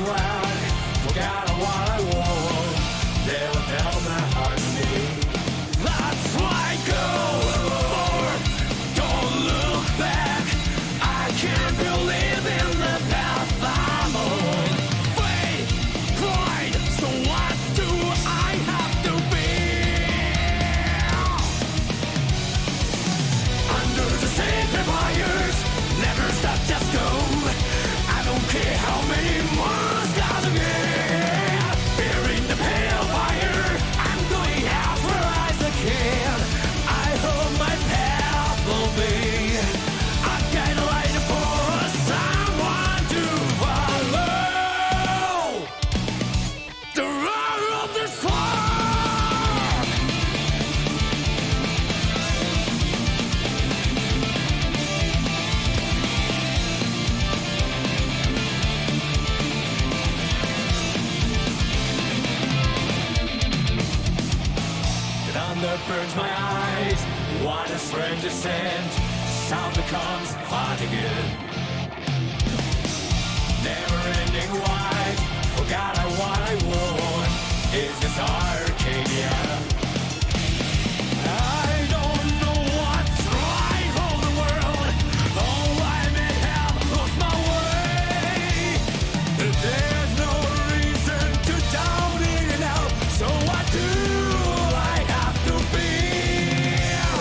land. Forgot what I want, never held my heart to me. That's why I go forward, don't look back. I can't believe in the path I'm on. Faith, pride, so what do I have to be? Under the sacred fires, never stop, just go. I don't care how many more gotta get. Bearing the pale fire, I'm going out where as I can. I hope my path will be a guideline for someone to follow. The roar of the spark. The thunder burns my eyes. What a strange descent. Sound becomes hard again. Never ending wide. Forgot what I want. Is this Arcadia? I don't know what's right for the world. Oh, I may have lost my way. There's no reason to doubt it now. So what do I have to feel?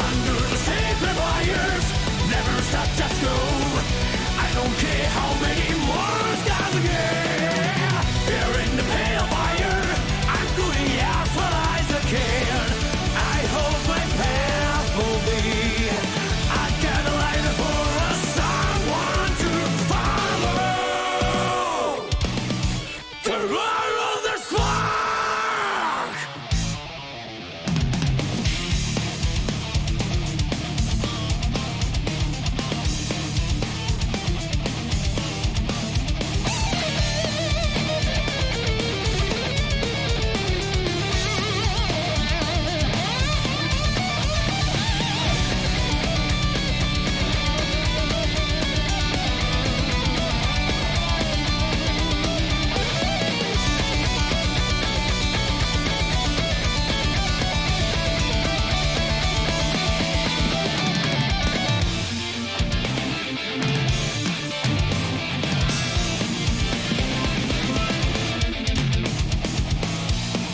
Under the sacred wires, never stop, just go. I don't care how many more stars again. Here in the pale fire, I'm going out for as I can. I hope my path will be a guideline for someone to follow. The roar of the spark.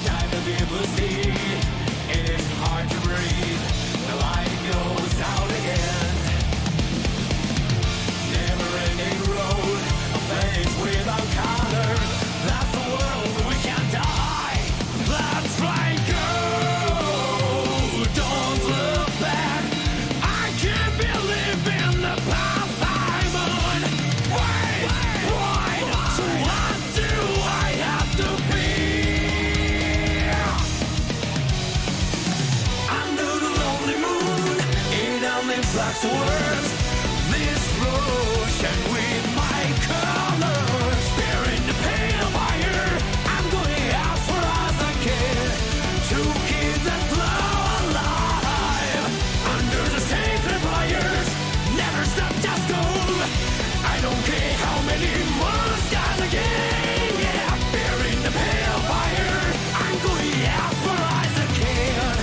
Time to be able to see. It is hard to breathe. The light goes out again. Never-ending road, a place without color. That's the world we can't die. That's right, go. Don't look back. I can't believe in the path I'm on. Wait, pride. So what do I have to be? Under the lonely moon, it only flags the words. This road shine with my colors. Bearing the pale fire, I'm going out for as I can to keep that glow alive. Under the sacred fires, never stop, just go. I don't care how many more stars again. Yeah, bearing the pale fire, I'm going out for as I can.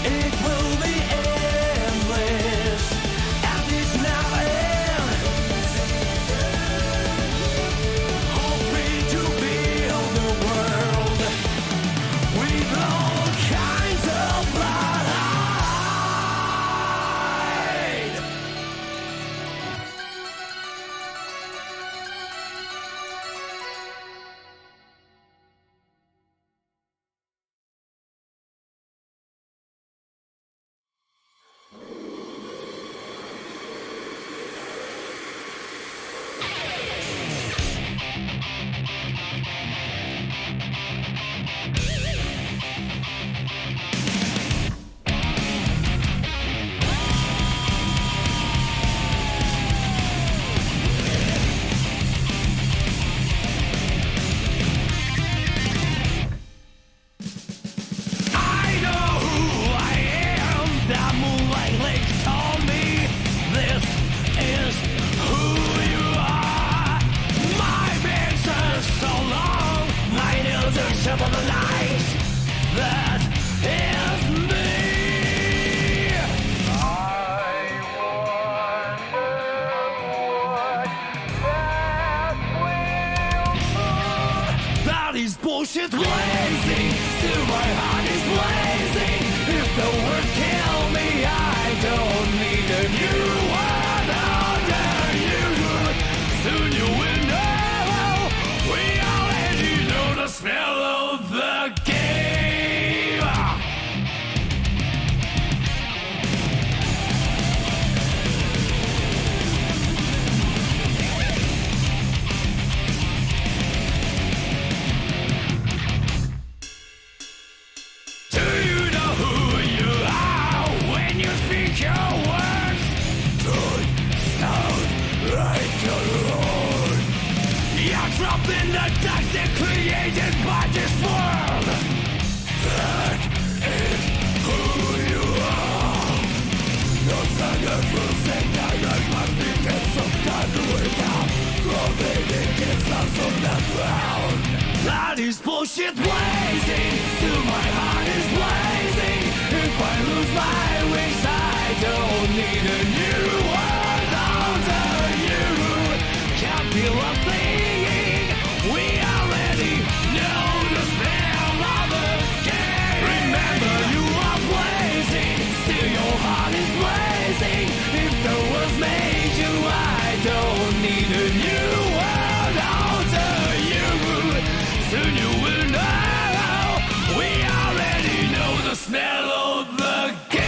It will be endless, and it's now end. Hoping to build the world with all kinds of blood. bullshit blazing, still my heart is blazing. If the words kill me, I don't need a new one under you. Soon you will know, we already know the smell of the game. Do you know who you are when you speak your words? Don't sound like your own. You're trapped in the toxic created by this world. That is who you are. No science will say that I must be get some time to wake up. Crawling in kisses on the ground. That is bullshit blazing, still my heart is blazing. If I lose my wings, I don't need a new world under you. Can't feel a thing, we already know the smell of the game. Remember you are blazing, still your heart is blazing. If the world made you, I don't need a new world under you. Soon you will know, we already know the smell of the game.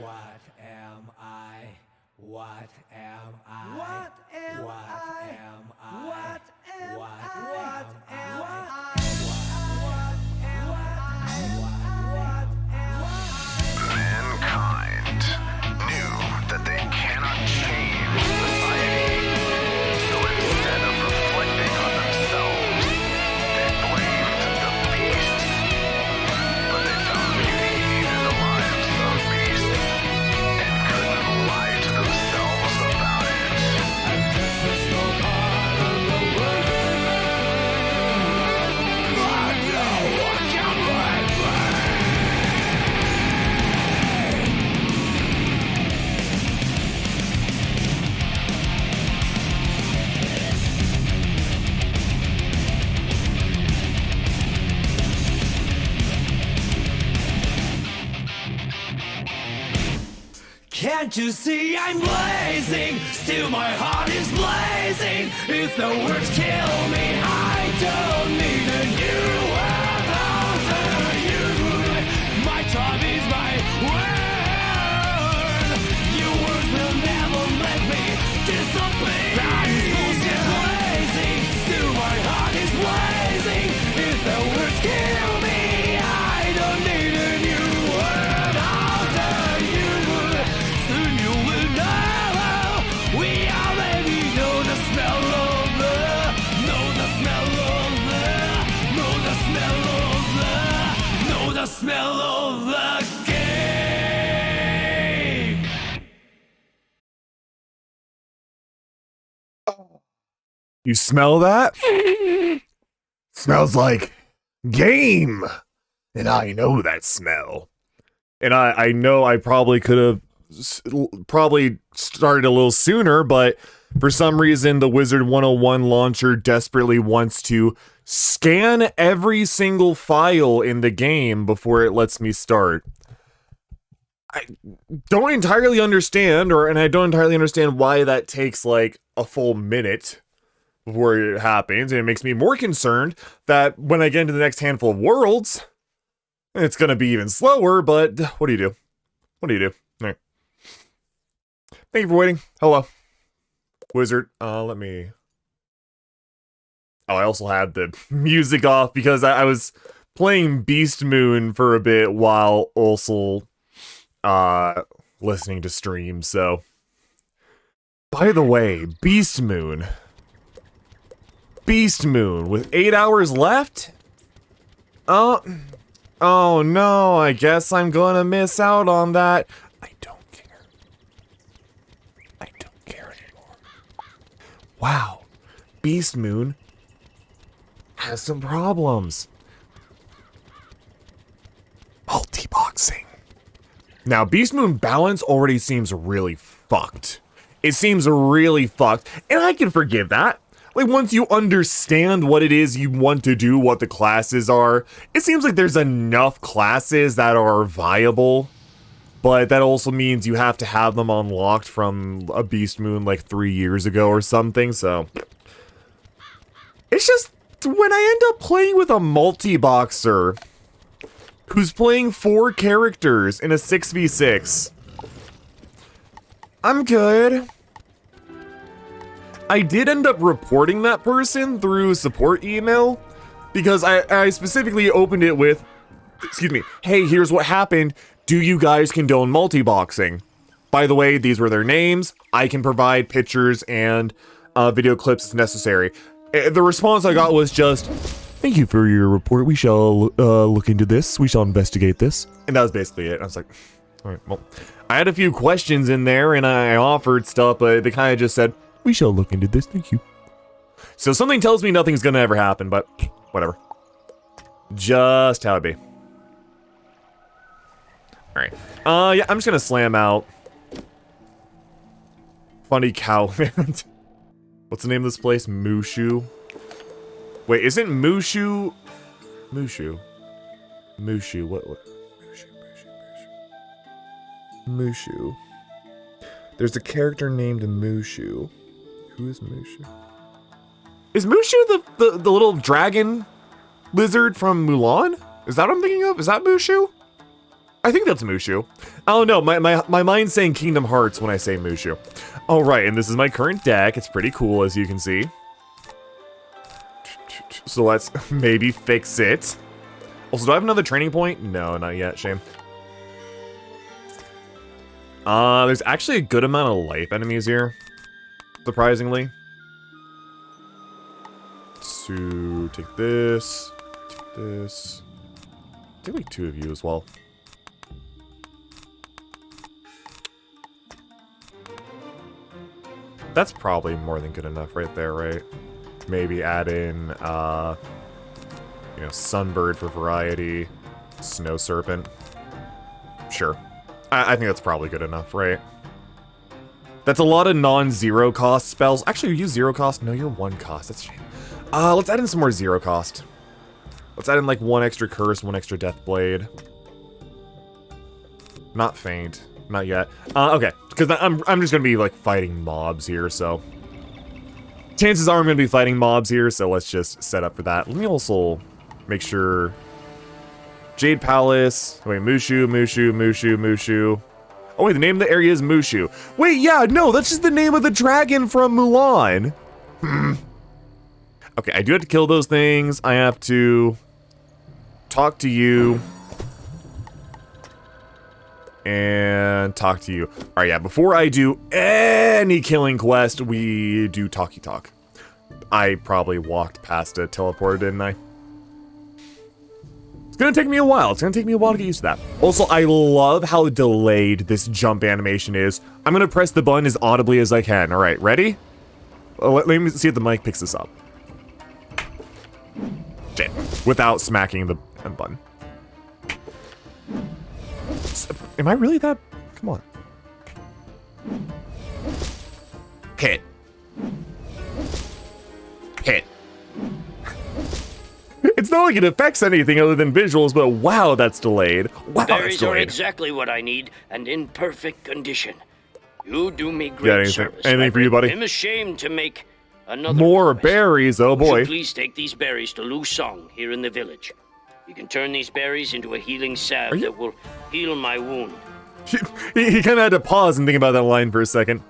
What am I? What am I? What am I? What am Mankind knew that they cannot change society, so instead of reflecting on themselves, they blamed the beasts. But they found beauty in the lives of beasts, and couldn't lie to themselves about it. And this is no part of the world. But no one can blame me. Can't you see I'm blazing? Still my heart is blazing. If the words kill me, I don't need a new world under you. My time is my word. Your words will never let me disappear. That is bullshit blazing. Still my heart is blazing. If the words kill me, I don't need a new world under you. Soon you will know, we already know the smell of the, know the smell of the, know the smell of the, know the smell of the game. You smell that? Smells like game. And I know that smell. And I know I probably could have probably started a little sooner, but for some reason the Wizard101 launcher desperately wants to scan every single file in the game before it lets me start. I don't entirely understand, and I don't entirely understand why that takes like a full minute before it happens, and it makes me more concerned that when I get into the next handful of worlds, it's gonna be even slower, but what do you do? What do you do? All right. Thank you for waiting. Hello. Wizard, let me... Oh, I also had the music off because I was playing Beast Moon for a bit while also listening to streams, so. By the way, Beast Moon with 8 hours left? Oh no, I guess I'm gonna miss out on that. I don't care. I don't care anymore. Wow, Beast Moon has some problems. Multi-boxing. Now, Beast Moon balance already seems really fucked. It seems really fucked, and I can forgive that. Like, once you understand what it is you want to do, what the classes are, it seems like there's enough classes that are viable, but that also means you have to have them unlocked from a Beast Moon like 3 years ago or something, so. It's just, when I end up playing with a multi-boxer who's playing 4 characters in a 6v6, I'm good. I did end up reporting that person through support email because I specifically opened it with, excuse me, hey, here's what happened. Do you guys condone multi-boxing? By the way, these were their names. I can provide pictures and video clips if necessary. The response I got was just, thank you for your report. We shall look into this. We shall investigate this. And that was basically it. I was like, all right, well, I had a few questions in there and I offered stuff, but they kind of just said, we shall look into this, thank you. So something tells me nothing's gonna ever happen, but whatever. Just how it be. Alright. Yeah, I'm just gonna slam out Funny Cow Land. What's the name of this place? Mushu? Wait, isn't Mushu... Mushu. What? Mushu. There's a character named Mushu. Who is Mushu? Is Mushu the little dragon lizard from Mulan? Is that what I'm thinking of? Is that Mushu? I think that's Mushu. Oh no, my mind's saying Kingdom Hearts when I say Mushu. All right, and this is my current deck. It's pretty cool, as you can see. So let's maybe fix it. Also, do I have another training point? No, not yet, shame. There's actually a good amount of life enemies here, surprisingly. So, take this, take like 2 of you as well. That's probably more than good enough right there, right? Maybe add in, you know, Sunbird for variety, Snow Serpent. Sure. I think that's probably good enough, right? That's a lot of non-zero cost spells. Actually, you use 0 cost? No, you're 1 cost. That's a shame. Let's add in some more 0 cost. Let's add in like 1 extra curse, 1 extra death blade. Not faint. Not yet. Okay. Because I'm just gonna be like fighting mobs here, so. Chances are I'm gonna be fighting mobs here, so let's just set up for that. Let me also make sure. Jade Palace. Wait, Mushu. Oh wait, the name of the area is Mushu. Wait, yeah, no, that's just the name of the dragon from Mulan. Okay, I do have to kill those things. I have to talk to you. And talk to you. Alright, yeah, before I do any killing quest, we do talkie talk. I probably walked past a teleporter, didn't I? It's gonna take me a while. It's gonna take me a while to get used to that. Also, I love how delayed this jump animation is. I'm gonna press the button as audibly as I can. Alright, ready? Let me see if the mic picks this up. Shit. Without smacking the button. Am I really that? Come on. Hit. Hit. It's not like it affects anything other than visuals, but wow, that's delayed. Wow, Berries that's delayed. are exactly what I need, and in perfect condition. You do me great service. Anything for you, buddy? I'm ashamed to make another More request. berries, oh boy. Would you please take these berries to Lu Song here in the village. You can turn these berries into a healing salve that will heal my wound. He kind of had to pause and think about that line for a second.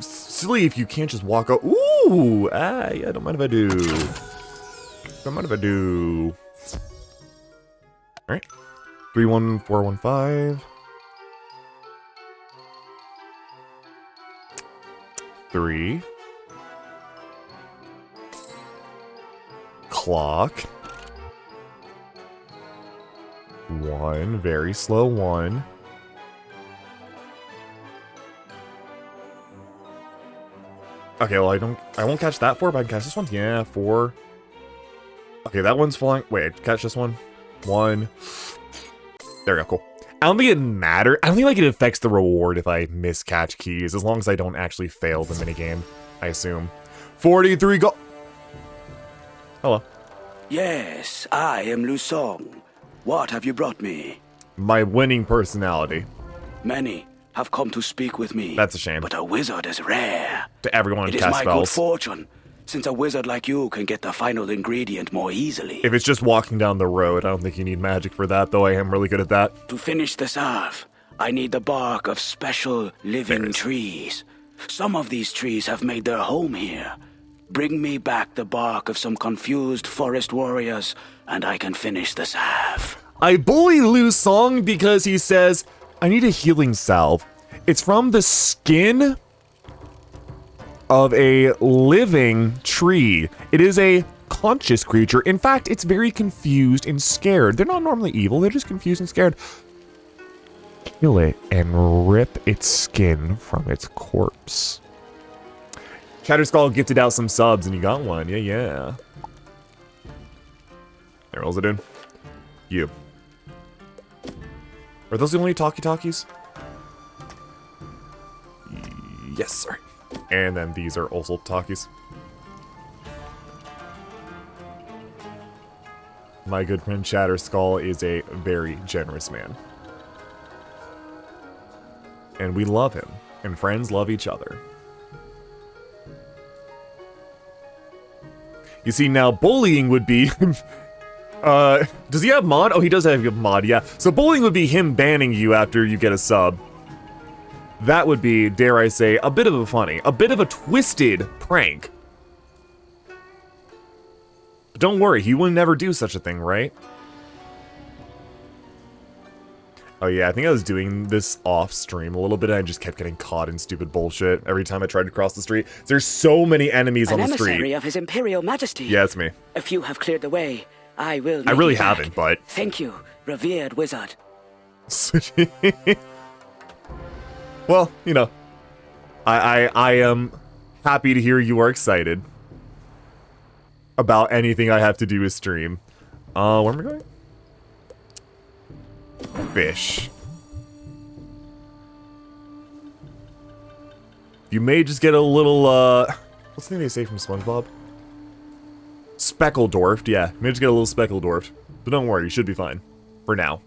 Silly if you can't just walk out. Ooh! Yeah, don't mind if I do. Don't mind if I do. Alright. 31415. 3. Clock. 1. Very slow 1. Okay, well I won't catch that 4, but I can catch this one. Yeah, 4. Okay, that one's flying. Wait, catch this one. 1. There we go, cool. I don't think it matters. I don't think like it affects the reward if I miscatch keys, as long as I don't actually fail the minigame, I assume. 43 go. Hello. Yes, I am Lusong. What have you brought me? My winning personality. Many have come to speak with me. That's a shame. But a wizard is rare. To everyone It is cast my spells. good fortune, since a wizard like you can get the final ingredient more easily. If it's just walking down the road, I don't think you need magic for that, though I am really good at that. To finish the salve, I need the bark of special living Berries. trees. Some of these trees have made their home here. Bring me back the bark of some confused forest warriors, and I can finish the salve. I bully Lu Song because he says, I need a healing salve. It's from the skin of a living tree. It is a conscious creature. In fact, it's very confused and scared. They're not normally evil, they're just confused and scared. Kill it and rip its skin from its corpse. Chatterskull gifted out some subs and you got one. Yeah. There, what's it doing? You. Are those the only talkie-talkies? Yes, sorry. And then these are also talkies. My good friend Chatterskull is a very generous man. And we love him. And friends love each other. You see, now bullying would be... does he have mod? Oh, he does have a mod, yeah. So bullying would be him banning you after you get a sub. That would be, dare I say, a bit of a twisted prank. But don't worry, he will never do such a thing, right? Oh yeah, I think I was doing this off stream a little bit and I just kept getting caught in stupid bullshit every time I tried to cross the street. There's so many enemies on the street. An emissary of His Imperial Majesty. Yeah, it's me. If you have cleared the way, I will I make really you back. haven't, but... Thank you, revered wizard. Well, you know, I am happy to hear you are excited about anything I have to do with stream. Where am I going? Fish. You may just get a little, what's the thing they say from SpongeBob? Speckledorfed, yeah. You may just get a little Speckledorfed. But don't worry, you should be fine. For now.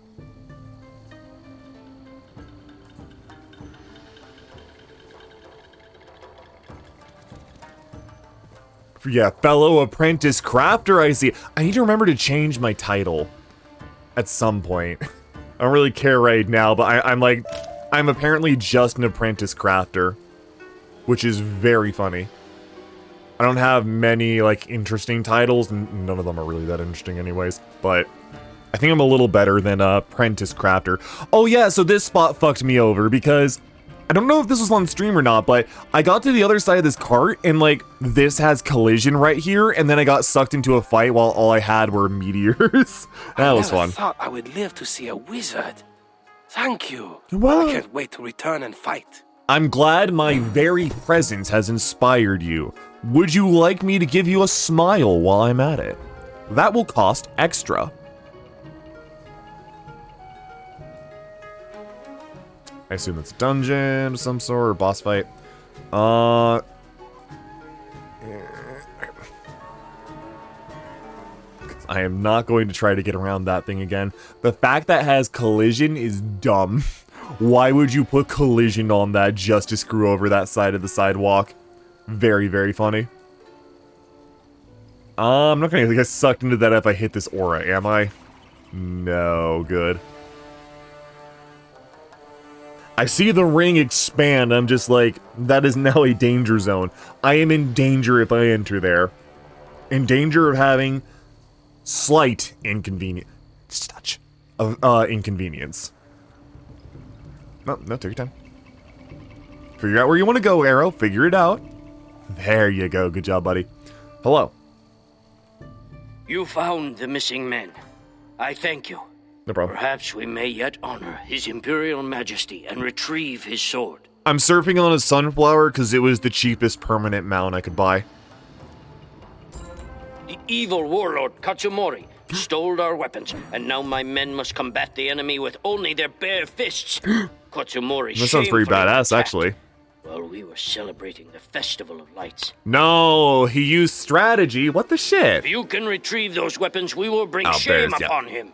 Yeah, fellow apprentice crafter, I see. I need to remember to change my title at some point. I don't really care right now, but I'm apparently just an apprentice crafter, which is very funny. I don't have many, like, interesting titles, and none of them are really that interesting anyways, but I think I'm a little better than apprentice crafter. Oh yeah, so this spot fucked me over because I don't know if this was on stream or not, but I got to the other side of this cart and like this has collision right here, and then I got sucked into a fight while all I had were meteors. That was fun. I thought I would live to see a wizard. Thank you. Well, I can't wait to return and fight. I'm glad my very presence has inspired you. Would you like me to give you a smile while I'm at it? That will cost extra. I assume it's a dungeon of some sort, or boss fight. I am not going to try to get around that thing again. The fact that it has collision is dumb. Why would you put collision on that just to screw over that side of the sidewalk? Very, very funny. I'm not gonna get sucked into that if I hit this aura, am I? No, good. I see the ring expand. I'm just like, that is now a danger zone. I am in danger if I enter there. In danger of having slight inconvenience. Just a touch of inconvenience. No, take your time. Figure out where you want to go, Arrow. Figure it out. There you go. Good job, buddy. Hello. You found the missing men. I thank you. No problem. Perhaps we may yet honor His Imperial Majesty and retrieve his sword. I'm surfing on a sunflower because it was the cheapest permanent mount I could buy. The evil warlord Katsumori stole our weapons, and now my men must combat the enemy with only their bare fists. Katsumori, That sounds pretty badass, actually. While we were celebrating the Festival of Lights. No, he used strategy. What the shit? If you can retrieve those weapons, we will bring Oh, shame bears, yeah. upon him.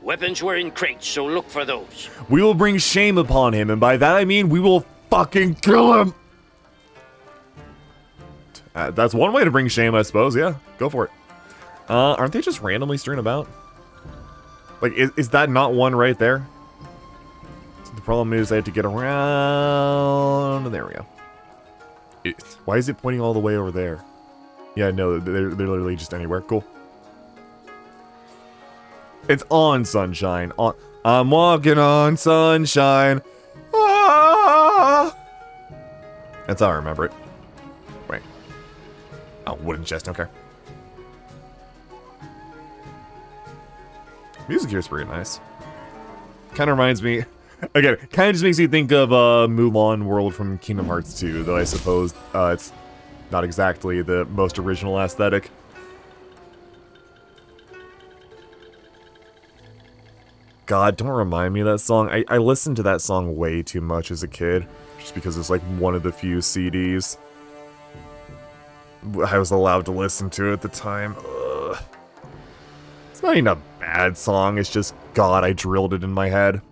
Weapons were in crates, so look for those. We will bring shame upon him, and by that I mean we will fucking kill him. That's one way to bring shame, I suppose. Yeah, go for it. Aren't they just randomly strewn about? Like, is that not one right there? The problem is I have to get around. There we go. Why is it pointing all the way over there? Yeah, no, they're literally just anywhere. Cool. It's on sunshine. I'm walking on sunshine. Ah! That's how I remember it. Wait. Oh, wooden chest. Okay. Music here is pretty nice. Kind of reminds me. Again, kind of just makes me think of Mulan World from Kingdom Hearts 2, though I suppose it's not exactly the most original aesthetic. God, don't remind me of that song. I listened to that song way too much as a kid, just because it's like one of the few CDs I was allowed to listen to at the time. Ugh. It's not even a bad song, it's just, God, I drilled it in my head.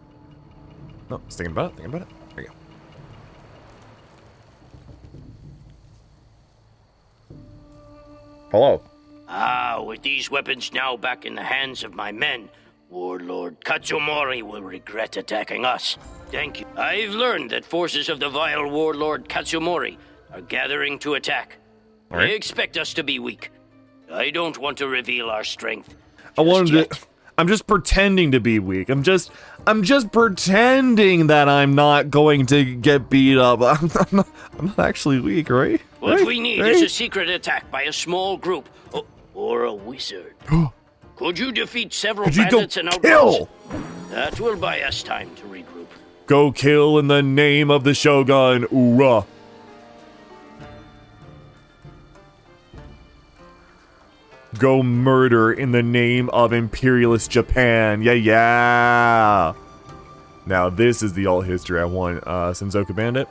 No, I was thinking about it, There you go. Hello. Ah, with these weapons now back in the hands of my men, Warlord Katsumori will regret attacking us. Thank you. I've learned that forces of the vile Warlord Katsumori are gathering to attack. Right. They expect us to be weak. I don't want to reveal our strength. I'm just pretending to be weak. I'm just pretending that I'm not going to get beat up. I'm not actually weak, right? What we need is a secret attack by a small group, or a wizard. Could you defeat several bandits and outlaws? That will buy us time to regroup. Go kill in the name of the Shogun. Oorah. Go murder in the name of imperialist Japan. Yeah. Now this is the alt history I want. Senzoku Bandit.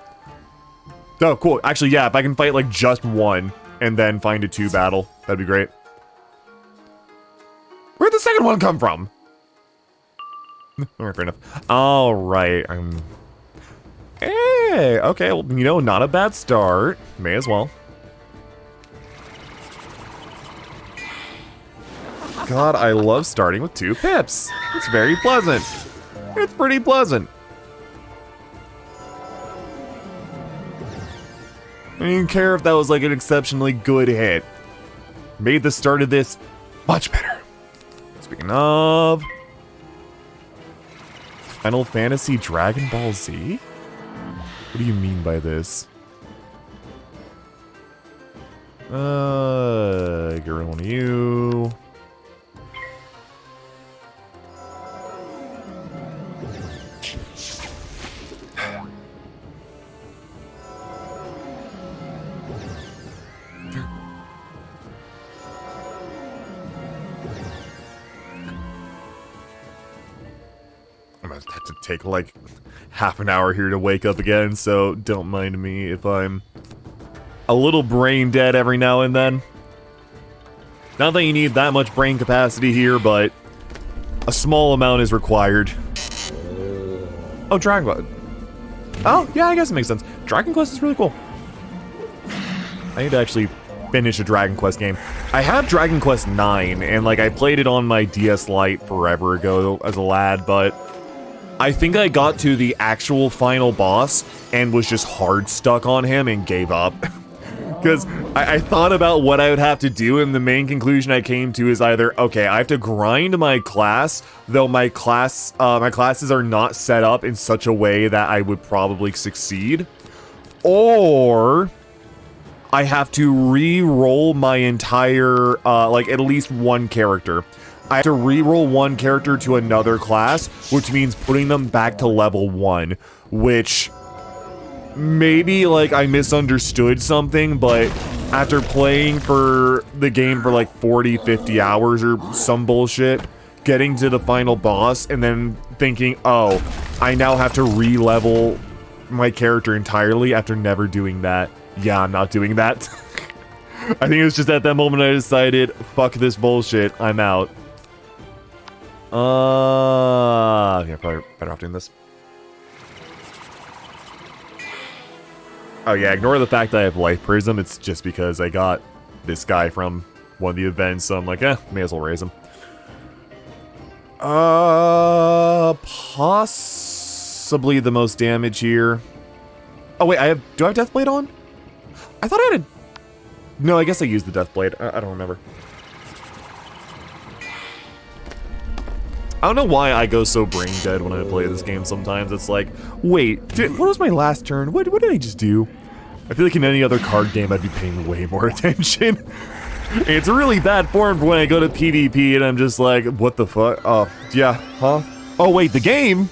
Oh, cool. Actually, yeah, if I can fight like just one and then find a 2 battle, that'd be great. Where'd the second one come from? Alright, fair enough. Alright, Hey, okay, well, you know, not a bad start. May as well. God, I love starting with 2 pips. It's very pleasant. It's pretty pleasant. I don't even care if that was like an exceptionally good hit. Made the start of this much better. Speaking of... Final Fantasy Dragon Ball Z? What do you mean by this? Get rid of one of you. I'm gonna have to take like half an hour here to wake up again, so don't mind me if I'm a little brain dead every now and then. Not that you need that much brain capacity here, but a small amount is required. Oh, Dragon Quest. Oh, yeah, I guess it makes sense. Dragon Quest is really cool. I need to actually finish a Dragon Quest game. I have Dragon Quest 9, and like I played it on my DS Lite forever ago as a lad, but I think I got to the actual final boss and was just hard stuck on him and gave up. Because I thought about what I would have to do, and the main conclusion I came to is either, okay, I have to grind my class, though my classes are not set up in such a way that I would probably succeed, or I have to re-roll my entire, like, at least one character. I have to re-roll one character to another class, which means putting them back to level 1, which... maybe, like, I misunderstood something, but after playing for the game for, like, 40, 50 hours or some bullshit, getting to the final boss, and then thinking, oh, I now have to re-level my character entirely after never doing that. Yeah, I'm not doing that. I think it was just at that moment I decided, fuck this bullshit, I'm out. Yeah, probably better off doing this. Oh yeah, ignore the fact that I have Life Prism, it's just because I got this guy from one of the events, so I'm like, may as well raise him. Possibly the most damage here. Oh wait, do I have Deathblade on? I thought I had a... no, I guess I used the Deathblade, I don't remember. I don't know why I go so brain dead when I play this game sometimes. It's like, wait, what was my last turn? What did I just do? I feel like in any other card game I'd be paying way more attention. It's really bad form for when I go to PvP and I'm just like, what the fuck? Oh, yeah, huh? Oh wait, the game?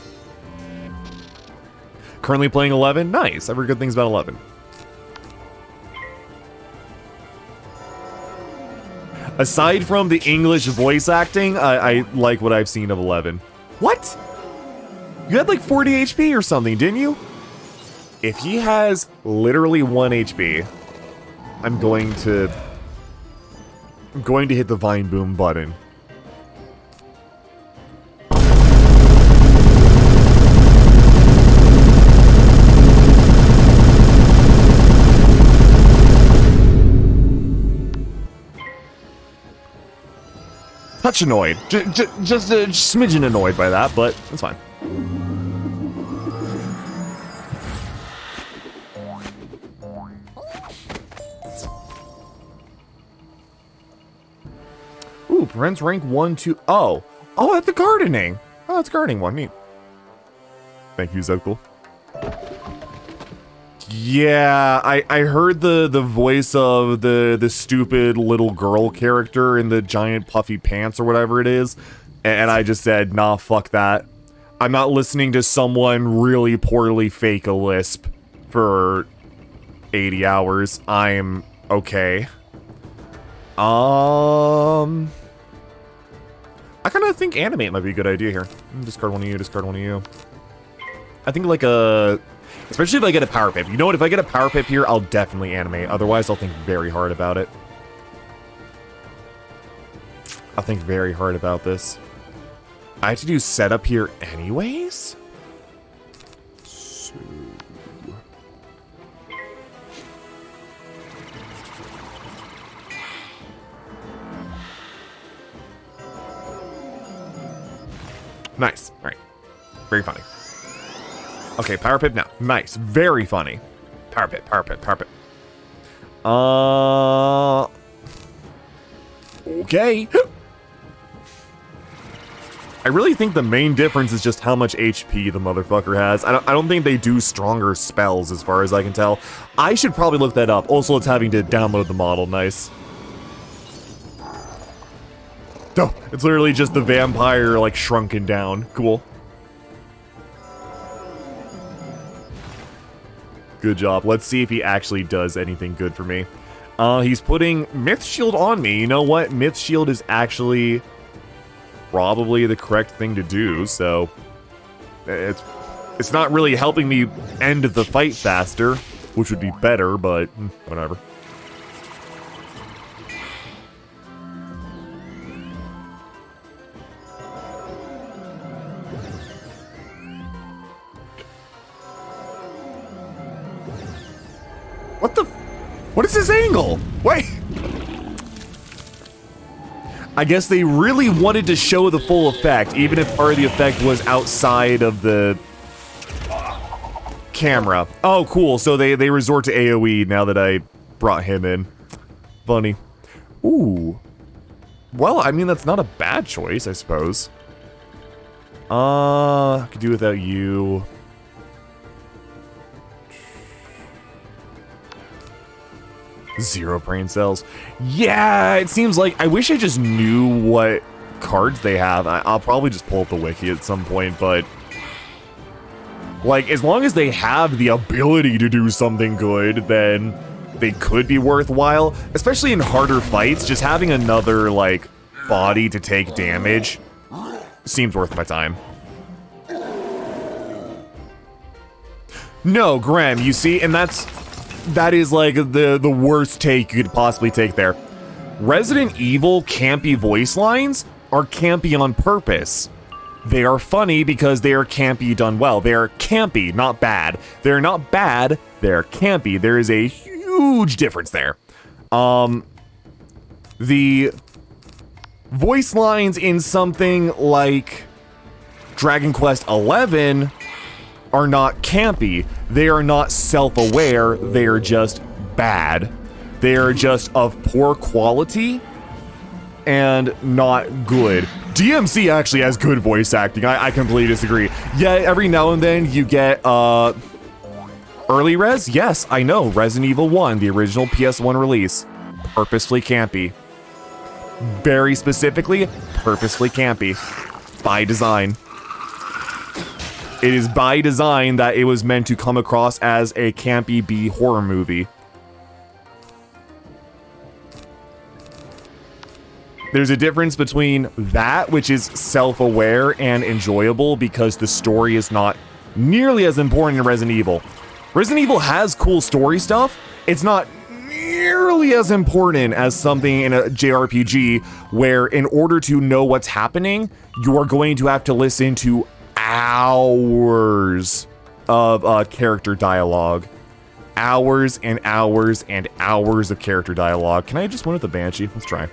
Currently playing 11? Nice, I've heard good things about 11. Aside from the English voice acting, I like what I've seen of 11. What? You had like 40 HP or something, didn't you? If he has literally 1 HP, I'm going to hit the Vine Boom button. Touch annoyed. Just a smidgen annoyed by that, but that's fine. Ooh, prevents rank 1, 2. Oh, that's the gardening. Oh, that's gardening one. Neat. Thank you, Zokul. Yeah, I heard the voice of the stupid little girl character in the giant puffy pants or whatever it is, and I just said, nah, fuck that. I'm not listening to someone really poorly fake a lisp for 80 hours. I'm okay. I kind of think animate might be a good idea here. Discard one of you, discard one of you. I think like a... especially if I get a power pip. You know what? If I get a power pip here, I'll definitely animate. Otherwise, I'll think very hard about it. I'll think very hard about this. I have to do setup here anyways? So... nice. Alright. Very funny. Okay, power pip now. Nice. Very funny. Power pip, power pip, power pip. Okay. I really think the main difference is just how much HP the motherfucker has. I don't think they do stronger spells as far as I can tell. I should probably look that up. Also, it's having to download the model. Nice. Oh, it's literally just the vampire, like, shrunken down. Cool. Good job. Let's see if he actually does anything good for me. He's putting Myth Shield on me. You know what? Myth Shield is actually probably the correct thing to do, so... It's not really helping me end the fight faster, which would be better, but whatever. What the... what is this angle? Wait! I guess they really wanted to show the full effect, even if part of the effect was outside of the camera. Oh, cool. So they resort to AoE now that I brought him in. Funny. Ooh. Well, I mean, that's not a bad choice, I suppose. I could do without you. Zero brain cells. Yeah, it seems like I wish I just knew what cards they have. I'll probably just pull up the wiki at some point, but like, as long as they have the ability to do something good, then they could be worthwhile, especially in harder fights. Just having another, like, body to take damage seems worth my time. No, Graham, you see, and that is like the worst take you could possibly take there. Resident Evil campy voice lines are campy on purpose. They are funny because they are campy done well. They are campy, not bad. They're not bad, they're campy. There is a huge difference there. The voice lines in something like Dragon Quest XI are not campy. They are not self-aware. They are just bad. They are just of poor quality and not good. DMC actually has good voice acting. I completely disagree. Yeah, every now and then you get early res. Yes, I know. Resident Evil 1, the original PS1 release, purposefully campy. Very specifically, purposefully campy. By design. It is by design that it was meant to come across as a campy B horror movie. There's a difference between that, which is self-aware and enjoyable because the story is not nearly as important in Resident Evil. Resident Evil has cool story stuff. It's not nearly as important as something in a JRPG where in order to know what's happening, you are going to have to listen to hours of character dialogue. Hours and hours and hours of character dialogue. Can I just win with the Banshee? Let's try.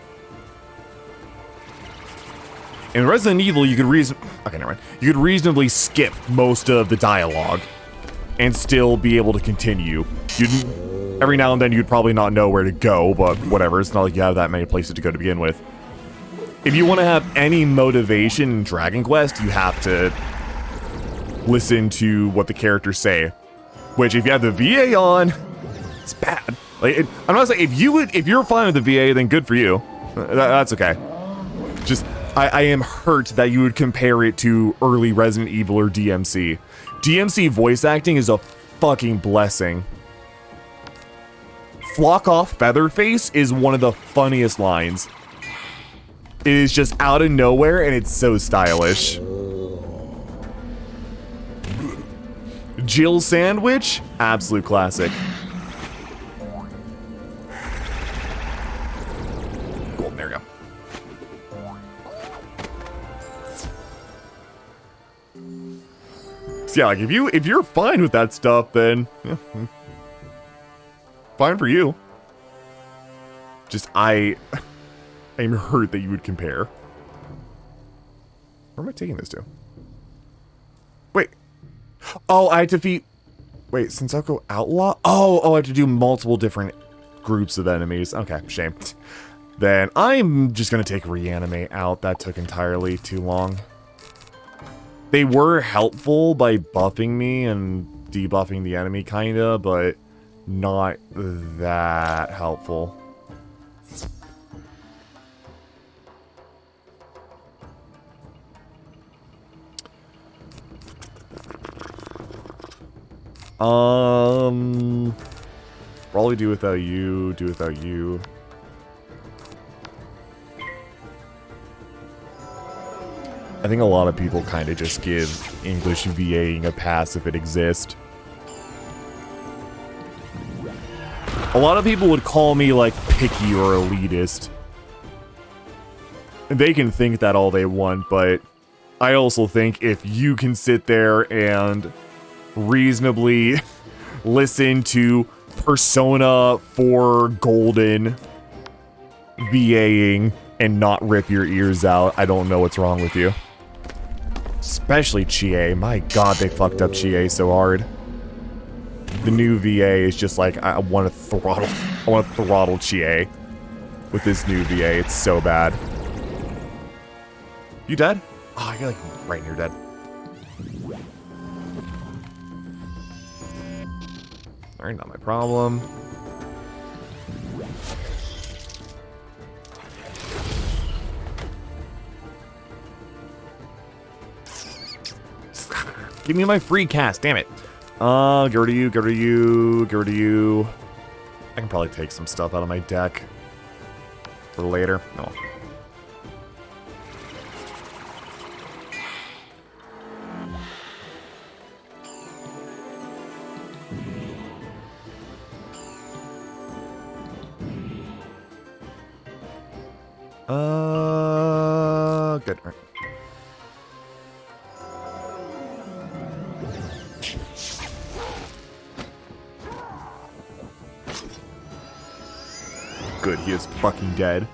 In Resident Evil, you could You could reasonably skip most of the dialogue and still be able to continue. Every now and then you'd probably not know where to go, but whatever. It's not like you have that many places to go to begin with. If you want to have any motivation in Dragon Quest, you have to listen to what the characters say. Which, if you have the VA on, it's bad. Like, I'm not saying if you're fine with the VA, then good for you. That's okay. Just, I am hurt that you would compare it to early Resident Evil or DMC. DMC voice acting is a fucking blessing. Flock off Featherface is one of the funniest lines. It is just out of nowhere and it's so stylish. Jill Sandwich, absolute classic. Cool, there we go. So yeah, like if you're fine with that stuff, then yeah, fine for you. Just I'm hurt that you would compare. Where am I taking this to? Wait. Oh, I have to defeat... Wait, Sensoku Outlaw? Oh, I have to do multiple different groups of enemies. Okay, shame. Then I'm just gonna take Reanimate out. That took entirely too long. They were helpful by buffing me and debuffing the enemy, kinda, but not that helpful. Probably do without you, do without you. I think a lot of people kind of just give English VAing a pass if it exists. A lot of people would call me, like, picky or elitist. And they can think that all they want, but I also think if you can sit there and reasonably listen to Persona 4 Golden VAing and not rip your ears out, I don't know what's wrong with you. Especially Chie. My god, they fucked up Chie so hard. The new VA is just like, I want to throttle Chie with this new VA. It's so bad. You dead? Oh, you're like right near dead. Alright, not my problem. Give me my free cast, damn it. Get rid of you, get rid of you, get rid of you. I can probably take some stuff out of my deck for later. No. Good. All right. Good, he is fucking dead.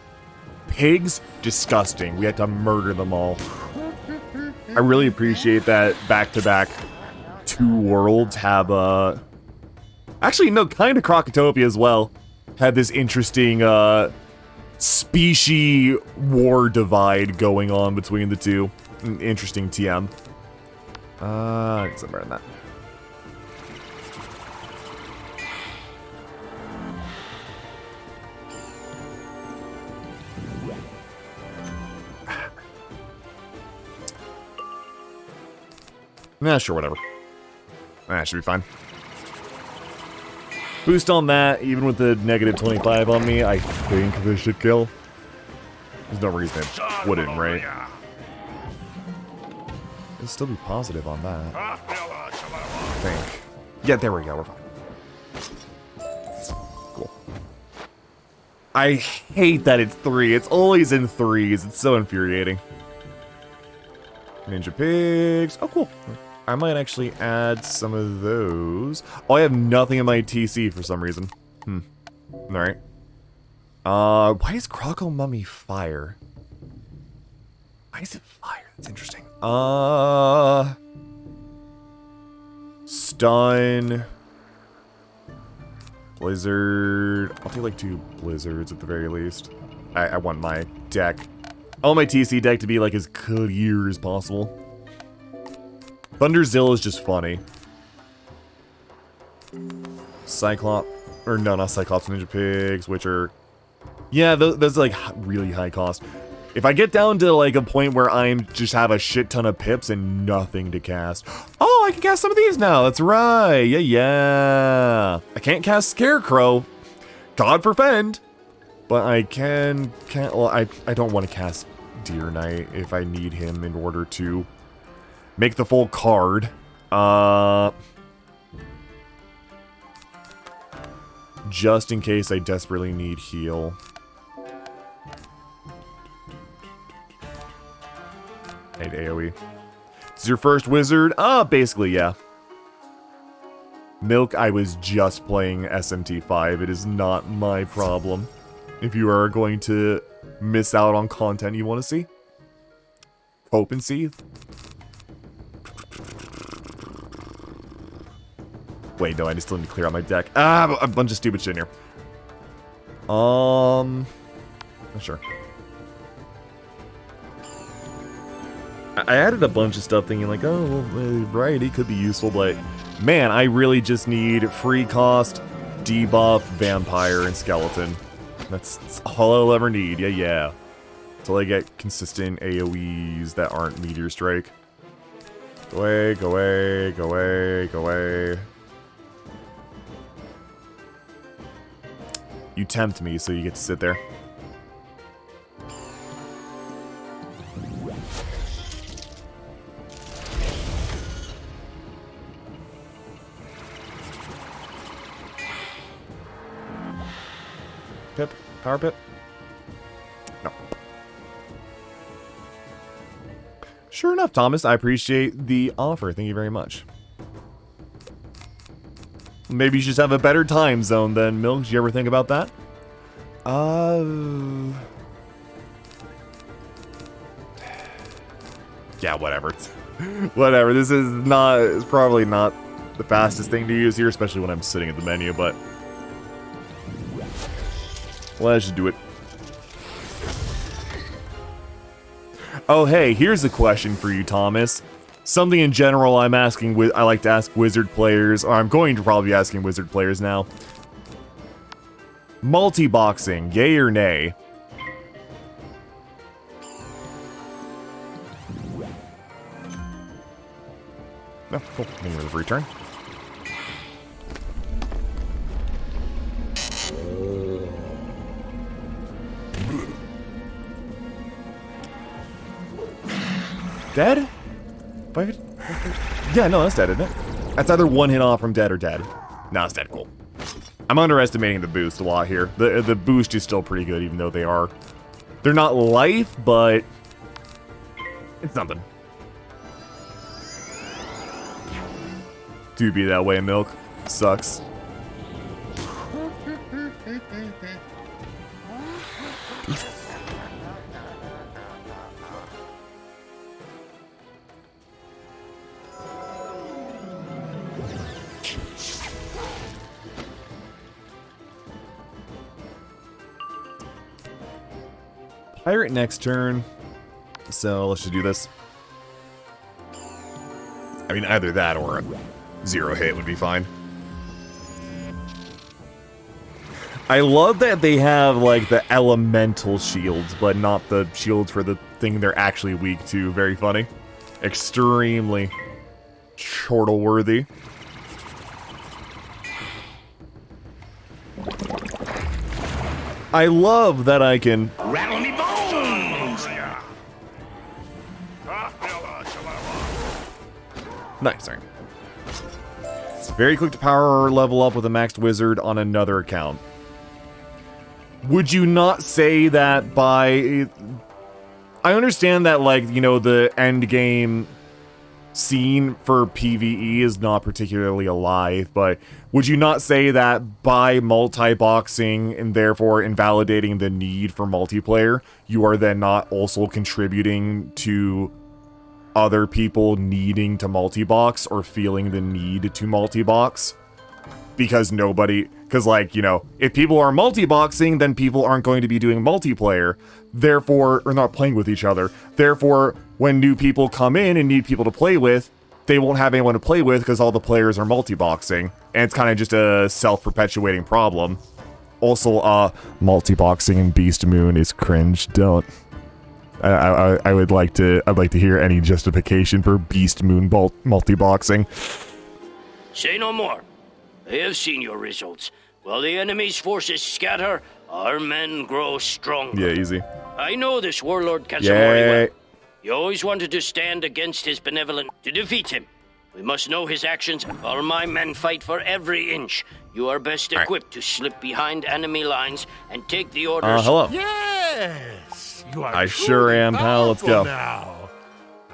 Pigs? Disgusting. We had to murder them all. I really appreciate that back-to-back 2 worlds have, actually, no, kind of Crocotopia as well. Had this interesting, species war divide going on between the two. Interesting TM. I need something better than that. Nah, sure, whatever. That should be fine. Boost on that, even with the negative 25 on me, I think this should kill. There's no reason it wouldn't, right? It'll still be positive on that. I think. Yeah, there we go, we're fine. Cool. I hate that it's 3. It's always in 3s. It's so infuriating. Ninja pigs. Oh, cool. I might actually add some of those. Oh, I have nothing in my TC for some reason. Alright. Why is Croco Mummy fire? Why is it fire? That's interesting. Stun. Blizzard. I'll take like 2 blizzards at the very least. I want my deck. I want my TC deck to be like as clear as possible. Thunderzilla is just funny. Cyclops, or no, not Cyclops, Ninja Pigs, which are, yeah, those are like really high cost. If I get down to like a point where I'm just have a shit ton of pips and nothing to cast, oh, I can cast some of these now. That's right, yeah. I can't cast Scarecrow, God forfend, but I can't. Well, I don't want to cast Deer Knight if I need him in order to make the full card. Just in case I desperately need heal. I need AoE. This is your first wizard? Basically, yeah. Milk, I was just playing SMT5. It is not my problem. If you are going to miss out on content you want to see. Hope and Seethe. Wait, no, I still need to clear out my deck. A bunch of stupid shit in here. Sure. I added a bunch of stuff thinking like, oh, well, variety could be useful, but man, I really just need free cost, debuff, vampire, and skeleton. That's all I'll ever need, yeah. Until I get consistent AoEs that aren't Meteor Strike. Go away, go away, go away, go away. You tempt me, so you get to sit there. Pip? Power pip? No. Sure enough, Thomas. I appreciate the offer. Thank you very much. Maybe you should have a better time zone then, Milk. Did you ever think about that? Yeah, whatever. Whatever. This is not. It's probably not the fastest thing to use here, especially when I'm sitting at the menu. But let's just do it. Oh, hey, here's a question for you, Thomas. Something in general I'm asking. I like to ask Wizard players, or I'm going to probably be asking Wizard players now. Multi-boxing, yay or nay? No, cool. Negative return. Dead? Yeah, no, that's dead, isn't it? That's either one hit off from dead or dead. No, it's dead. Cool. I'm underestimating the boost a lot here. The boost is still pretty good, even though they're not life, but it's something. Do be that way, Milk. Sucks. Pirate next turn. So let's just do this. I mean, either that or a 0 hit would be fine. I love that they have, like, the elemental shields, but not the shields for the thing they're actually weak to. Very funny. Extremely chortle-worthy. I love that I can... Rattle me bones! Nice, sorry. Very quick to power level up with a maxed wizard on another account. Would you not say that by... I understand that, like, you know, the end game scene for PvE is not particularly alive, but would you not say that by multi-boxing and therefore invalidating the need for multiplayer, you are then not also contributing to other people needing to multi-box or feeling the need to multi-box? Because like, you know, if people are multi-boxing, then people aren't going to be doing multiplayer, therefore, or not playing with each other. Therefore, when new people come in and need people to play with, they won't have anyone to play with because all the players are multi-boxing. And it's kind of just a self-perpetuating problem. Also, multi-boxing in Beast Moon is cringe. Don't. I'd like to hear any justification for Beast Moon multi-boxing. Say no more. I have seen your results. While the enemy's forces scatter, our men grow stronger. Yeah, easy. I know this warlord Katsumori well. Yay. You always wanted to stand against his benevolent. To defeat him, we must know his actions. All my men fight for every inch. You are best equipped to slip behind enemy lines and take the orders. Hello. Yes! You are I sure truly am, pal. Let's powerful go. Now.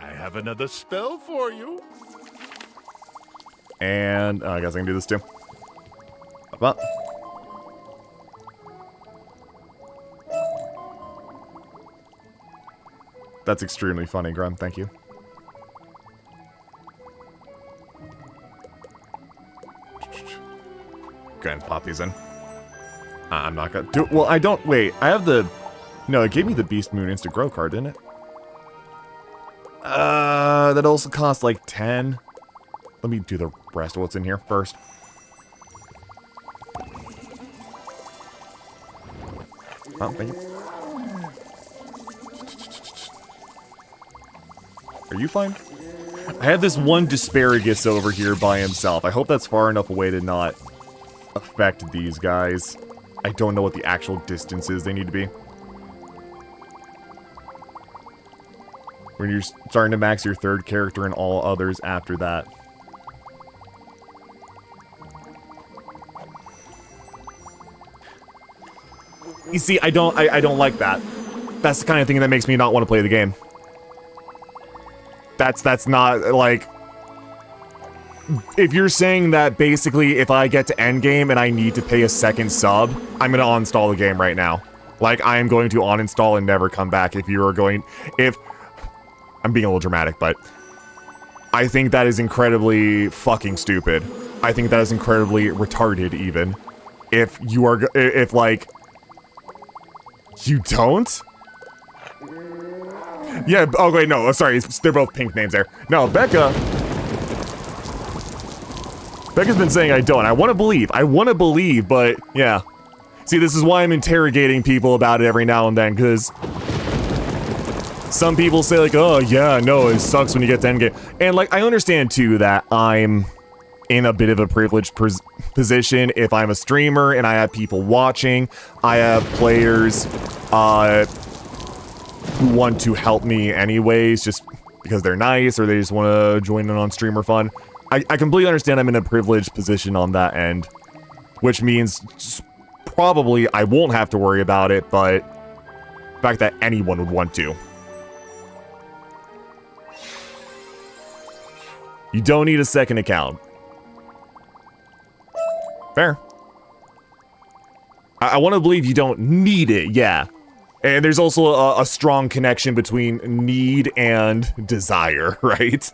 I have another spell for you. And I guess I can do this too. Up. That's extremely funny, Grum. Thank you. Go ahead and pop these in. I'm not gonna do. Well, I don't. Wait, I have the. No, it gave me the Beast Moon Instant Grow card, didn't it? That also costs like 10. Let me do the rest of what's in here first. Oh, thank you. Are you fine? I have this one Disparagus over here by himself. I hope that's far enough away to not affect these guys. I don't know what the actual distance is they need to be. When you're starting to max your third character and all others after that. You see, I don't like that. That's the kind of thing that makes me not want to play the game. That's not, like... If you're saying that basically if I get to endgame and I need to pay a second sub, I'm gonna uninstall the game right now. Like, I am going to uninstall and never come back if you are going... I'm being a little dramatic, but I think that is incredibly fucking stupid. I think that is incredibly retarded, even. If you are, if like, you don't? Yeah, oh wait, no, sorry, they're both pink names there. No, Becca's been saying I don't. I want to believe, but yeah. See, this is why I'm interrogating people about it every now and then, because some people say like, oh yeah, no, it sucks when you get to endgame. And like, I understand too that I'm in a bit of a privileged position. If I'm a streamer and I have people watching, I have players who want to help me anyways, just because they're nice or they just want to join in on streamer fun. I completely understand I'm in a privileged position on that end, which means probably I won't have to worry about it, but the fact that anyone would want to. You don't need a second account. Fair. I want to believe you don't need it, yeah. And there's also a strong connection between need and desire, right?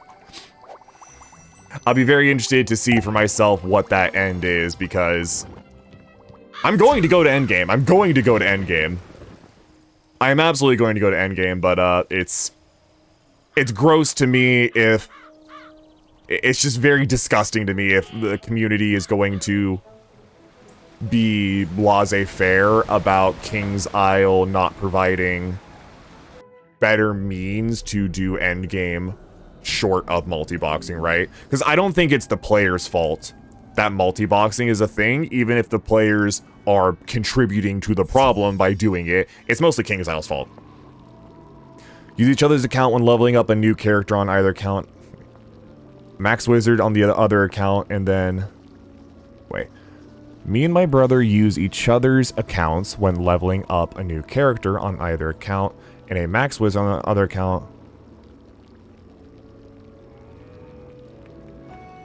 I'll be very interested to see for myself what that end is, because I'm going to go to endgame. I'm going to go to endgame. I am absolutely going to go to endgame, but it's gross to me if... It's just very disgusting to me if the community is going to be laissez-faire about King's Isle not providing better means to do endgame short of multi-boxing, right? Because I don't think it's the player's fault that multi-boxing is a thing, even if the players are contributing to the problem by doing it. It's mostly King's Isle's fault. Use each other's account when leveling up a new character on either account. Max Wizard on the other account, and then... Wait. Me and my brother use each other's accounts when leveling up a new character on either account, and a Max Wizard on the other account.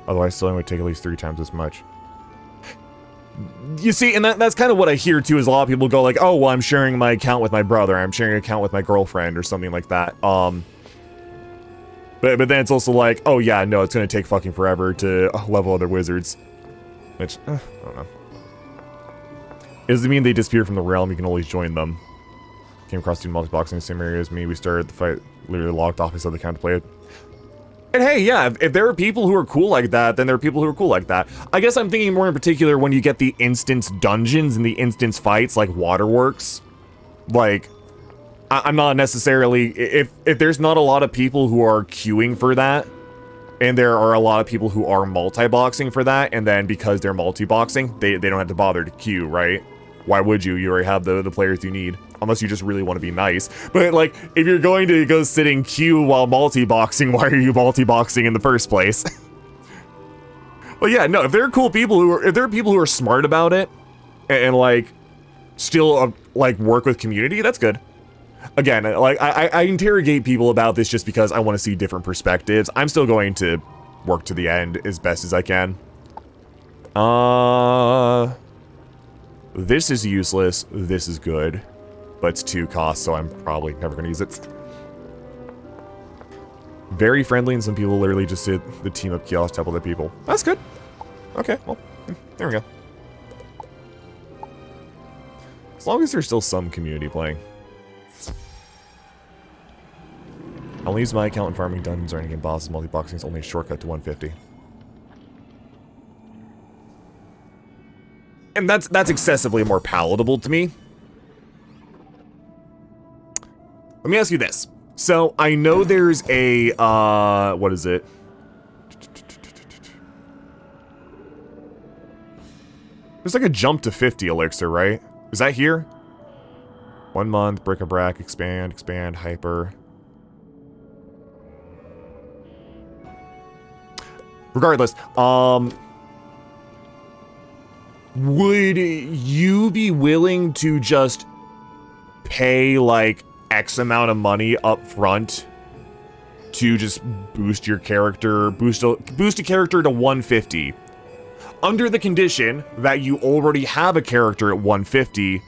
Otherwise, still would take at least 3 times as much. You see, and that's kind of what I hear too, is a lot of people go like, oh, well, I'm sharing my account with my brother, I'm sharing an account with my girlfriend, or something like that. But then it's also like, oh yeah, no, it's gonna take fucking forever to level other wizards. Which, I don't know. It doesn't mean they disappear from the realm, you can always join them. Came across doing multi-boxing in the same area as me, we started the fight, literally logged off his other account to play it. And hey, yeah, if there are people who are cool like that, then there are people who are cool like that. I guess I'm thinking more in particular when you get the instance dungeons and the instance fights like Waterworks. Like... I'm not necessarily, if there's not a lot of people who are queuing for that, and there are a lot of people who are multi-boxing for that, and then because they're multi-boxing, they don't have to bother to queue, right? Why would you? You already have the players you need, unless you just really want to be nice. But like, if you're going to go sit in queue while multi-boxing, why are you multi-boxing in the first place? Well, yeah, no, if there are cool people if there are people who are smart about it, and like, still, like, work with community, that's good. Again, like, I interrogate people about this just because I want to see different perspectives. I'm still going to work to the end as best as I can. This is useless. This is good. But it's 2 costs, so I'm probably never going to use it. Very friendly, and some people literally just did the team up kiosk to help other people. That's good. Okay, well, there we go. As long as there's still some community playing. I'll use my account in farming dungeons or any game bosses. Multi-boxing is only a shortcut to 150. And that's excessively more palatable to me. Let me ask you this. So, I know there's a, what is it? There's like a jump to 50 elixir, right? Is that here? 1 month, bric-a-brac, expand, hyper. Regardless, would you be willing to just pay like X amount of money up front to just boost your character, boost a character to 150, under the condition that you already have a character at 150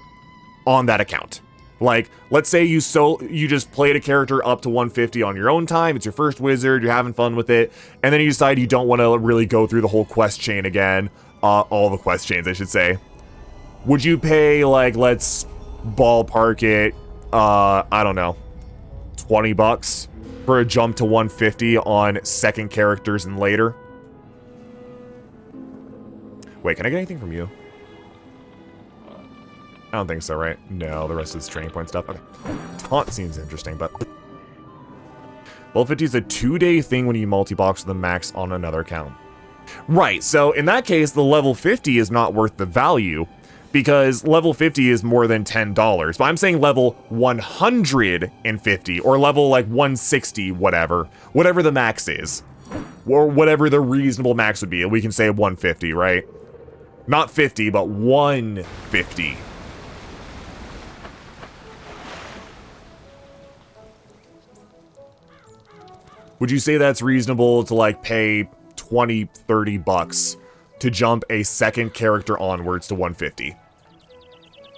on that account? Like, let's say you just played a character up to 150 on your own time. It's your first wizard. You're having fun with it. And then you decide you don't want to really go through the whole quest chain again. All the quest chains, I should say. Would you pay, like, let's ballpark it, I don't know, $20 for a jump to 150 on second characters and later? Wait, can I get anything from you? I don't think so, right? No, the rest of this training point stuff. Okay. Taunt seems interesting, but... Level 50 is a 2-day thing when you multi-box the max on another account. Right, so in that case, the level 50 is not worth the value, because level 50 is more than $10. But I'm saying level 150, or level, like, 160, whatever. Whatever the max is. Or whatever the reasonable max would be. We can say 150, right? Not 50, but 150. Would you say that's reasonable to, like, pay $20, $30 to jump a second character onwards to 150?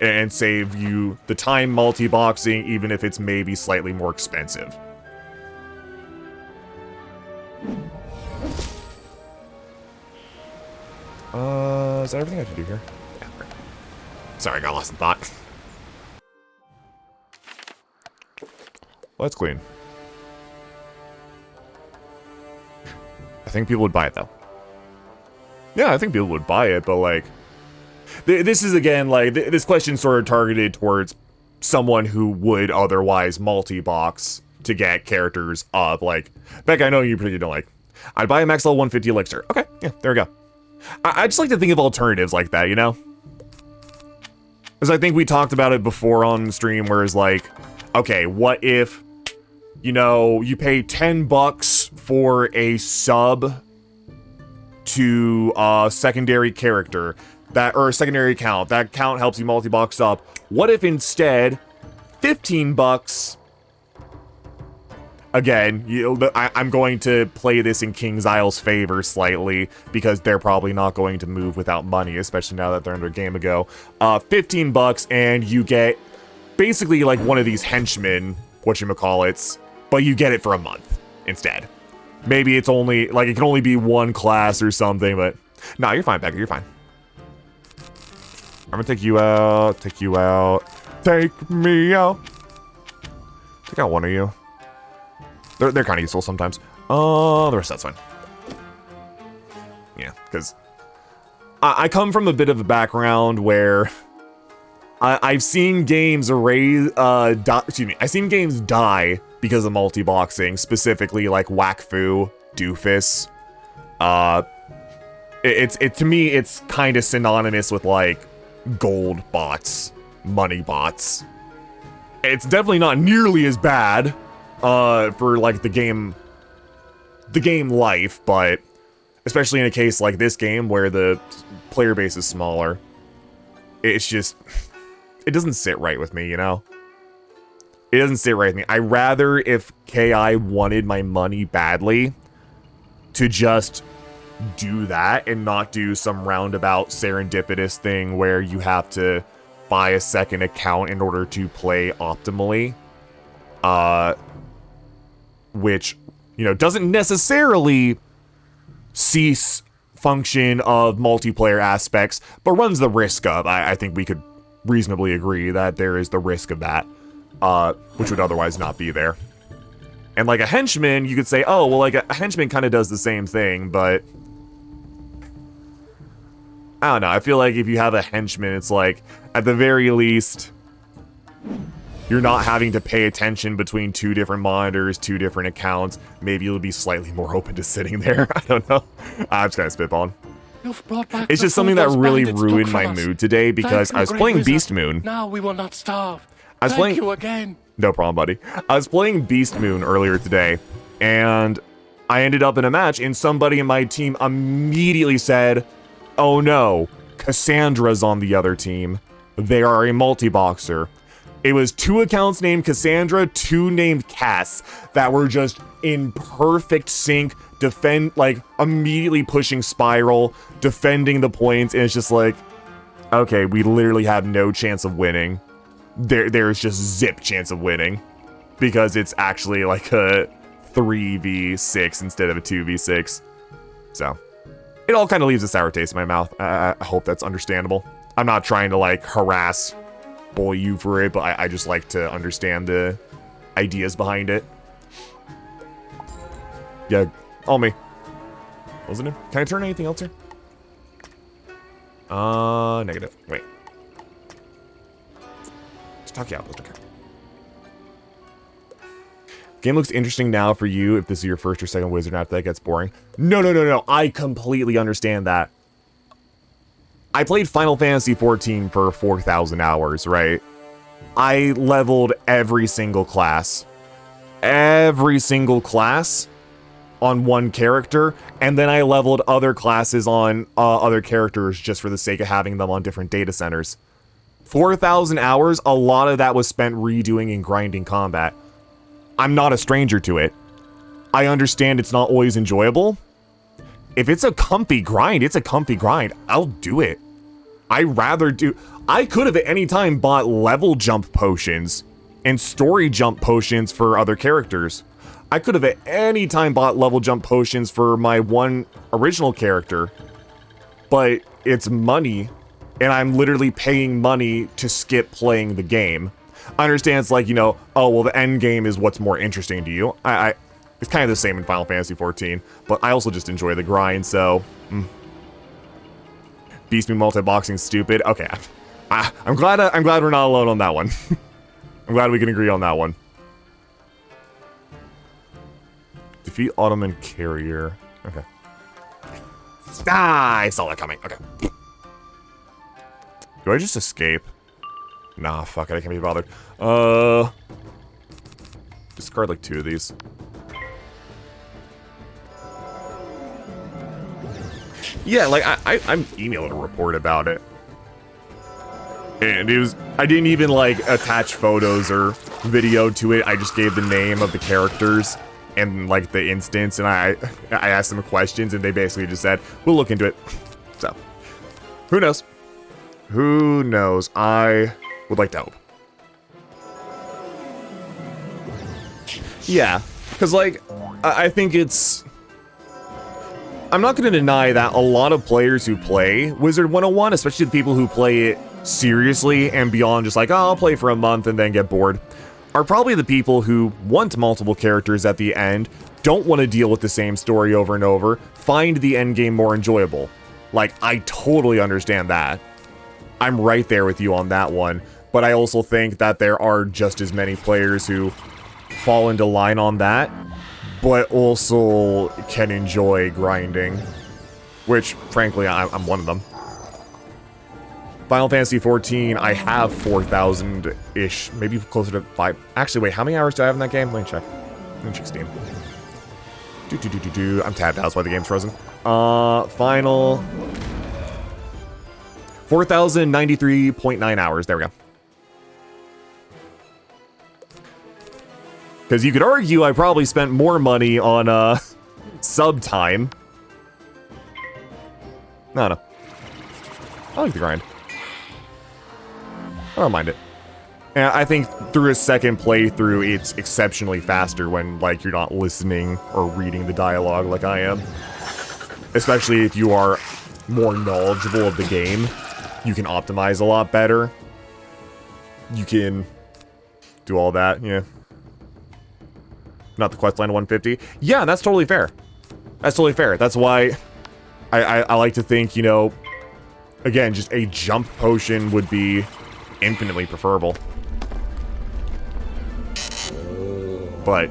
And save you the time multi-boxing, even if it's maybe slightly more expensive? Is that everything I have to do here? Yeah, right. Sorry, I got lost in thought. Well, that's clean. I think people would buy it, though. Yeah, I think people would buy it, but, like... This is, again, like, this question sort of targeted towards someone who would otherwise multi-box to get characters up. Like, Beck, I know you pretty don't like... I'd buy a max level 150 elixir. Okay, yeah, there we go. I just like to think of alternatives like that, you know? Because I think we talked about it before on stream, where it's like, okay, what if, you know, you pay $10 for a sub to a secondary character, or a secondary account. That account helps you multi-box up. What if instead, $15... Again, I'm going to play this in King's Isle's favor slightly, because they're probably not going to move without money, especially now that they're under Game Ago. $15, and you get basically like one of these henchmen, whatchamacallits, but you get it for a month instead. Maybe it's only, like, it can only be one class or something, but... Nah, you're fine, Becca, you're fine. I'm gonna take you out, take you out, take me out. Take out one of you. They're kind of useful sometimes. The rest that's fine. Yeah, because I come from a bit of a background where I've seen games I've seen games die because of multi-boxing, specifically like Whack-Fu, Doofus. To me, it's kind of synonymous with like gold bots, money bots. It's definitely not nearly as bad. For like the game life, but especially in a case like this game where the player base is smaller, it's just, it doesn't sit right with me, you know? It doesn't sit right with me. I rather, if KI wanted my money badly, to just do that and not do some roundabout serendipitous thing where you have to buy a second account in order to play optimally. Which, you know, doesn't necessarily cease function of multiplayer aspects, but runs the risk of. I think we could reasonably agree that there is the risk of that, which would otherwise not be there. And like a henchman, you could say, oh, well, like a henchman kind of does the same thing, but I don't know. I feel like if you have a henchman, it's like, at the very least, you're not having to pay attention between two different monitors, two different accounts. Maybe you'll be slightly more open to sitting there. I don't know. I'm just kind of spitballing. It's just something that really ruined my mood today because I was playing Beast Moon. Now we will not starve. Thank you again. No problem, buddy. I was playing Beast Moon earlier today, and I ended up in a match, and somebody in my team immediately said, oh no, Cassandra's on the other team. They are a multi-boxer. It was 2 accounts named Cassandra, 2 named Cass, that were just in perfect sync, immediately pushing Spiral, defending the points, and it's just like, okay, we literally have no chance of winning. there's just zip chance of winning because it's actually like a 3v6 instead of a 2v6. So it all kind of leaves a sour taste in my mouth. I hope that's understandable. I'm not trying to like harass, bully you for it, but I just like to understand the ideas behind it. Yeah, all me. Wasn't it? Can I turn anything else here? Negative. Wait. Just talk you out. Okay. Game looks interesting now for you if this is your first or second wizard after that gets boring. No. I completely understand that. I played Final Fantasy XIV for 4,000 hours, right? I leveled every single class. Every single class on one character, and then I leveled other classes on other characters just for the sake of having them on different data centers. 4,000 hours, a lot of that was spent redoing and grinding combat. I'm not a stranger to it. I understand it's not always enjoyable. If it's a comfy grind, it's a comfy grind. I'll do it. I could have at any time bought level jump potions and story jump potions for other characters. I could have at any time bought level jump potions for my one original character, but it's money, and I'm literally paying money to skip playing the game. I understand it's like, you know, oh, well, the end game is what's more interesting to you. It's kind of the same in Final Fantasy XIV, but I also just enjoy the grind, so... Beast Meat multi-boxing stupid. Okay, I'm glad we're not alone on that one. I'm glad we can agree on that one. Defeat Ottoman Carrier. Okay. Ah, I saw that coming. Okay. Do I just escape? Nah, fuck it. I can't be bothered. Discard like 2 of these. Yeah, like I'm emailing a report about it. And I didn't even like attach photos or video to it. I just gave the name of the characters and like the instance, and I asked them questions, and they basically just said, we'll look into it. So, who knows? Who knows? I would like to hope. Yeah, because like, I think it's... I'm not going to deny that a lot of players who play Wizard101, especially the people who play it seriously and beyond just like, oh, I'll play for a month and then get bored, are probably the people who want multiple characters at the end, don't want to deal with the same story over and over, find the end game more enjoyable. Like, I totally understand that. I'm right there with you on that one, but I also think that there are just as many players who fall into line on that, but also can enjoy grinding, which, frankly, I'm one of them. Final Fantasy XIV, I have 4,000-ish, maybe closer to 5. Actually, wait, how many hours do I have in that game? Let me check. Let me check Steam. I'm tabbed out, that's why the game's frozen. Final... 4,093.9 hours, there we go. Because you could argue I probably spent more money on, sub time. No. I like the grind. I don't mind it. And I think through a second playthrough, it's exceptionally faster when, like, you're not listening or reading the dialogue like I am. Especially if you are more knowledgeable of the game. You can optimize a lot better. You can do all that, yeah. Not the questline 150. Yeah, that's totally fair. That's totally fair. That's why I like to think, you know, again, just a jump potion would be infinitely preferable. But,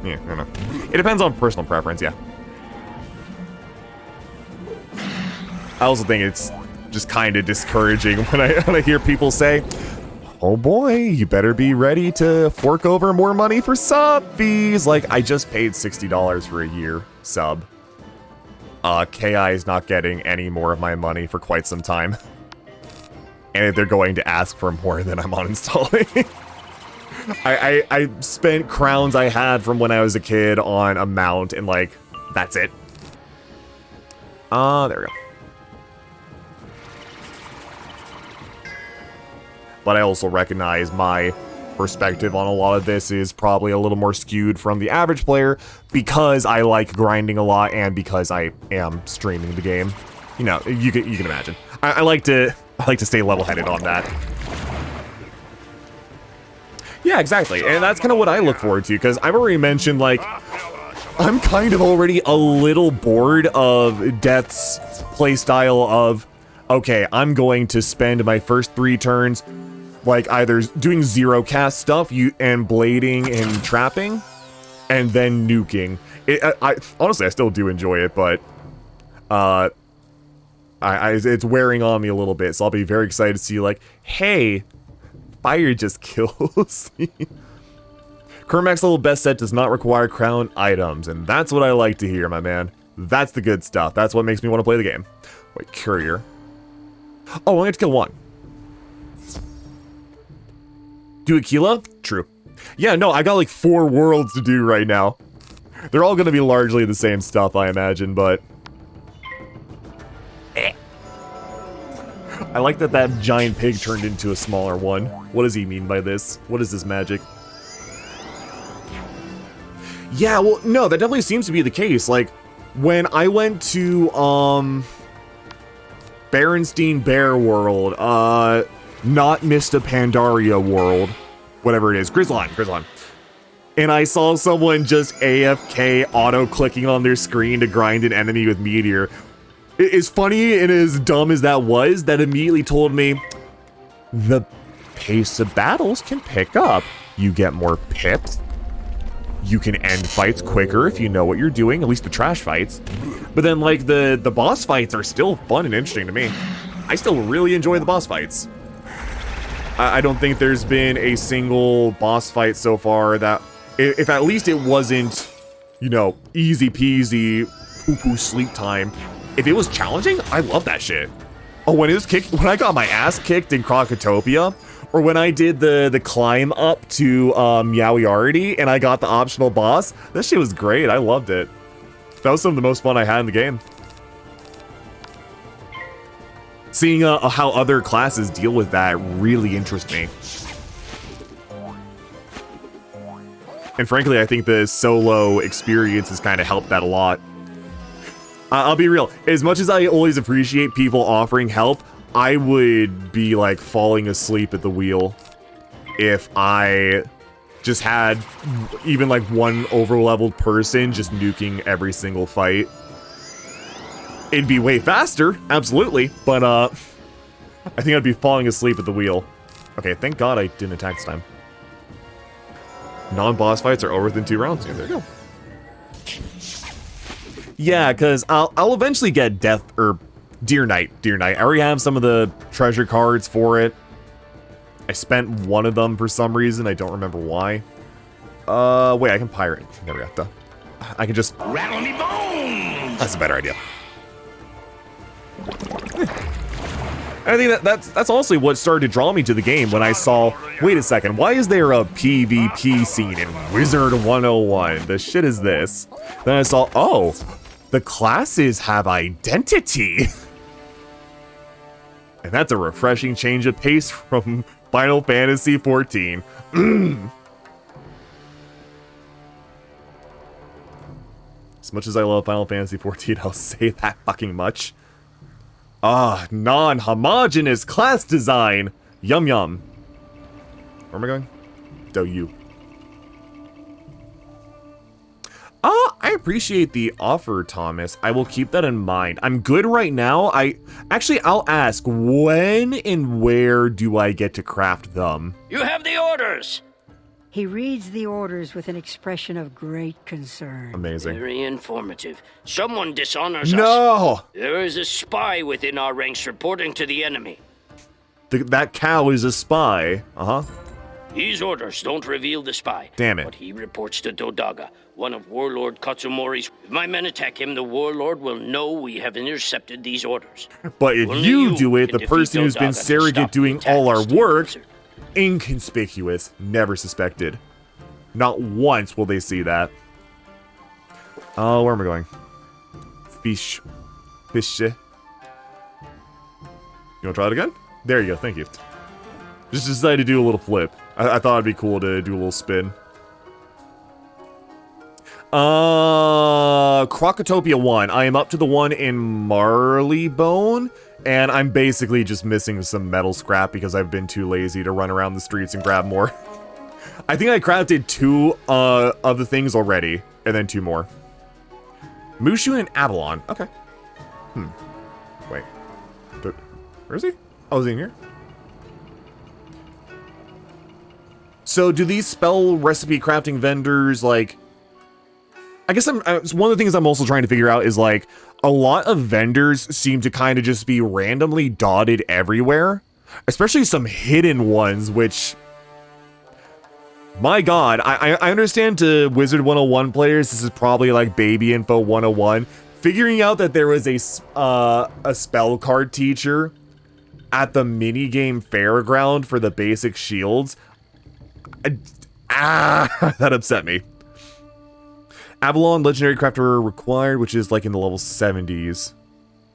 yeah, I don't know. It depends on personal preference, yeah. I also think it's just kind of discouraging when I hear people say, oh boy, you better be ready to fork over more money for sub fees. Like, I just paid $60 for a year sub. KI is not getting any more of my money for quite some time. And they're going to ask for more than I'm uninstalling. I spent crowns I had from when I was a kid on a mount, and like, that's it. There we go. but I also recognize my perspective on a lot of this is probably a little more skewed from the average player because I like grinding a lot and because I am streaming the game. You know, you can imagine. I like to stay level-headed on that. Yeah, exactly, and that's kind of what I look forward to, because I've already mentioned, like, I'm kind of already a little bored of Death's playstyle of, okay, I'm going to spend my first 3 turns, like, either doing zero cast stuff, and blading and trapping, and then nuking. Honestly, I still do enjoy it, but, it's wearing on me a little bit, so I'll be very excited to see, like, hey, fire just kills me. Current max level best set does not require crown items, and that's what I like to hear, my man. That's the good stuff. That's what makes me want to play the game. Wait, courier. Oh, I only have to kill 1. Do Aquila? True. Yeah, no, I got like 4 worlds to do right now. They're all going to be largely the same stuff, I imagine, but... I like that that giant pig turned into a smaller one. What does he mean by this? What is this magic? Yeah, well, no, that definitely seems to be the case. Like, when I went to, Berenstein Bear World, not Mista Pandaria World, whatever it is, Grizzlon. And I saw someone just AFK auto-clicking on their screen to grind an enemy with Meteor. As funny and as dumb as that was, that immediately told me, the pace of battles can pick up. You get more pips. You can end fights quicker if you know what you're doing, at least the trash fights. But then, like, the boss fights are still fun and interesting to me. I still really enjoy the boss fights. I don't think there's been a single boss fight so far that, if at least it wasn't, you know, easy peasy, poo-poo sleep time, if it was challenging, I love that shit. Oh, when I got my ass kicked in Crocotopia, or when I did the climb up to Meowiarty and I got the optional boss, that shit was great. I loved it. That was some of the most fun I had in the game. Seeing how other classes deal with that really interests me. And frankly, I think the solo experience has kind of helped that a lot. I'll be real, as much as I always appreciate people offering help, I would be like falling asleep at the wheel if I just had even like one overleveled person just nuking every single fight. It'd be way faster, absolutely, but I think I'd be falling asleep at the wheel. Okay, thank God I didn't attack this time. Non-boss fights are over within 2 rounds. Yeah, there you go. Yeah, because I'll eventually get Deer Knight. I already have some of the treasure cards for it. I spent one of them for some reason. I don't remember why. Wait, I can pirate. There we go. I can just... Rattle me bones! That's a better idea. I think that's also what started to draw me to the game when I saw, wait a second, why is there a PvP scene in Wizard101? The shit is this? Then I saw, oh, the classes have identity. And that's a refreshing change of pace from Final Fantasy XIV. As much as I love Final Fantasy XIV, I'll say that fucking much. Ah, non-homogeneous class design. Yum yum. Where am I going? Do you? I appreciate the offer, Thomas. I will keep that in mind. I'm good right now. I'll ask, when and where do I get to craft them? You have the orders! He reads the orders with an expression of great concern. Amazing. Very informative. Someone dishonors us. No! There is a spy within our ranks reporting to the enemy. That cow is a spy. Uh-huh. These orders don't reveal the spy. Damn it. But he reports to Dodaga, one of Warlord Katsumori's. If my men attack him, the Warlord will know we have intercepted these orders. But if Only you do it, can the person who's been defeat Dodaga to surrogate stop the doing attack, all our Steel work, Wizard. inconspicuous, never suspected. Not once will they see that. Oh, where am I going? Fish. You wanna try it again? There you go, thank you. Just decided to do a little flip. I thought it'd be cool to do a little spin. Crocotopia 1. I am up to the one in Marleybone, and I'm basically just missing some metal scrap because I've been too lazy to run around the streets and grab more. I think I crafted 2 of the things already, and then 2 more. Mushu and Avalon. Okay. Wait. Where is he? Oh, is he in here? So, do these spell recipe crafting vendors, like... I guess one of the things I'm also trying to figure out is, like, a lot of vendors seem to kind of just be randomly dotted everywhere. Especially some hidden ones, which... My god, I understand to Wizard101 players, this is probably like baby info 101. Figuring out that there was a spell card teacher at the minigame fairground for the basic shields. That upset me. Avalon Legendary Crafter required, which is like in the level 70s.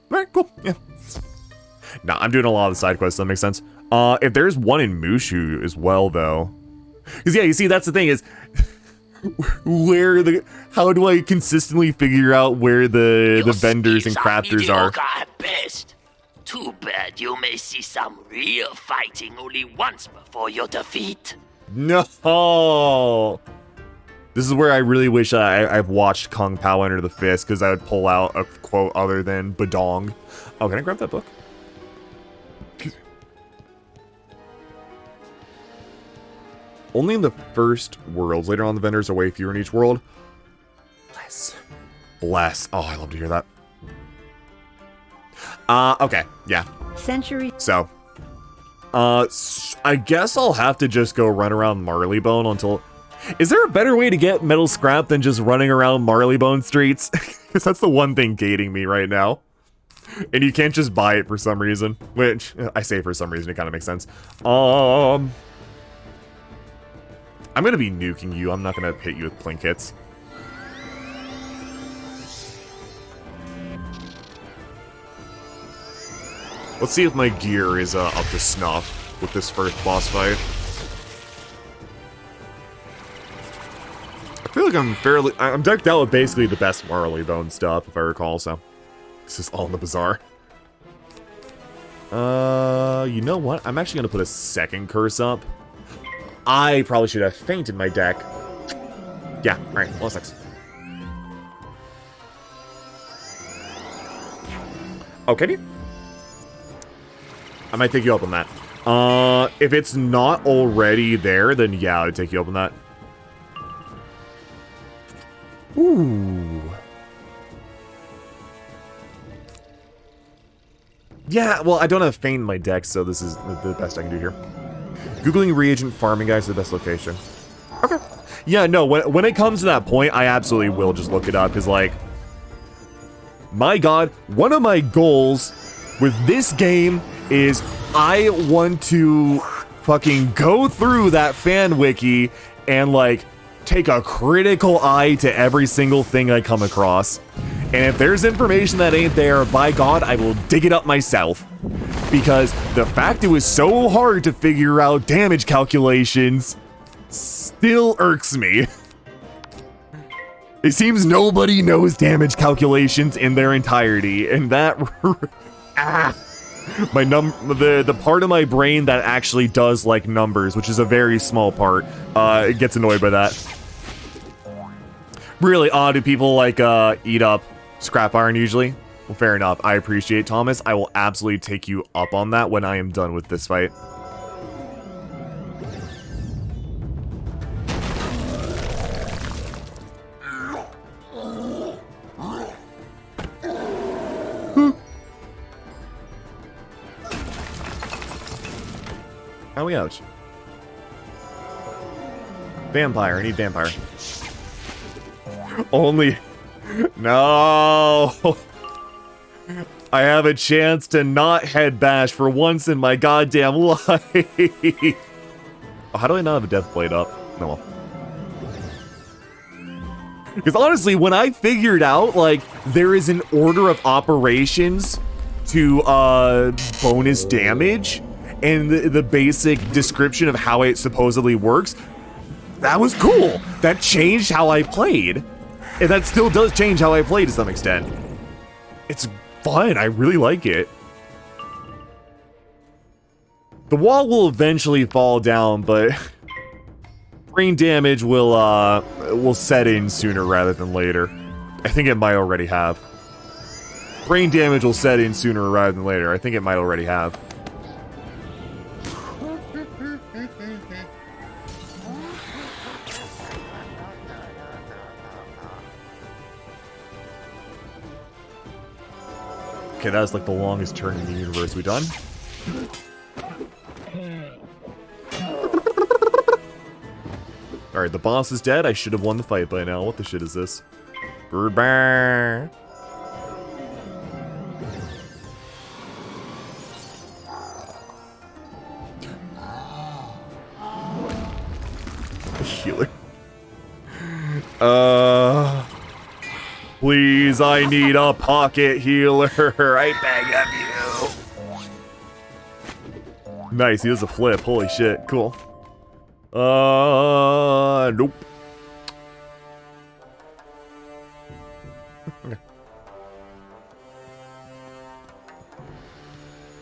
Alright, cool, yeah. Nah, I'm doing a lot of the side quests, so that makes sense. If there's one in Mushu as well, though. Because, yeah, you see, that's the thing is, how do I consistently figure out where the vendors and crafters are? Best. Too bad you may see some real fighting only once before your defeat. No! This is where I really wish I've watched Kung Pao Enter the Fist, because I would pull out a quote other than Badong. Oh, can I grab that book? Only in the first worlds. Later on, the vendors are way fewer in each world. Bless. Oh, I love to hear that. Okay. Yeah. Century. So, I guess I'll have to just go run around Marleybone until... Is there a better way to get metal scrap than just running around Marleybone streets? Because that's the one thing gating me right now. And you can't just buy it for some reason. Which, I say for some reason, it kind of makes sense. I'm gonna be nuking you. I'm not gonna hit you with plinkets. Let's see if my gear is up to snuff with this first boss fight. I feel like I'm decked out with basically the best Marleybone stuff, if I recall, so. This is all in the bazaar. You know what? I'm actually gonna put a second curse up. I probably should have fainted my deck. Yeah, alright, well, 6. Oh, can you? I might take you up on that. If it's not already there, then yeah, I'd take you up on that. Ooh. Yeah, well, I don't have Feign in my deck, so this is the best I can do here. Googling reagent farming guys is the best location. Okay. Yeah, no, when it comes to that point, I absolutely will just look it up, because, like, my god, one of my goals with this game is I want to fucking go through that fan wiki and, like, take a critical eye to every single thing I come across. And if there's information that ain't there, by God, I will dig it up myself. Because the fact it was so hard to figure out damage calculations still irks me. It seems nobody knows damage calculations in their entirety, and that... the part of my brain that actually does like numbers, which is a very small part, it gets annoyed by that. Really odd. Do people like eat up scrap iron usually? Well, fair enough. I appreciate Thomas. I will absolutely take you up on that when I am done with this fight. Owie, ouch. Vampire. I need vampire. Only... No! I have a chance to not head bash for once in my goddamn life. Oh, how do I not have a death blade up? No, well. Because honestly, when I figured out, like, there is an order of operations to bonus damage, and the basic description of how it supposedly works, that was cool. That changed how I played. And that still does change how I play to some extent. It's fun. I really like it. The wall will eventually fall down, but brain damage will set in sooner rather than later. I think it might already have. Brain damage will set in sooner rather than later. I think it might already have. Okay, that was like the longest turn in the universe. We done? Alright, the boss is dead. I should have won the fight by now. What the shit is this? Goodbye. Healer. Please, I need a pocket healer. I beg of you. Nice, he does a flip. Holy shit, cool. Nope. Okay.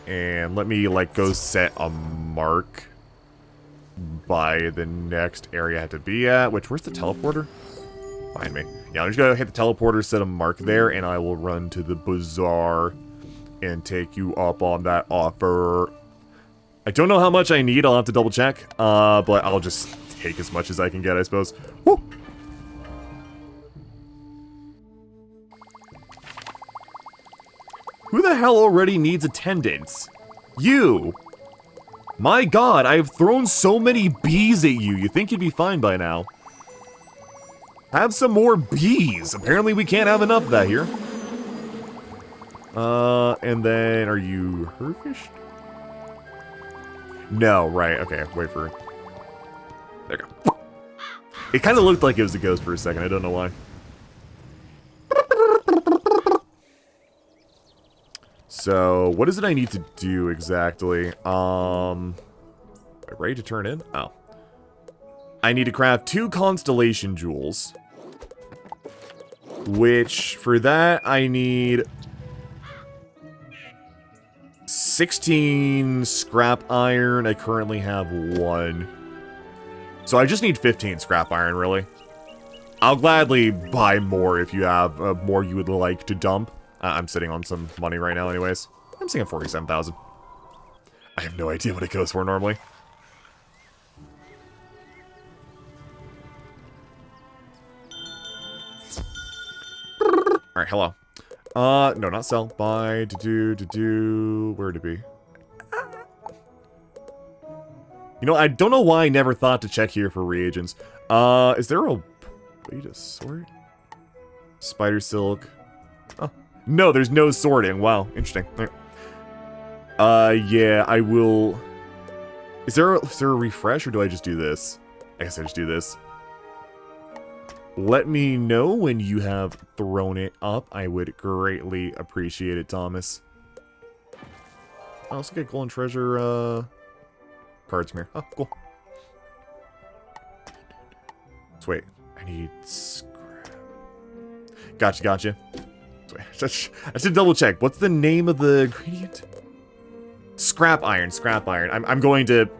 And let me, like, go set a mark by the next area I have to be at. Where's the teleporter? Behind me. Yeah, I'm just gonna hit the teleporter, set a mark there, and I will run to the bazaar and take you up on that offer. I don't know how much I need, I'll have to double check, but I'll just take as much as I can get, I suppose. Woo! Who the hell already needs attendance? You! My god, I have thrown so many bees at you. You think you'd be fine by now. Have some more bees. Apparently we can't have enough of that here. And then, are you herfished? No, right, okay, wait for it. There you go. It kind of looked like it was a ghost for a second, I don't know why. So, what is it I need to do exactly? Ready to turn in? Oh. I need to craft 2 constellation jewels. Which, for that, I need 16 scrap iron. I currently have 1. So I just need 15 scrap iron, really. I'll gladly buy more if you have more you would like to dump. I'm sitting on some money right now anyways. I'm sitting at 47,000. I have no idea what it goes for normally. Alright, hello. No, not sell. Buy, to-do, where to be? You know, I don't know why I never thought to check here for reagents. Is there a way to sort? Spider silk. Oh, no, there's no sorting. Wow, interesting. Yeah, I will... Is there a refresh, or do I just do this? I guess I just do this. Let me know when you have thrown it up. I would greatly appreciate it, Thomas. I also get golden treasure, cards from here. Oh, cool. So wait, I need scrap. Gotcha. I should double check. What's the name of the ingredient? Scrap iron. I'm going to...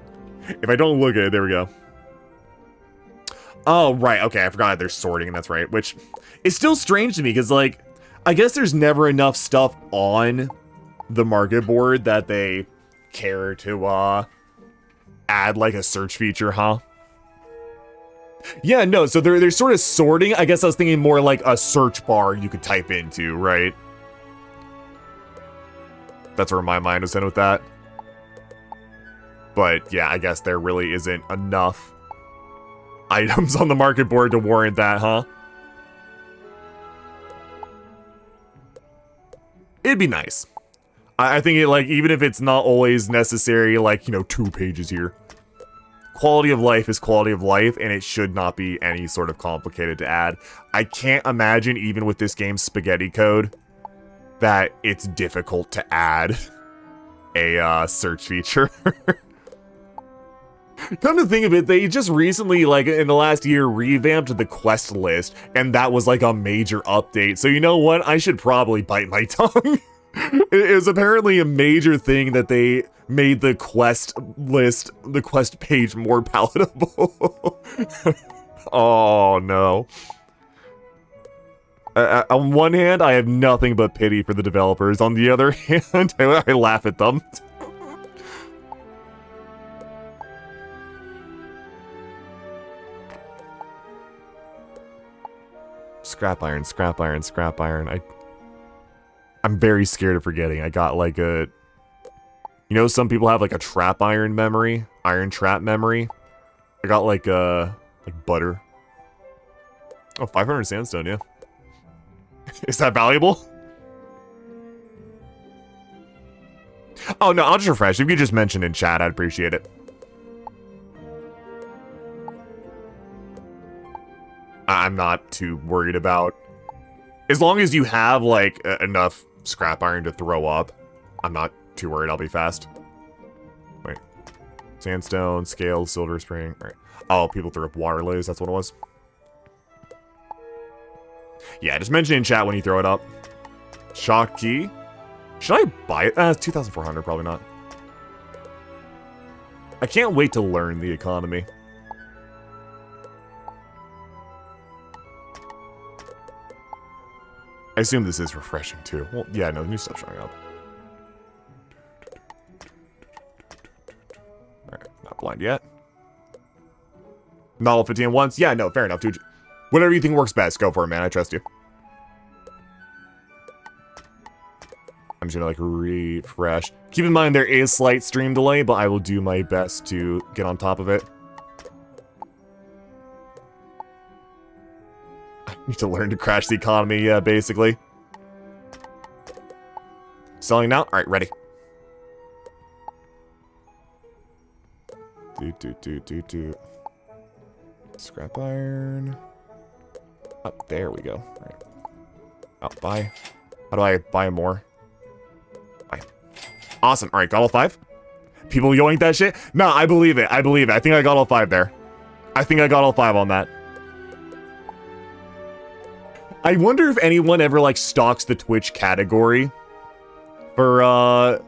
If I don't look at it, there we go. Oh, right, okay, I forgot there's sorting, and that's right, which is still strange to me, because, like, I guess there's never enough stuff on the market board that they care to, add, like, a search feature, huh? Yeah, no, so they're sort of sorting. I guess I was thinking more like a search bar you could type into, right? That's where my mind was in with that. But, yeah, I guess there really isn't enough items on the market board to warrant that, huh? It'd be nice. I think it, like, even if it's not always necessary, like, you know, 2 pages here. Quality of life is quality of life, and it should not be any sort of complicated to add. I can't imagine, even with this game's spaghetti code, that it's difficult to add a search feature. Come to think of it, they just recently, like, in the last year, revamped the quest list, and that was, like, a major update. So you know what? I should probably bite my tongue. It was apparently a major thing that they made the quest list, the quest page more palatable. Oh, no. On one hand, I have nothing but pity for the developers. On the other hand, I laugh at them. Scrap iron, scrap iron, scrap iron. I'm very scared of forgetting. I got like a... You know, some people have like a trap iron memory. Iron trap memory. I got like butter. Oh, 500 sandstone, yeah. Is that valuable? Oh, no, I'll just refresh. If you could just mention in chat, I'd appreciate it. I'm not too worried about... As long as you have, like, enough scrap iron to throw up, I'm not too worried. I'll be fast. Wait. Sandstone, scales, silver spring. All right. Oh, people threw up water lilies. That's what it was. Yeah, just mention in chat when you throw it up. Shock key. Should I buy it? It's 2,400. Probably not. I can't wait to learn the economy. I assume this is refreshing too. Well, yeah, no, the new stuff's showing up. Alright, not blind yet. Not all 15 at once? Yeah, no, fair enough, dude. Whatever you think works best, go for it, man. I trust you. I'm just gonna, like, refresh. Keep in mind there is slight stream delay, but I will do my best to get on top of it. Need to learn to crash the economy, yeah, basically. Selling now? Alright, ready. Do. Scrap iron. Oh, there we go. Alright. Oh, buy. How do I buy more? Buy. Awesome. Alright, got all 5? People yoink that shit? No, I believe it. I believe it. I think I got all 5 there. I think I got all 5 on that. I wonder if anyone ever, like, stalks the Twitch category for,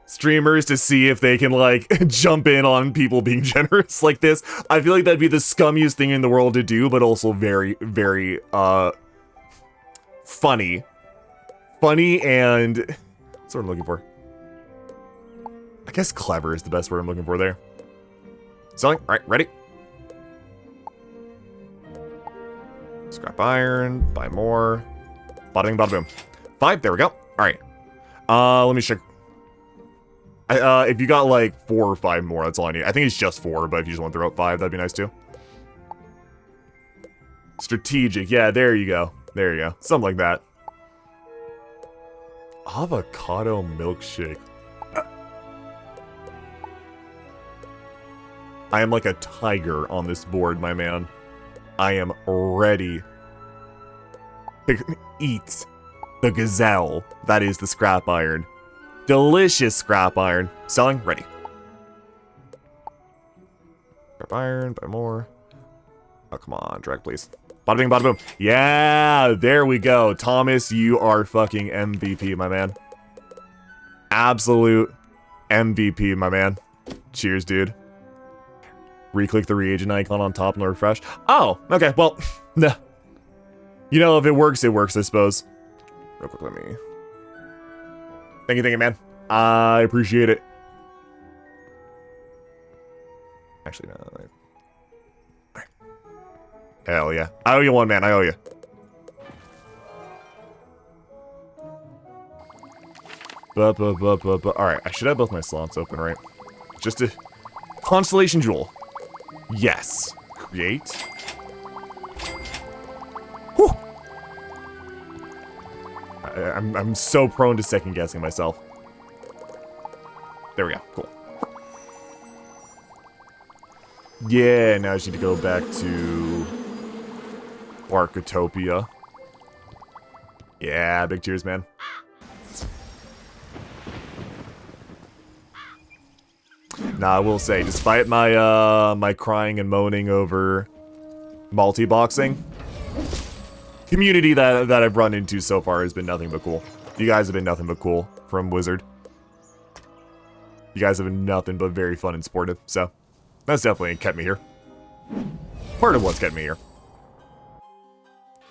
streamers to see if they can, like, jump in on people being generous like this. I feel like that'd be the scummiest thing in the world to do, but also very, very, funny. Funny and... That's what I'm looking for. I guess clever is the best word I'm looking for there. Selling? Alright, ready? Scrap iron, buy more. Bada bing, bada boom. 5, there we go. Alright. Let me check. If you got like 4 or 5 more, that's all I need. I think it's just 4, but if you just want to throw up 5, that'd be nice too. Strategic, yeah, there you go. There you go. Something like that. Avocado milkshake. I am like a tiger on this board, my man. I am ready to eat the gazelle that is the scrap iron. Delicious scrap iron. Selling? Ready. Scrap iron, buy more. Oh, come on, drag, please. Bada bing, bada boom. Yeah, there we go. Thomas, you are fucking MVP, my man. Absolute MVP, my man. Cheers, dude. Re-click the reagent icon on top and refresh. Oh, okay, well, nah. You know, if it works, I suppose. Real quick, let me... Thank you, man. I appreciate it. Actually, no. Hell yeah. I owe you one, man. I owe you. Alright, I should have both my slots open, right? Just a... Constellation Jewel. Yes. Create. Whew. I'm so prone to second guessing myself. There we go. Cool. Yeah, now I just need to go back to Arcotopia. Yeah, big cheers, man. Nah, I will say, despite my my crying and moaning over multi-boxing, community that I've run into so far has been nothing but cool. You guys have been nothing but cool from Wizard. You guys have been nothing but very fun and sportive, so that's definitely kept me here. Part of what's kept me here.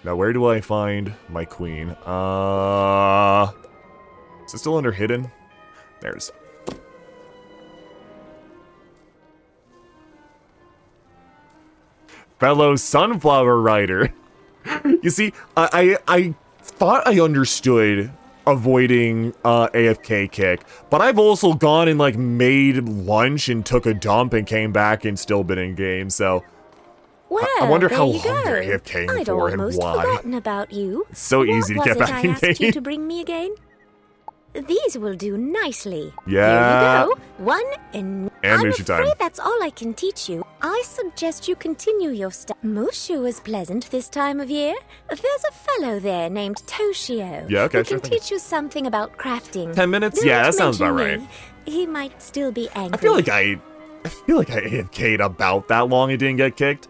Now, where do I find my queen? Is it still under hidden? There's. Fellow Sunflower Rider. You see, I thought I understood avoiding AFK kick, but I've also gone and like made lunch and took a dump and came back and still been in game, so Well, I wonder there how you long go. they're AFKing I'd for and almost why. forgotten about you. It's so easy to get back in What was it I asked you game. to bring me again? These will do nicely. Yeah. Here you go. One and I'm Animation time. afraid that's all I can teach you. I suggest you continue your study. Mushu is pleasant this time of year. There's a fellow there named Toshio. Yeah, okay, who sure can thing. teach you something about crafting. 10 minutes? Don't Yeah, that sounds about mention right. me. He might still be angry. I feel like I AFK'd about that long and didn't get kicked.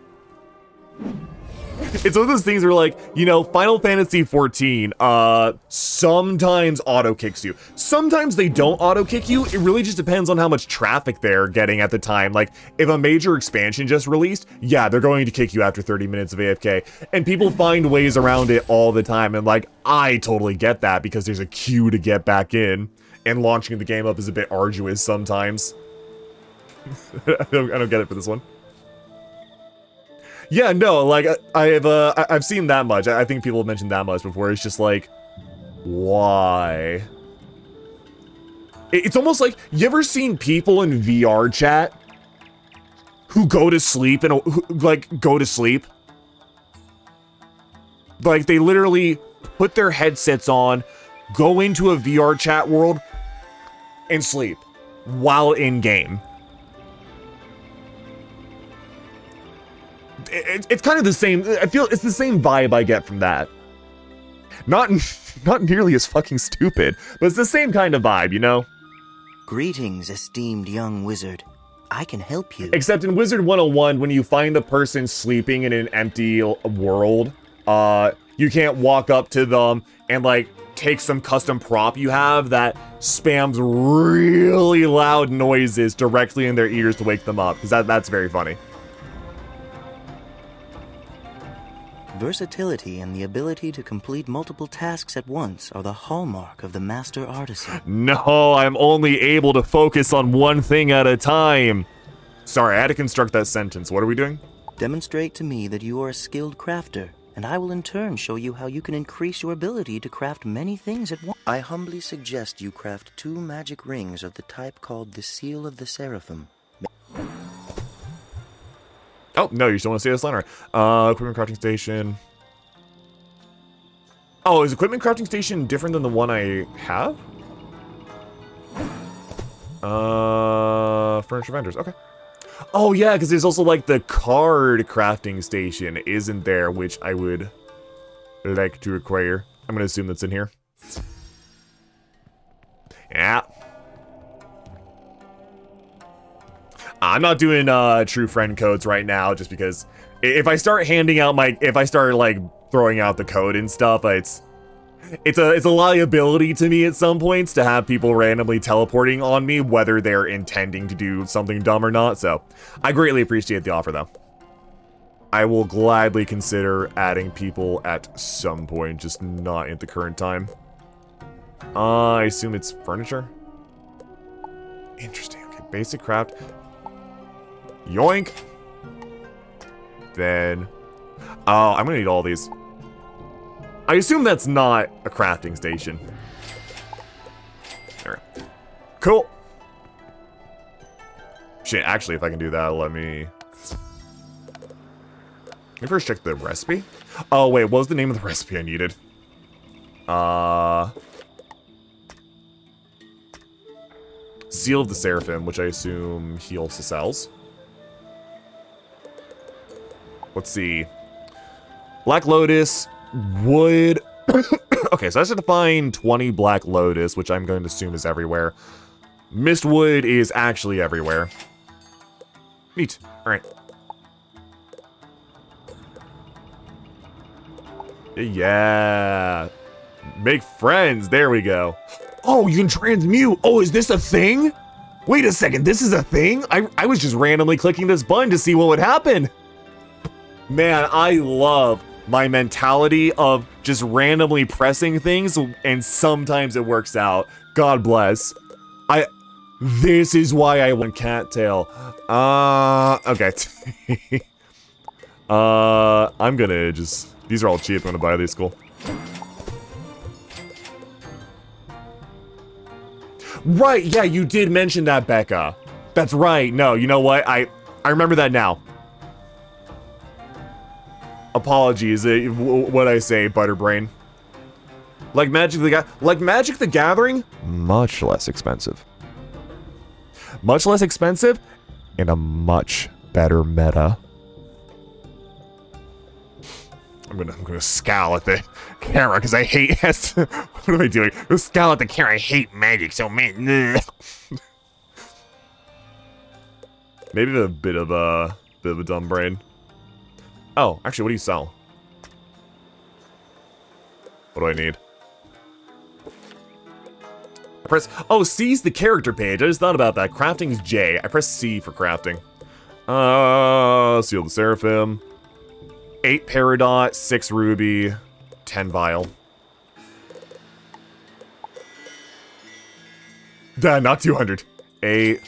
It's one of those things where, like, you know, Final Fantasy XIV, sometimes auto-kicks you. Sometimes they don't auto-kick you. It really just depends on how much traffic they're getting at the time. Like, if a major expansion just released, yeah, they're going to kick you after 30 minutes of AFK. And people find ways around it all the time. And, like, I totally get that because there's a queue to get back in. And launching the game up is a bit arduous sometimes. I don't get it for this one. Yeah, no, like, I've seen that much. I think people have mentioned that much before. It's just like, why? It's almost like, you ever seen people in VR chat who go to sleep and, go to sleep? Like, they literally put their headsets on, go into a VR chat world, and sleep while in-game. It's kind of the same. I feel it's the same vibe I get from that. Not nearly as fucking stupid, but it's the same kind of vibe, you know? Greetings, esteemed young wizard. I can help you. Except in Wizard101, when you find the person sleeping in an empty world, you can't walk up to them and, like, take some custom prop you have that spams really loud noises directly in their ears to wake them up, because that's very funny. Versatility and the ability to complete multiple tasks at once are the hallmark of the master artisan. No, I'm only able to focus on one thing at a time. Sorry, I had to construct that sentence. What are we doing? Demonstrate to me that you are a skilled crafter, and I will in turn show you how you can increase your ability to craft many things at once. I humbly suggest you craft 2 magic rings of the type called the Seal of the Seraphim. Oh, no, you still want to see this line? All right. Equipment crafting station. Oh, is equipment crafting station different than the one I have? Furniture vendors, okay. Oh, yeah, because there's also, like, the card crafting station isn't there, which I would like to acquire. I'm going to assume that's in here. Yeah. I'm not doing true friend codes right now just because if I start handing out like throwing out the code and stuff, it's a liability to me at some points to have people randomly teleporting on me, whether they're intending to do something dumb or not. So I greatly appreciate the offer though. I will gladly consider adding people at some point, just not at the current time. I assume it's furniture. Interesting. Okay, basic craft. Yoink! Then... Oh, I'm gonna need all these. I assume that's not a crafting station. There. Cool! Shit, actually, if I can do that, let me first check the recipe. Oh, wait, what was the name of the recipe I needed? Seal of the Seraphim, which I assume he also sells. Let's see. Black Lotus, wood. Okay, so I have to find 20 Black Lotus, which I'm going to assume is everywhere. Mistwood is actually everywhere. Neat. Alright. Yeah. Make friends. There we go. Oh, you can transmute. Oh, is this a thing? Wait a second. This is a thing? I was just randomly clicking this button to see what would happen. Man, I love my mentality of just randomly pressing things, and sometimes it works out. God bless. This is why I went cattail. Okay. I'm gonna just... These are all cheap. I'm gonna buy these. Cool. Right, yeah, you did mention that, Becca. That's right. No, you know what? I remember that now. Apologies, what I say, Butterbrain. Like Magic the Gathering, much less expensive. Much less expensive, and a much better meta. I'm gonna scowl at the camera because I hate. What am I doing? I'm gonna scowl at the camera. I hate Magic so man. Maybe a bit of a dumb brain. Oh, actually, what do you sell? What do I need? I press... Oh, C's the character page. I just thought about that. Crafting is J. I press C for crafting. Seal the Seraphim. 8 Peridot, 6 Ruby, 10 Vial. Not 200. 8.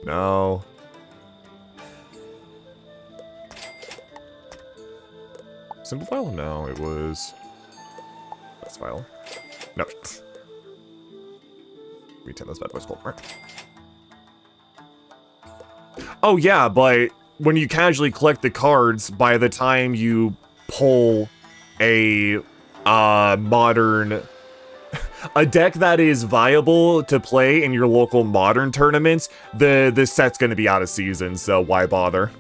No. Simple file? No, it was... Best file. No. We 10 those bad boys. Cool. Right. Oh yeah, but when you casually collect the cards, by the time you pull a modern... a deck that is viable to play in your local modern tournaments, the set's gonna be out of season, so why bother?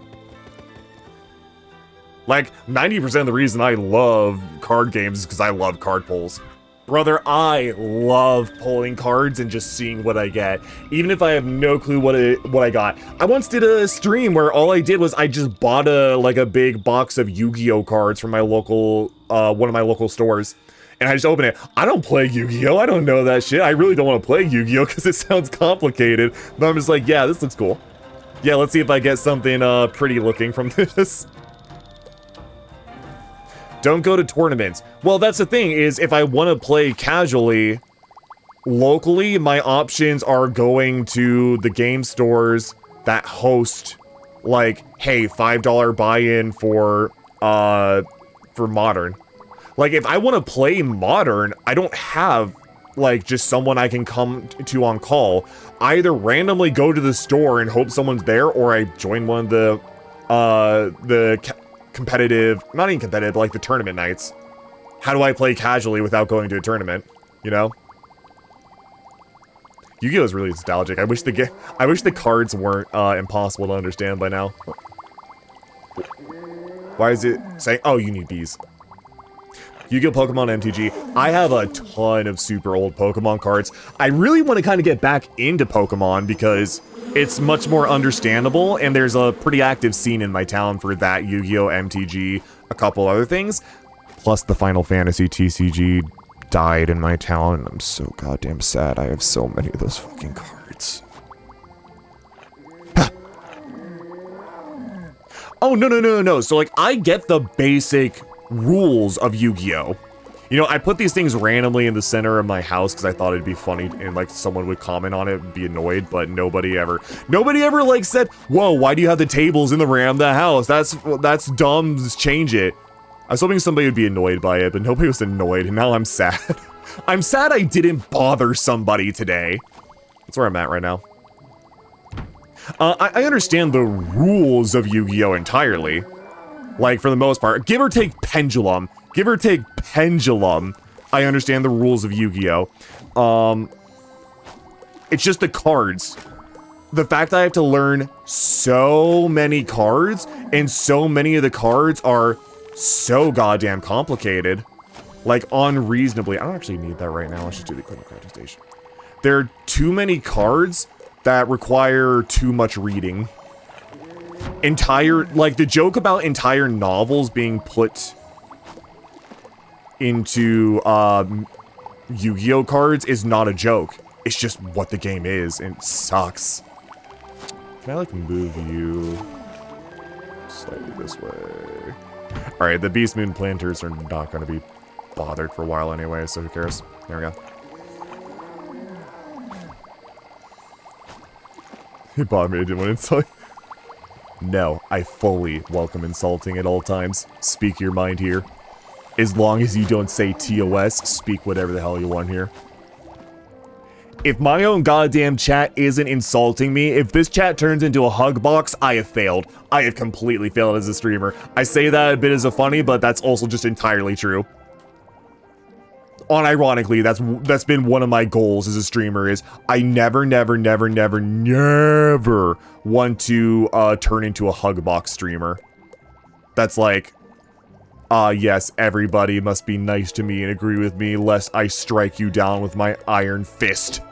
Like, 90% of the reason I love card games is because I love card pulls. Brother, I love pulling cards and just seeing what I get, even if I have no clue what I got. I once did a stream where all I did was I just bought a big box of Yu-Gi-Oh cards from my local, one of my local stores. And I just open it. I don't play Yu-Gi-Oh! I don't know that shit. I really don't want to play Yu-Gi-Oh! Because it sounds complicated. But I'm just like, yeah, this looks cool. Yeah, let's see if I get something pretty looking from this. Don't go to tournaments. Well, that's the thing, is if I want to play casually, locally, my options are going to the game stores that host, like, hey, $5 buy-in for Modern. Like, if I want to play Modern, I don't have, like, just someone I can come to on call. I either randomly go to the store and hope someone's there, or I join one of the competitive, not even competitive, but like the tournament nights. How do I play casually without going to a tournament? You know? Yu-Gi-Oh! Is really nostalgic. I wish the cards weren't impossible to understand by now. Why is it saying, oh, you need these? Yu-Gi-Oh! Pokemon MTG. I have a ton of super old Pokemon cards. I really want to kind of get back into Pokemon because it's much more understandable, and there's a pretty active scene in my town for that, Yu-Gi-Oh! MTG, a couple other things. Plus the Final Fantasy TCG died in my town, and I'm so goddamn sad. I have so many of those fucking cards. Oh, no. So, like, I get the basic rules of Yu-Gi-Oh! You know, I put these things randomly in the center of my house because I thought it'd be funny and, like, someone would comment on it and be annoyed, but nobody ever, like, said, whoa, why do you have the tables in the rear of the house? That's dumb, just change it. I was hoping somebody would be annoyed by it, but nobody was annoyed, and now I'm sad. I'm sad I didn't bother somebody today. That's where I'm at right now. I understand the rules of Yu-Gi-Oh! Entirely. Like, for the most part. Give or take Pendulum. I understand the rules of Yu-Gi-Oh! It's just the cards. The fact that I have to learn so many cards, and so many of the cards are so goddamn complicated. Like, unreasonably. I don't actually need that right now. Let's just do the equipment crafting station. There are too many cards that require too much reading. Like, the joke about entire novels being put into, Yu-Gi-Oh cards is not a joke. It's just what the game is, and it sucks. Can I, like, move you slightly this way? Alright, the Beast Moon Planters are not going to be bothered for a while anyway, so who cares? There we go. He bought me, I didn't want to insult you. No, I fully welcome insulting at all times. Speak your mind here. As long as you don't say TOS, speak whatever the hell you want here. If my own goddamn chat isn't insulting me, if this chat turns into a hug box, I have failed. I have completely failed as a streamer. I say that a bit as a funny, but that's also just entirely true. Unironically, that's been one of my goals as a streamer is I never want to turn into a hug box streamer. That's like, yes, everybody must be nice to me and agree with me lest I strike you down with my iron fist.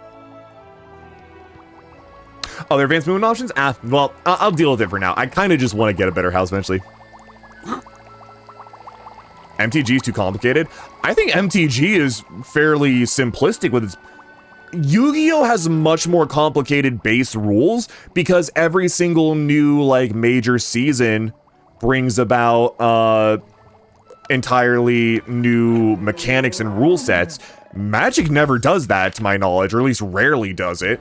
Other advanced movement options? Well, I'll deal with it for now. I kind of just want to get a better house eventually. MTG is too complicated. I think MTG is fairly simplistic with its... Yu-Gi-Oh! Has much more complicated base rules because every single new, like, major season brings about, entirely new mechanics and rule sets. Magic never does that, to my knowledge, or at least rarely does it.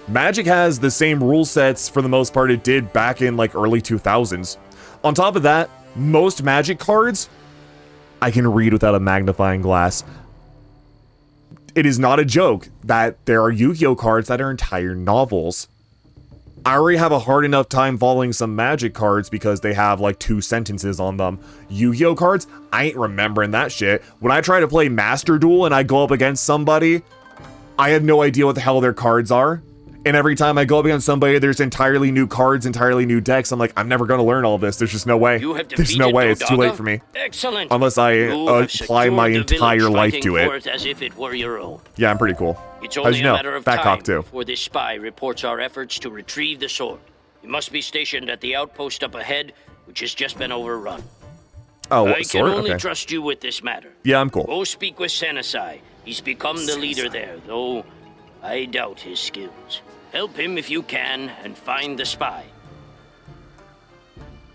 Magic has the same rule sets, for the most part, it did back in, like, early 2000s. On top of that, most Magic cards... I can read without a magnifying glass. It is not a joke that there are Yu-Gi-Oh cards that are entire novels. I already have a hard enough time following some Magic cards because they have like 2 sentences on them. Yu-Gi-Oh cards, I ain't remembering that shit. When I try to play Master Duel and I go up against somebody, I have no idea what the hell their cards are. And every time I go up against somebody, there's entirely new cards, entirely new decks. I'm like, I'm never going to learn all this. There's just no way. There's no way. It's too late for me. Excellent. Unless I apply my entire life to it. As if it were your own. Yeah, I'm pretty cool. It's only a matter of time too. before this spy reports our efforts to retrieve the sword. He must be stationed at the outpost up ahead, which has just been overrun. Oh, what, I sword? can only Okay. trust you with this matter. Yeah, I'm cool. Go speak with Senasai. He's become the leader there, though I doubt his skills. Help him if you can, and find the spy.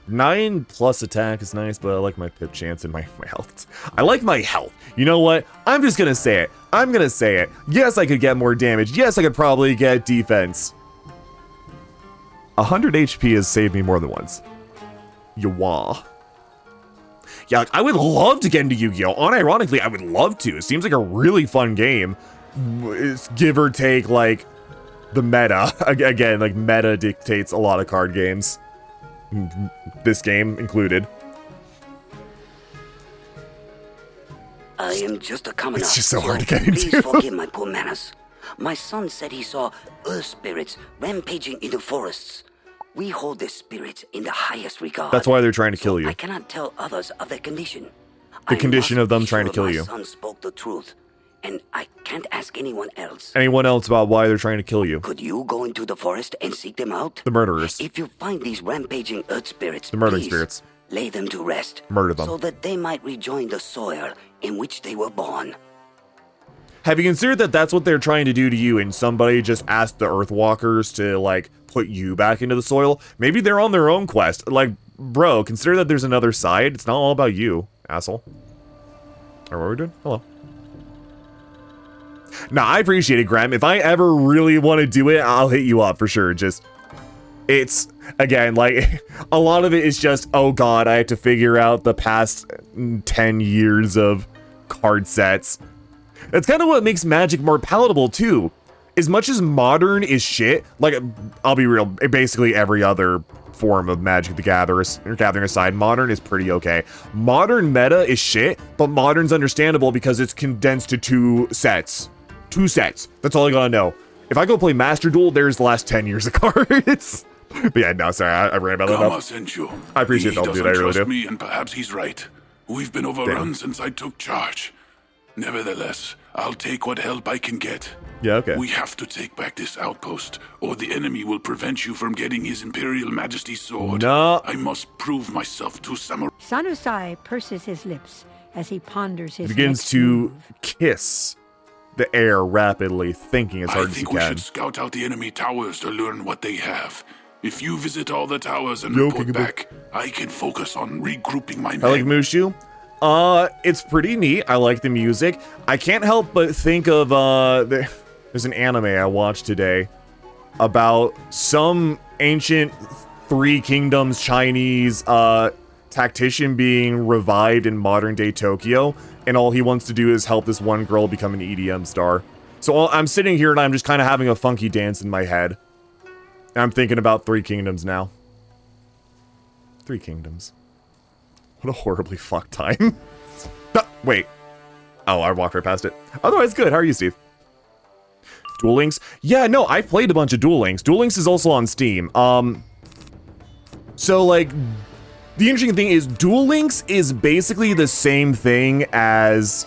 9+ attack is nice, but I like my pip chance and my health. I like my health. You know what? I'm just gonna say it. I'm gonna say it. Yes, I could get more damage. Yes, I could probably get defense. 100 HP has saved me more than once. Yawa. Yeah, like, I would love to get into Yu-Gi-Oh! Unironically, I would love to. It seems like a really fun game. It's give or take, like, the meta. Again, like, meta dictates a lot of card games. This game included. I am just a commoner. It's just so hard to get into. Please forgive my poor manners. My son said he saw earth spirits rampaging in the forests. We hold their spirits in the highest regard. That's why they're trying to kill you. I cannot tell others of their condition. The condition of them trying to kill you. My son spoke the truth, and I can't ask anyone else. Anyone else about why they're trying to kill you? Could you go into the forest and seek them out? The murderers. If you find these rampaging earth spirits, The murdering please spirits. lay them to rest. Murder them. So that they might rejoin the soil in which they were born. Have you considered that that's what they're trying to do to you, and somebody just asked the Earthwalkers to, like, put you back into the soil? Maybe they're on their own quest. Like, bro, consider that there's another side. It's not all about you, asshole. Or what are we doing? Hello. Nah, I appreciate it, Graham. If I ever really want to do it, I'll hit you up for sure. Just, it's, again, like, a lot of it is just, oh god, I have to figure out the past 10 years of card sets. That's kind of what makes Magic more palatable, too. As much as Modern is shit, like, I'll be real, basically every other form of Magic the Gathering aside, Modern is pretty okay. Modern meta is shit, but Modern's understandable because it's condensed to 2 sets. 2 sets. That's all I gotta know. If I go play Master Duel, there's the last 10 years of cards. But yeah, no, sorry, I ran about that Kama enough. sent you. I appreciate He that, dude, I doesn't really trust do. me, and perhaps he's right. We've been overrun since I took charge. Nevertheless, I'll take what help I can get. Yeah, okay. We have to take back this outpost, or the enemy will prevent you from getting his Imperial Majesty's sword. No. I must prove myself to Samurai. Sanusai purses his lips as he ponders his Begins next to move. kiss the air rapidly, thinking as hard I as he think we can. should scout out the enemy towers to learn what they have. If you visit all the towers and Yo, report Kickaboo. back, I can focus on regrouping my men. I like Mushu. It's pretty neat. I like the music. I can't help but think of, there's an anime I watched today about some ancient Three Kingdoms Chinese, tactician being revived in modern day Tokyo, and all he wants to do is help this one girl become an EDM star. So I'm sitting here and I'm just kind of having a funky dance in my head. And I'm thinking about Three Kingdoms now. Three Kingdoms. What a horribly fucked time. Wait. Oh, I walked right past it. Otherwise, good. How are you, Steve? Duel Links? Yeah, no, I played a bunch of Duel Links. Duel Links is also on Steam. So, like, the interesting thing is Duel Links is basically the same thing as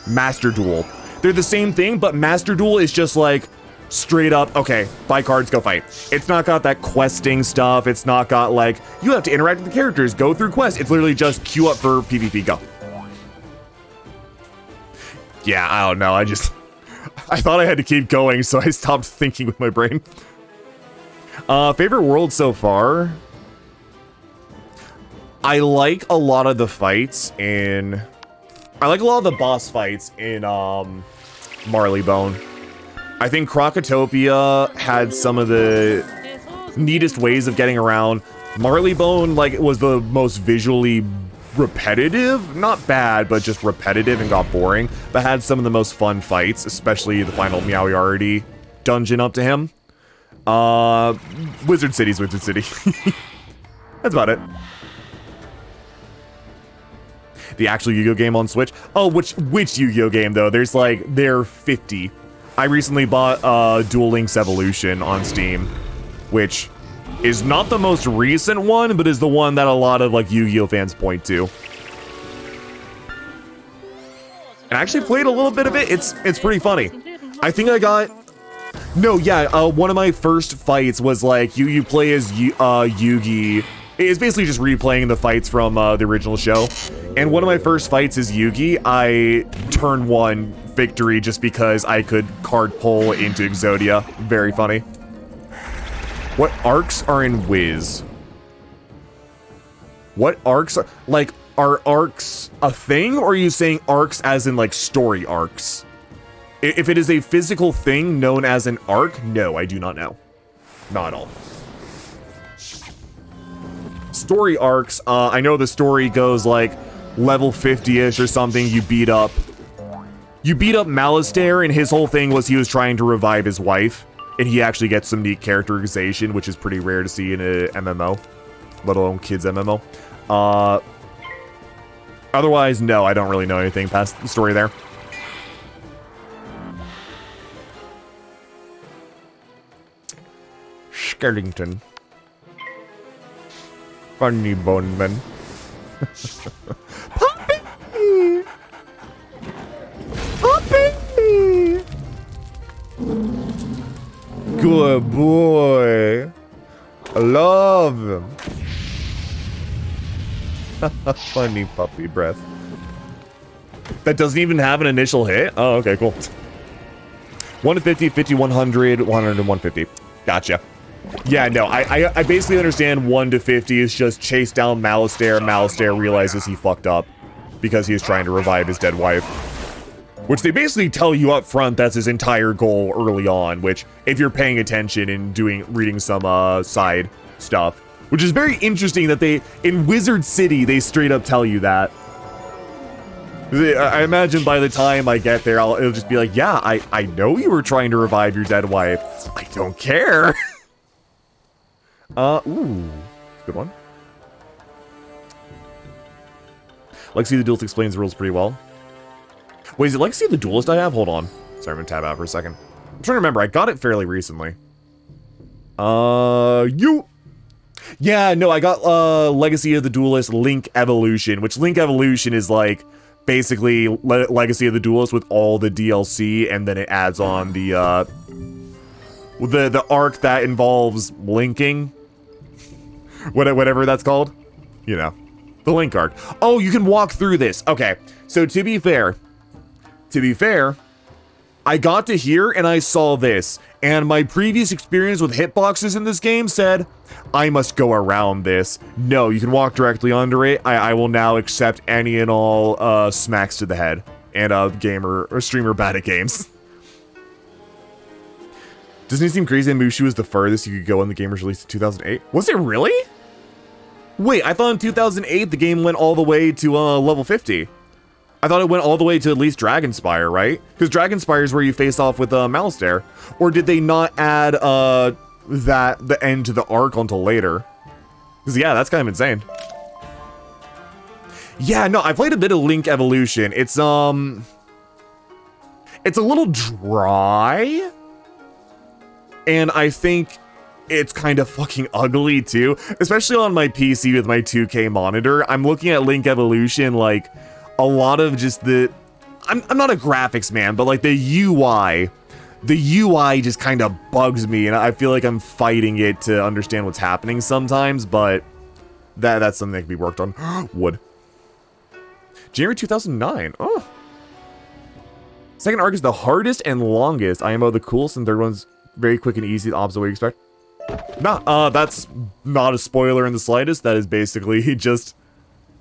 Master Duel. They're the same thing, but Master Duel is just like, straight up, okay, buy cards, go fight. It's not got that questing stuff. It's not got like, you have to interact with the characters, go through quests. It's literally just queue up for PvP, go. Yeah, I don't know. I thought I had to keep going, so I stopped thinking with my brain. Favorite world so far? I like a lot of the fights in... I like a lot of the boss fights in, Marleybone. I think Krokotopia had some of the neatest ways of getting around. Marleybone, like, was the most visually repetitive. Not bad, but just repetitive and got boring. But had some of the most fun fights, especially the final Meowiarty dungeon up to him. Wizard City's Wizard City. That's about it. The actual Yu-Gi-Oh game on Switch? Oh, which Yu-Gi-Oh game, though? There are 50. I recently bought Duel Links Evolution on Steam, which is not the most recent one, but is the one that a lot of like Yu-Gi-Oh fans point to. And I actually played a little bit of it. It's pretty funny. I think I got... No, yeah, one of my first fights was like, you play as Yugi. It's basically just replaying the fights from the original show. And one of my first fights is Yugi. I turn 1 victory just because I could card pull into Exodia. Very funny. What arcs are in Wiz? What arcs are... Like, are arcs a thing? Or are you saying arcs as in, like, story arcs? If it is a physical thing known as an arc, no, I do not know. Not at all. Story arcs, I know the story goes, like, level 50-ish or something. You beat up Malastare, and his whole thing was he was trying to revive his wife, and he actually gets some neat characterization, which is pretty rare to see in a MMO, let alone kids MMO. Otherwise, no, I don't really know anything past the story there. Skellington. Funny bone man. Puppy! Puppy! Good boy. I love him. Funny puppy breath. That doesn't even have an initial hit? Oh, okay, cool. 1 to 50, 50, 100, 100, and 150. Gotcha. Yeah, no, I basically understand 1 to 50 is just chase down Malastare. Malastare realizes he fucked up because he was trying to revive his dead wife. Which they basically tell you up front that's his entire goal early on, which, if you're paying attention and reading some side stuff, which is very interesting that in Wizard City, they straight up tell you that. I imagine by the time I get there, it'll just be like, yeah, I know you were trying to revive your dead wife. I don't care. Ooh, good one. Lexi the Duelist explains the rules pretty well. Wait, is it Lexi the Duelist I have? Hold on. Sorry, I'm gonna tab out for a second. I'm trying to remember. I got it fairly recently. Yeah, no, I got Legacy of the Duelist Link Evolution, which Link Evolution is like basically Legacy of the Duelist with all the DLC, and then it adds on the arc that involves linking, whatever that's called, you know, the link arc. Oh, you can walk through this. Okay, so to be fair, I got to here and I saw this, and my previous experience with hitboxes in this game said I must go around this. No, you can walk directly under it. I will now accept any and all smacks to the head and gamer or streamer bad at games. Doesn't it seem crazy that Mushu is the furthest you could go when the game was released in 2008? Was it really? Wait, I thought in 2008 the game went all the way to level 50. I thought it went all the way to at least Dragonspire, right? Because Dragonspire is where you face off with Malastare. Or did they not add the end to the arc until later? Because yeah, that's kind of insane. Yeah, no, I played a bit of Link Evolution. It's a little dry. And I think it's kind of fucking ugly too, especially on my PC with my 2K monitor. I'm looking at Link Evolution, like a lot of just I'm not a graphics man, but like the UI just kind of bugs me, and I feel like I'm fighting it to understand what's happening sometimes, but that's something that can be worked on. Wood. January 2009. Oh. Second arc is the hardest and longest. IMO the coolest, and third one's very quick and easy, the opposite way you expect. Nah, that's not a spoiler in the slightest. That is basically just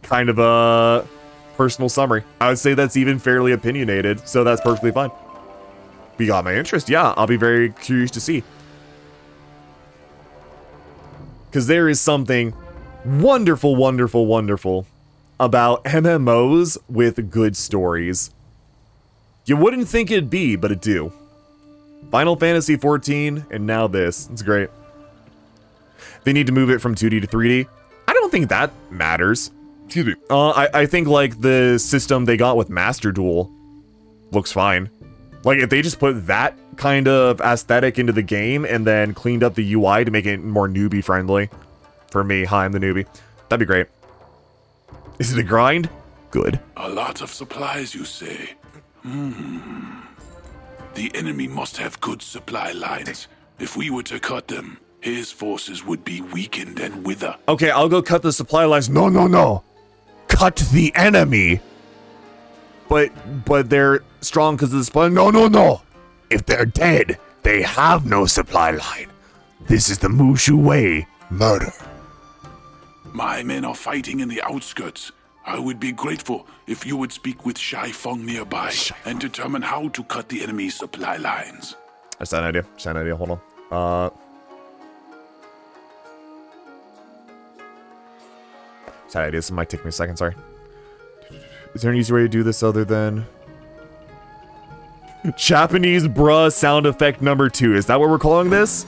kind of a personal summary. I would say that's even fairly opinionated, so that's perfectly fine. We got my interest. Yeah, I'll be very curious to see. Because there is something wonderful, wonderful, wonderful about MMOs with good stories. You wouldn't think it'd be, but it do. Final Fantasy 14, and now this. It's great. They need to move it from 2D to 3D. I don't think that matters. Excuse me. I think, like, the system they got with Master Duel looks fine. Like, if they just put that kind of aesthetic into the game and then cleaned up the UI to make it more newbie-friendly. For me, hi, I'm the newbie. That'd be great. Is it a grind? Good. A lot of supplies, you say? The enemy must have good supply lines. If we were to cut them, his forces would be weakened and wither. Okay, I'll go cut the supply lines. No, no, no. Cut the enemy. But they're strong because of the supply. No, no, no. If they're dead, they have no supply line. This is the Mushu way. Murder. My men are fighting in the outskirts. I would be grateful if you would speak with Shai Feng nearby and determine how to cut the enemy's supply lines. That's an idea. That's an idea. Hold on. That's an idea. This might take me a second. Sorry. Is there an easy way to do this other than Japanese bruh sound effect number 2? Is that what we're calling this?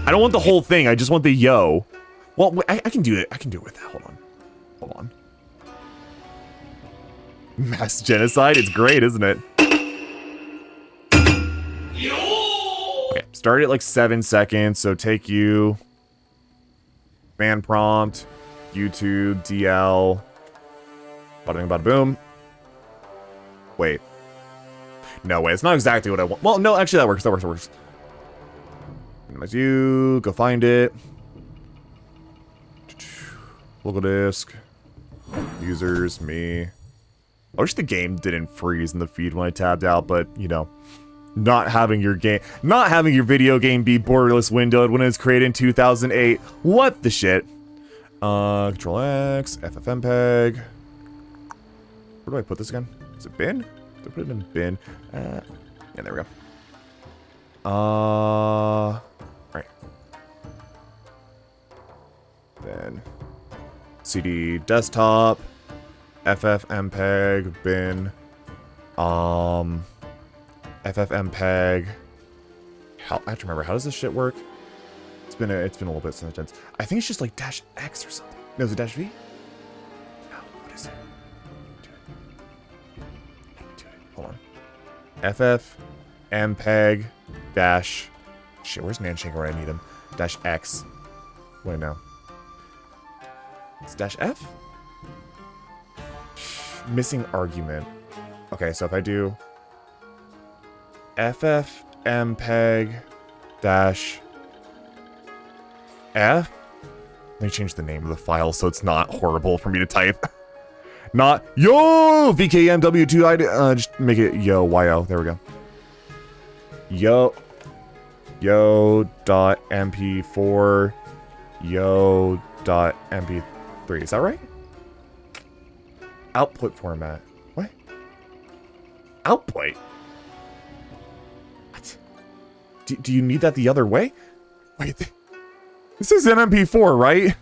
I don't want the whole thing. I just want the yo. Well, I can do it. I can do it with that. Hold on. Hold on. Mass genocide. It's great, isn't it? Okay. Start at like 7 seconds. So take you. Command prompt. YouTube. DL. Bada bing, bada boom. Wait. No way. It's not exactly what I want. Well, no, actually that works. That works. That works. Minimize you, go find it. Local disk. Users, me. I wish the game didn't freeze in the feed when I tabbed out, but you know, not having your video game be borderless windowed when it was created in 2008. What the shit? Control X, FFmpeg. Where do I put this again? Is it bin? Did I put it in bin? Yeah, there we go. Right. Then CD desktop, FFmpeg, bin, FFmpeg. How I have to remember, how does this shit work? It's been a little bit since it's. I think it's just like dash X or something. No, is it dash V? No, what is it? Do it. Hold on. FFmpeg dash. Shit, where's Nanshaker when I need him? Dash X. Wait, no. It's dash F? Missing argument. Okay, so if I do FFmpeg dash F. Let me change the name of the file so it's not horrible for me to type. Not yo VKMW2. Just make it yo yo. There we go. Yo dot mp4 yo dot mp3. Is that right? Output format. What? Output? What? Do you need that the other way? Wait, this is an MP4, right? Am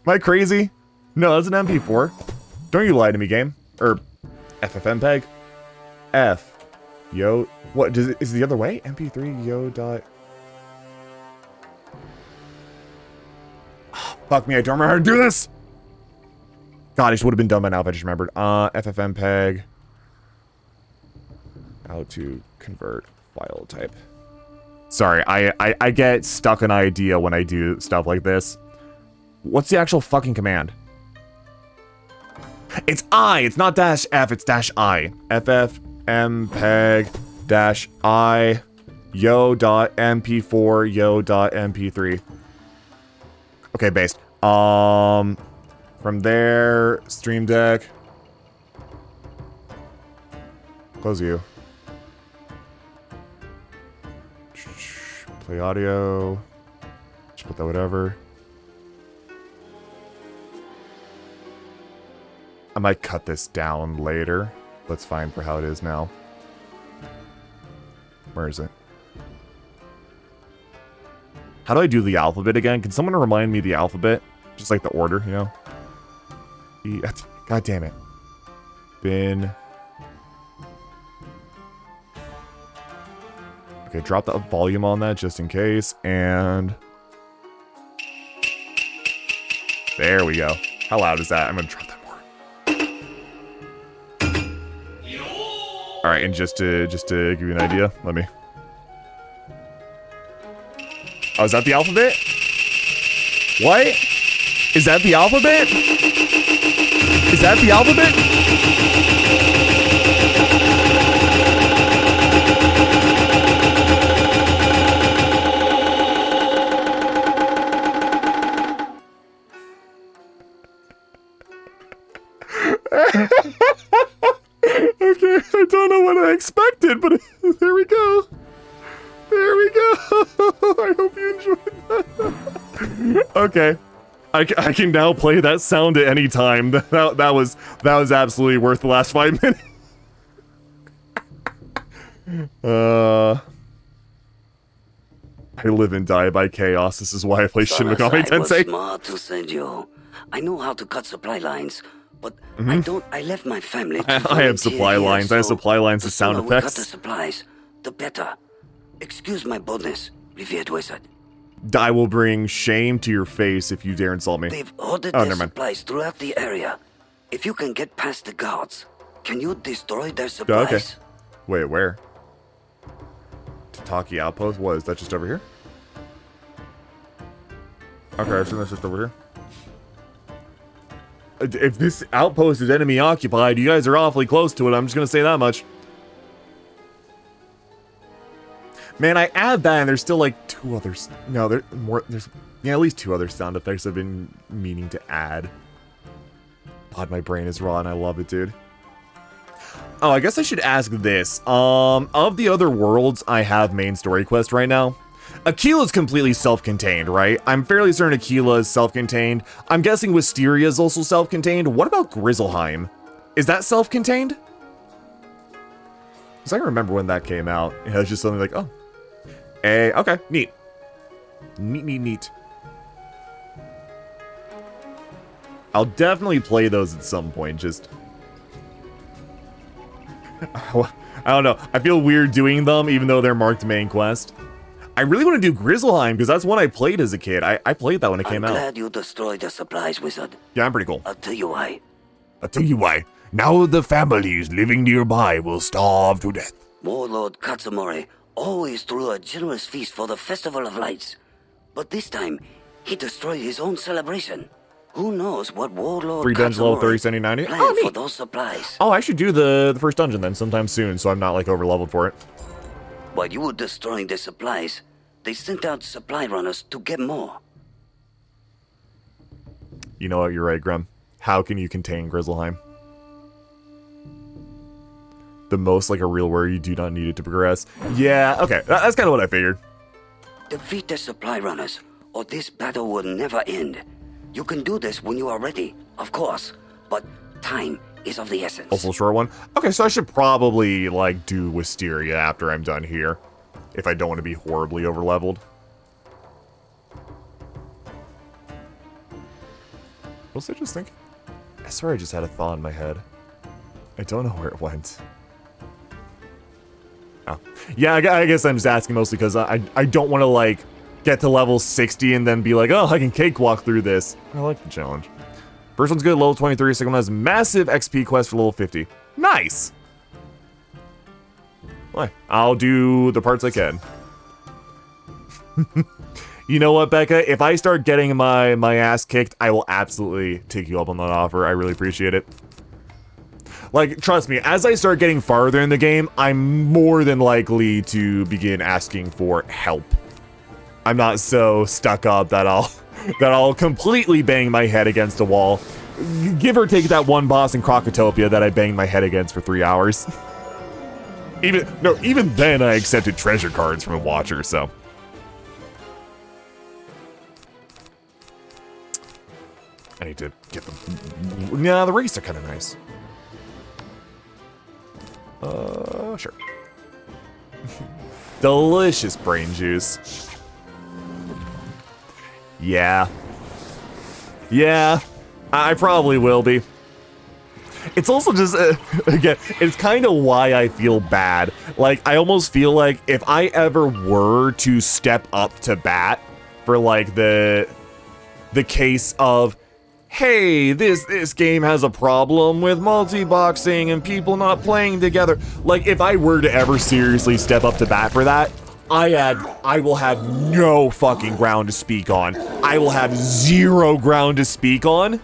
I crazy? No, that's an MP4. Don't you lie to me, game. Or FFmpeg. F. Yo. What? Is it the other way? MP3 yo dot. Oh, fuck me, I don't remember how to do this! God, I just would have been done by now if I just remembered. FFmpeg. How to convert file type. Sorry, I get stuck on idea when I do stuff like this. What's the actual fucking command? It's I! It's not dash F, it's dash I. FFmpeg dash I yo dot mp4 yo dot mp3. Okay, based. From there, Stream Deck. Close you. Play audio. Just put that whatever. I might cut this down later. That's fine for how it is now. Where is it? How do I do the alphabet again? Can someone remind me the alphabet? Just like the order, you know? God damn it. Bin. Okay, drop the volume on that just in case. And there we go. How loud is that? I'm gonna drop that more. All right, and just to give you an idea, let me. Oh, is that the alphabet? What? Is that the alphabet? Is that the alphabet? Okay, I don't know what I expected, but there we go. There we go. I hope you enjoyed that. Okay. I can now play that sound at any time. That was absolutely worth the last 5 minutes. I live and die by chaos. This is why I play Shin Megami Tensei. Smart to send you. I know how to cut supply lines, but I left my family. I have supply lines. I have supply lines with sound We cut the effects. supplies, the better. Excuse my boldness, revered wizard. I will bring shame to your face if you dare insult me. They've ordered Oh, their never mind. supplies throughout the area. If you can get past the guards, can you destroy their supplies? Okay. Wait, where? Tataki Outpost? What, is that just over here? Okay, I assume that's just over here. If this outpost is enemy occupied, you guys are awfully close to it. I'm just gonna say that much. Man, I add that and there's still like 2 others. No, there's more. There's at least 2 other sound effects I've been meaning to add. God, my brain is raw and I love it, dude. Oh, I guess I should ask this. Of the other worlds I have main story quest right now, Aquila's completely self-contained, right? I'm fairly certain Aquila is self-contained. I'm guessing Wisteria is also self-contained. What about Grizzleheim? Is that self-contained? Because I remember when that came out. It was just something like, oh. Okay, neat. Neat. I'll definitely play those at some point, just... I don't know. I feel weird doing them, even though they're marked main quest. I really want to do Grizzleheim, because that's one I played as a kid. I played that when it came out. I'm glad you destroyed the supplies, wizard. Yeah, I'm pretty cool. I'll tell you why. Now the families living nearby will starve to death. Warlord Katsumori always threw a generous feast for the Festival of Lights. But this time, He destroyed his own celebration. Who knows what warlord 3 dungeons level Katsumori 30, 70, 90. planned Oh, for neat. those supplies. Oh, I should do the first dungeon then sometime soon, so I'm not like over leveled for it. While you were destroying the supplies, they sent out supply runners to get more. You know what? You're right, Grem. How can you contain Grizzleheim? The most like a real where you do not need it to progress. Yeah, okay. That's kind of what I figured. Defeat the supply runners, or this battle will never end. You can do this when you are ready, of course, but time is of the essence. Also a short one. Okay, so I should probably like do Wisteria after I'm done here, if I don't want to be horribly overleveled. What was I just thinking? I swear I just had a thought in my head. I don't know where it went. Oh. Yeah, I guess I'm just asking mostly because I don't want to like get to level 60 and then be like, oh, I can cakewalk through this. I like the challenge. First one's good, level 23. Second one has massive XP quest for level 50. Nice! Well, I'll do the parts I can. You know what, Becca? If I start getting my ass kicked, I will absolutely take you up on that offer. I really appreciate it. Like, trust me, as I start getting farther in the game, I'm more than likely to begin asking for help. I'm not so stuck up that I'll completely bang my head against a wall. Give or take that one boss in Crocotopia that I banged my head against for 3 hours. Even then I accepted treasure cards from a watcher, so. I need to get them. Nah, the race are kind of nice. Sure. Delicious brain juice. Yeah. Yeah, I probably will be. It's also just, again, it's kind of why I feel bad. Like, I almost feel like if I ever were to step up to bat for, like, the case of, hey, this game has a problem with multi-boxing and people not playing together. Like, if I were to ever seriously step up to bat for that, I will have no fucking ground to speak on. I will have zero ground to speak on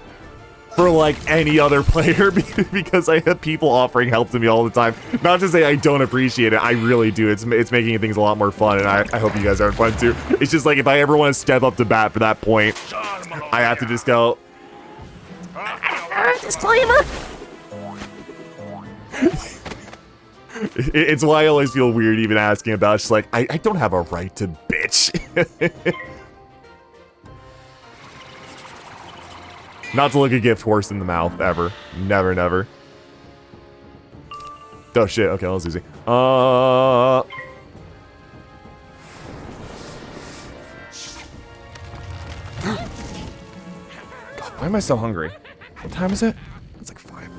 for, like, any other player because I have people offering help to me all the time. Not to say I don't appreciate it, I really do. It's making things a lot more fun, and I hope you guys are fun too. It's just like, if I ever want to step up to bat for that point, I have to just go, disclaimer! It's why I always feel weird even asking about it. It's like, I don't have a right to bitch. Not to look a gift horse in the mouth, ever. Never, never. Oh shit, okay, that was easy. God, why am I so hungry? What time is it? It's like 5.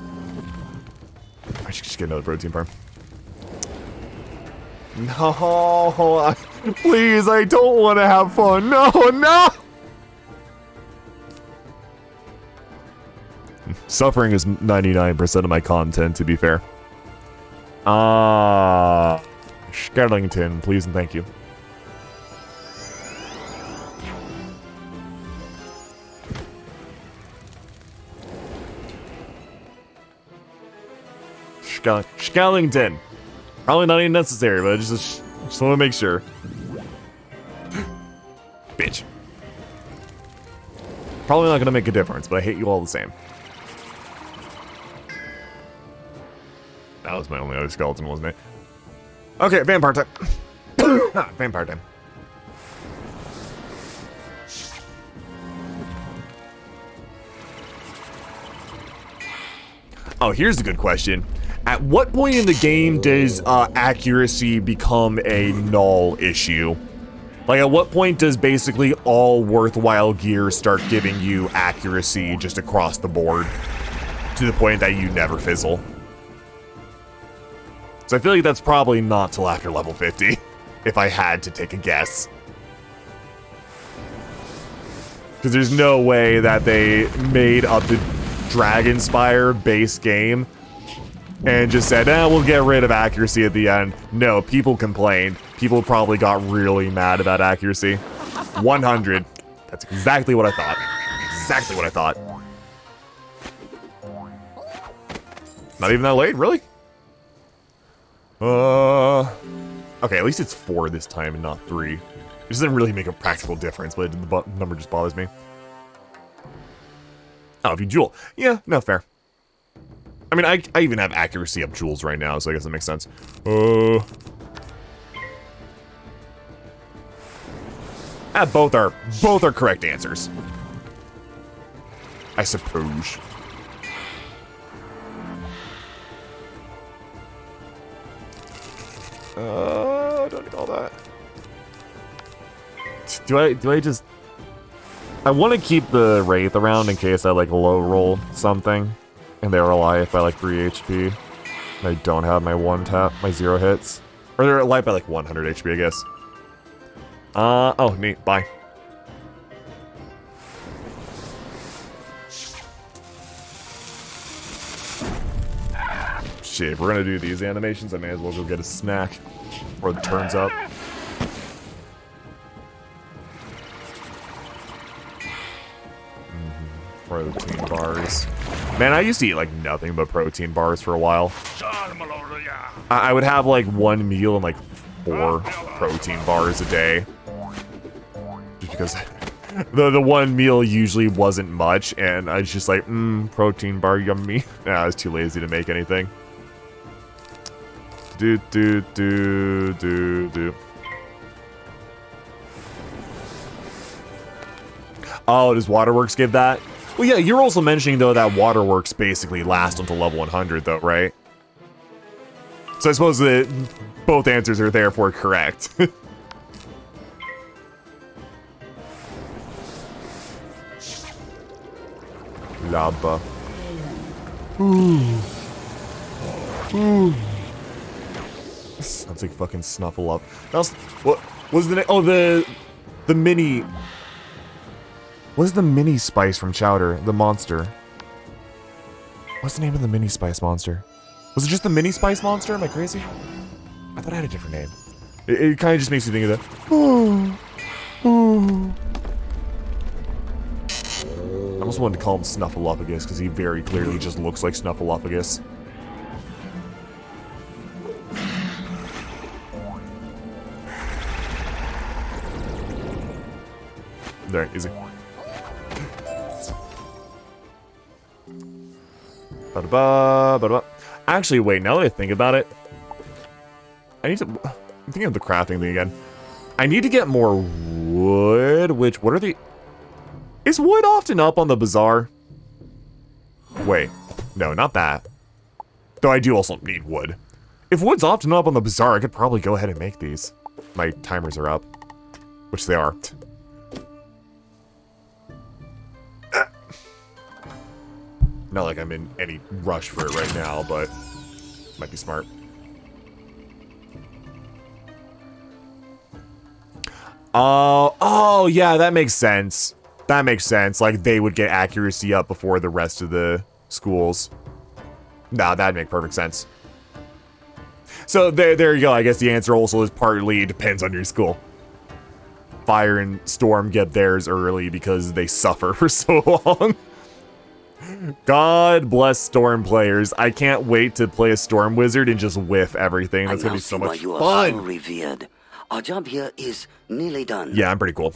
I should just get another protein bar. No, please, I don't want to have fun. No, no! Suffering is 99% of my content, to be fair. Skellington, please and thank you. Skellington. Probably not even necessary, but I just want to make sure. Bitch. Probably not going to make a difference, but I hate you all the same. That was my only other skeleton, wasn't it? Okay, vampire time. Vampire time. Oh, here's a good question. At what point in the game does accuracy become a null issue? Like, at what point does basically all worthwhile gear start giving you accuracy just across the board? To the point that you never fizzle? So I feel like that's probably not till after level 50, if I had to take a guess. Because there's no way that they made up the Dragonspire base game and just said, we'll get rid of accuracy at the end. No, people complained. People probably got really mad about accuracy. 100. That's exactly what I thought. Exactly what I thought. Not even that late, really? Okay, at least it's 4 this time and not 3. It doesn't really make a practical difference, but the number just bothers me. Oh, if you jewel. Yeah, no, fair. I mean, I even have accuracy up jewels right now, so I guess that makes sense. Both are correct answers. I suppose. Don't need all that. Do I just... I want to keep the Wraith around in case I, like, low roll something. And they're alive by, like, 3 HP. And I don't have my 1 tap, my 0 hits. Or they're alive by, like, 100 HP, I guess. Oh, neat. Bye. Shit, if we're gonna do these animations, I may as well go get a snack. Before the turn's up. Protein bars. Man, I used to eat, like, nothing but protein bars for a while. I would have, like, 1 meal and, like, 4 protein bars a day. Just because the 1 meal usually wasn't much, and I was just like, protein bar, yummy. Nah, I was too lazy to make anything. Do. Oh, does Waterworks give that? Well, yeah, you're also mentioning, though, that Waterworks basically lasts until level 100, though, right? So I suppose that both answers are therefore correct. Lava. Sounds like fucking Snuffle Up. What was the name? Oh, the mini. What is the mini spice from Chowder? The monster. What's the name of the mini spice monster? Was it just the mini spice monster? Am I crazy? I thought I had a different name. It kind of just makes me think of that. I almost wanted to call him Snuffleupagus because he very clearly just looks like Snuffleupagus. There, easy. Actually, wait, now that I think about it, I'm thinking of the crafting thing again. I need to get more wood, what are the... Is wood often up on the bazaar? Wait, no, not that. Though I do also need wood. If wood's often up on the bazaar, I could probably go ahead and make these. My timers are up, which they are. Not like I'm in any rush for it right now, but might be smart. Oh, yeah, that makes sense. That makes sense. Like, they would get accuracy up before the rest of the schools. Nah, that'd make perfect sense. So, there you go. I guess the answer also is partly depends on your school. Fire and Storm get theirs early because they suffer for so long. God bless Storm players. I can't wait to play a Storm Wizard and just whiff everything. That's gonna be so much you fun. Are so revered. Our job here is nearly done. Yeah, I'm pretty cool.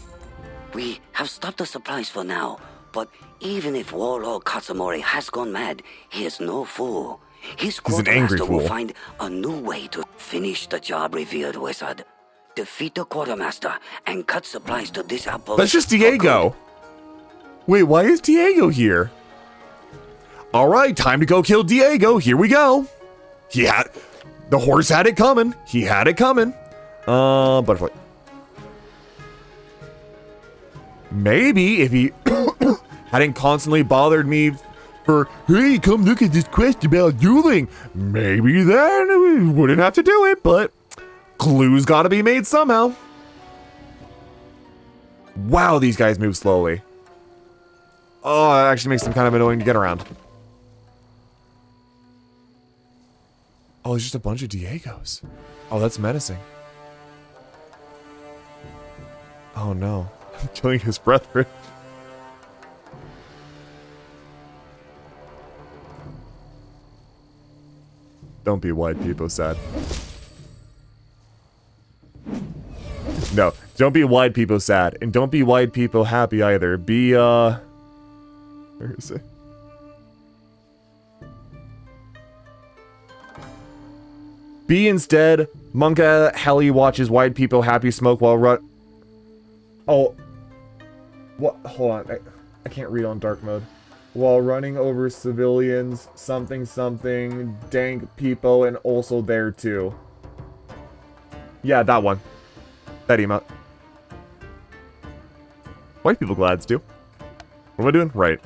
We have stopped the supplies for now, but even if Warlord Katsumori has gone mad, he is no fool. He's an angry quartermaster fool. will find a new way to finish the job, revered wizard. Defeat the quartermaster and cut supplies to this outpost. That's just Diego. Wait, why is Diego here? Alright, time to go kill Diego. Here we go. The horse had it coming. He had it coming. Butterfly. Maybe if he hadn't constantly bothered me for, hey, come look at this quest about dueling. Maybe then we wouldn't have to do it, but clues gotta be made somehow. Wow, these guys move slowly. Oh, that actually makes them kind of annoying to get around. Oh, it's just a bunch of Diegos. Oh, that's menacing. Oh no. Killing his brethren. Don't be white people sad. No, don't be white people sad. And don't be white people happy either. Be, where is it? Be instead, Monka Helly watches white people happy smoke while run. Oh. What? Hold on. I can't read on dark mode. While running over civilians, something something, dank people, and also there too. Yeah, that one. That emote. White people glads too. What am I doing? Right.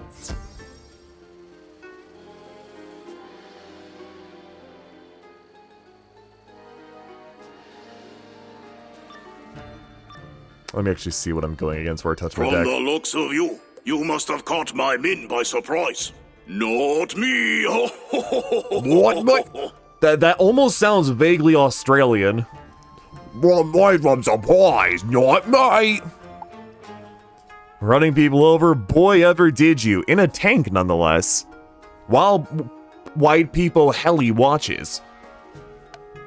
Let me actually see what I'm going against before I touch my From deck. the looks of you, you must have caught my men by surprise. Not me. What? That almost sounds vaguely Australian. From surprise, not me. Running people over, boy ever did you. In a tank, nonetheless. While white people Helly watches.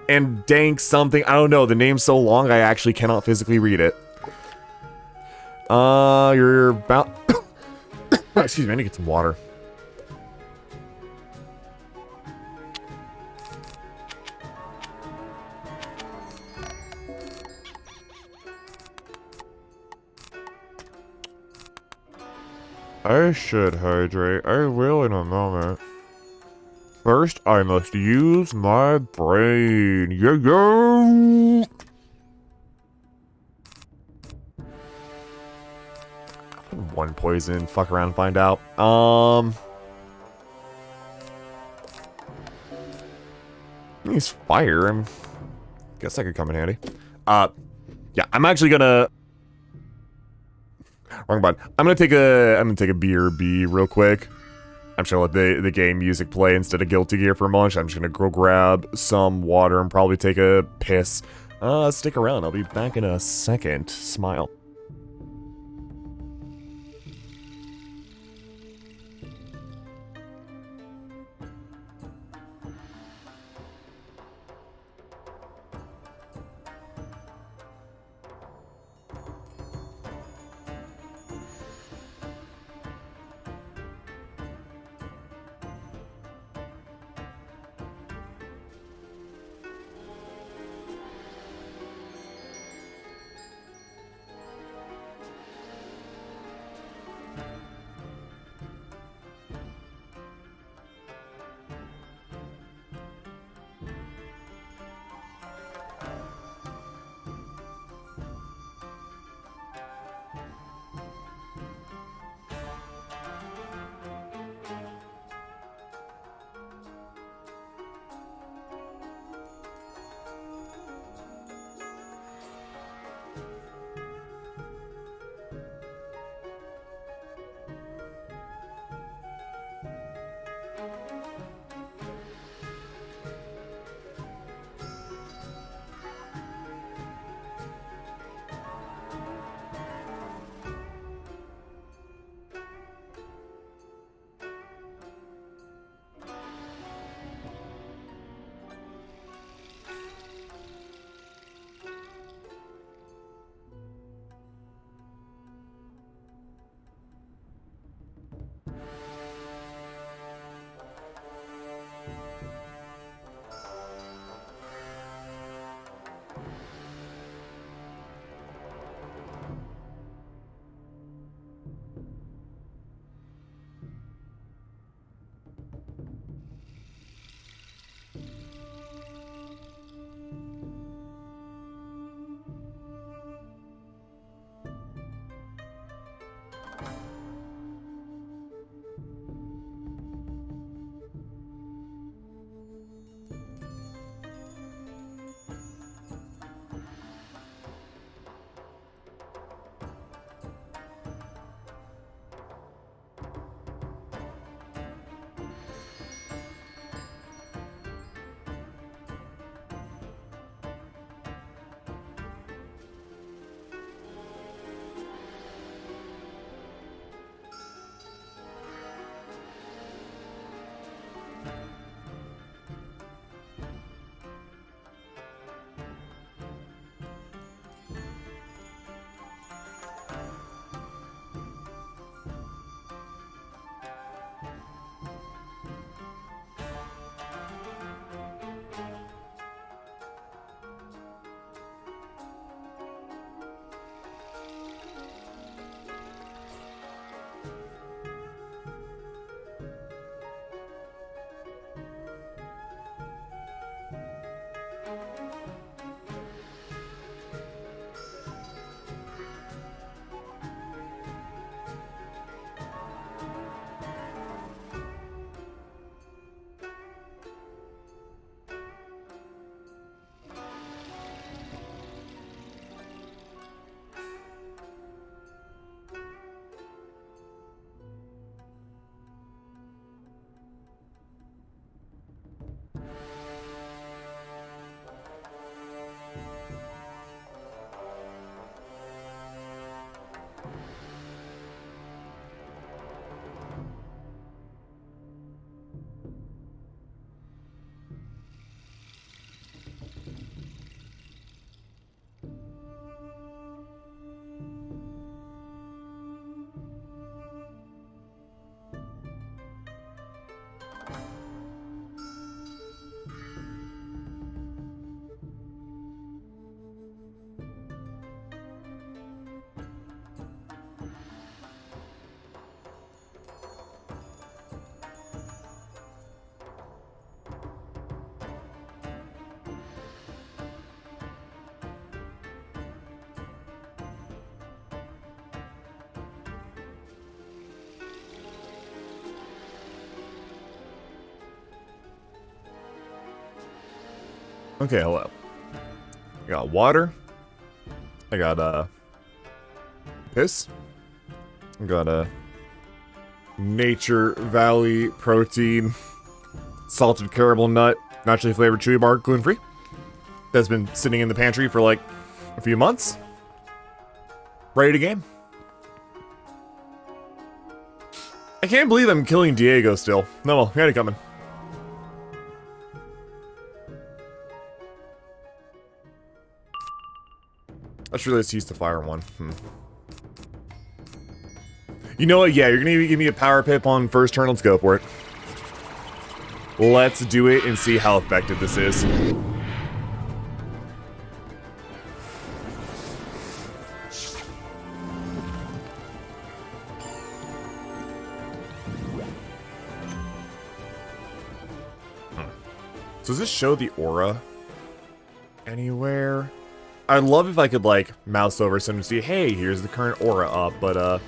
And dank something, I don't know, the name's so long I actually cannot physically read it. You're about... Excuse me, I need to get some water. I should hydrate. I will in a moment. First, I must use my brain. Yeah. One poison. Fuck around and find out. He's fire. Guess that could come in handy. Yeah, I'm actually gonna... Wrong button. I'm gonna take a BRB real quick. I'm just gonna let the game music play instead of Guilty Gear for a moment. I'm just gonna go grab some water and probably take a piss. Stick around. I'll be back in a second. Smile. Okay, hello. I got water. I got, piss. I got a Nature Valley protein, salted caramel nut, naturally flavored chewy bar, gluten-free. That's been sitting in the pantry for like a few months. Ready to game. I can't believe I'm killing Diego still. No, well, got it coming. I should really use the fire one. You know what? Yeah, you're gonna give me a power pip on first turn. Let's go for it. Let's do it and see how effective this is. So does this show the aura anywhere? I'd love if I could, like, mouse over something to see, hey, here's the current aura up, but,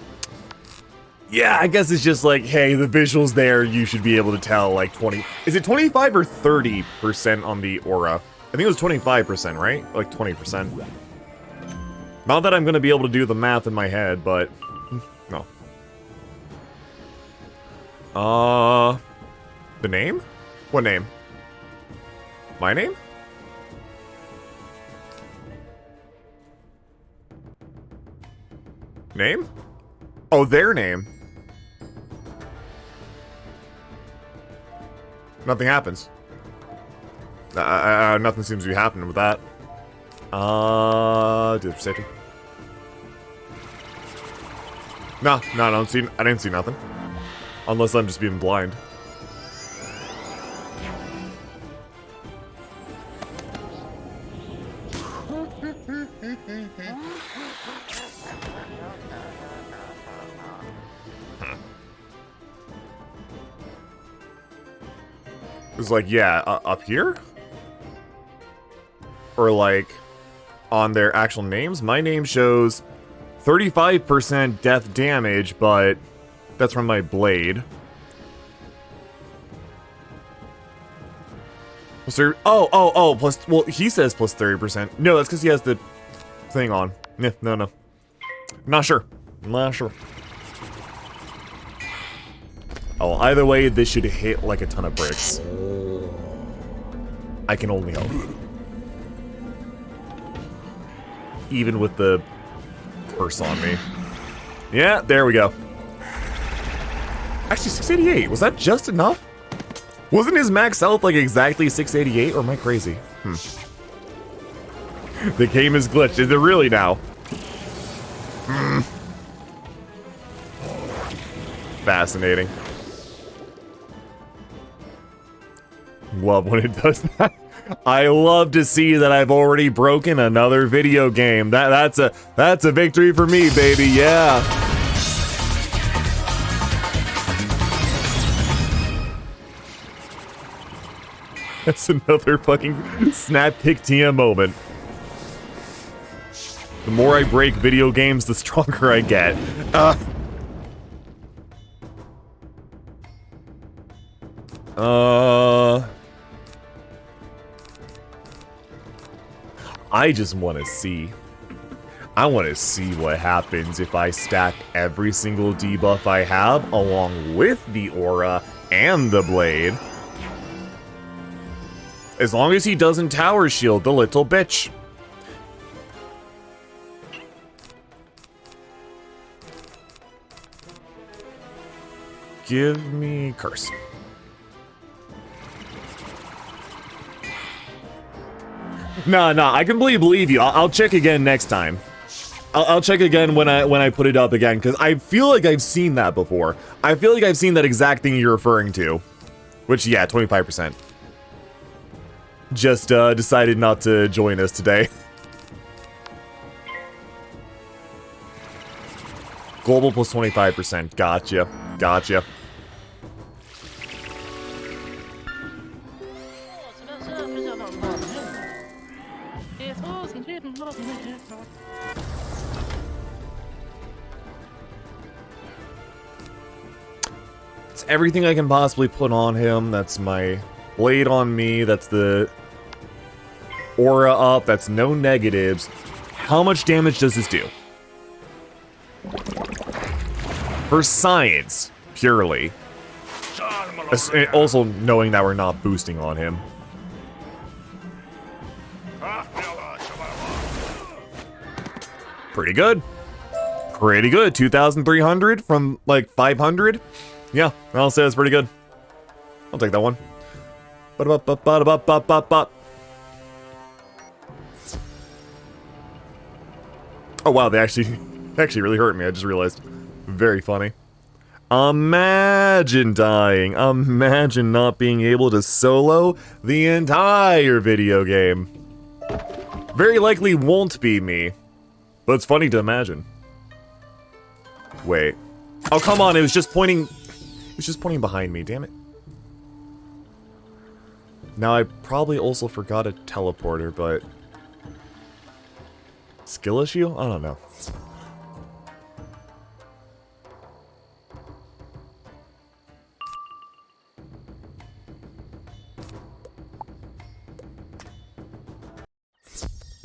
yeah, I guess it's just like, hey, the visual's there, you should be able to tell, like, 20... Is it 25 or 30% on the aura? I think it was 25%, right? Like, 20%. Not that I'm gonna be able to do the math in my head, but... No. The name? What name? My name? Name? Oh, their name. Nothing happens. Nothing seems to be happening with that. Do it for safety. No, I didn't see nothing. Unless I'm just being blind. It's like, yeah, up here? Or like, on their actual names? My name shows 35% death damage, but that's from my blade. Plus, well, he says plus 30%. No, that's because he has the thing on. Yeah, no. Not sure. Oh, either way, this should hit like a ton of bricks. I can only hope. Even with the curse on me. Yeah, there we go. Actually, 688. Was that just enough? Wasn't his max health like exactly 688? Or am I crazy? The game is glitched. Is it really now? Fascinating. Love when it does that. I love to see that I've already broken another video game. That's a victory for me, baby. Yeah. That's another fucking snap kick TM moment. The more I break video games, the stronger I get. I just want to see. I want to see what happens if I stack every single debuff I have along with the aura and the blade. As long as he doesn't tower shield the little bitch. Give me curse. No, I completely believe you. I'll check again next time. I'll check again when I put it up again, because I feel like I've seen that before. I feel like I've seen that exact thing you're referring to. Which, yeah, 25%. Just decided not to join us today. Global plus 25%. Gotcha. It's everything I can possibly put on him. That's my blade on me. That's the aura up. That's no negatives. How much damage does this do? For science, purely. Also knowing that we're not boosting on him. Pretty good. Pretty good. 2,300 from like 500. Yeah, I'll say that's pretty good. I'll take that one. Oh wow, they actually really hurt me. I just realized. Very funny. Imagine dying. Imagine not being able to solo the entire video game. Very likely won't be me, but it's funny to imagine. Wait. Oh, come on, it was just pointing behind me, damn it. Now, I probably also forgot a teleporter, but... Skill issue? I don't know.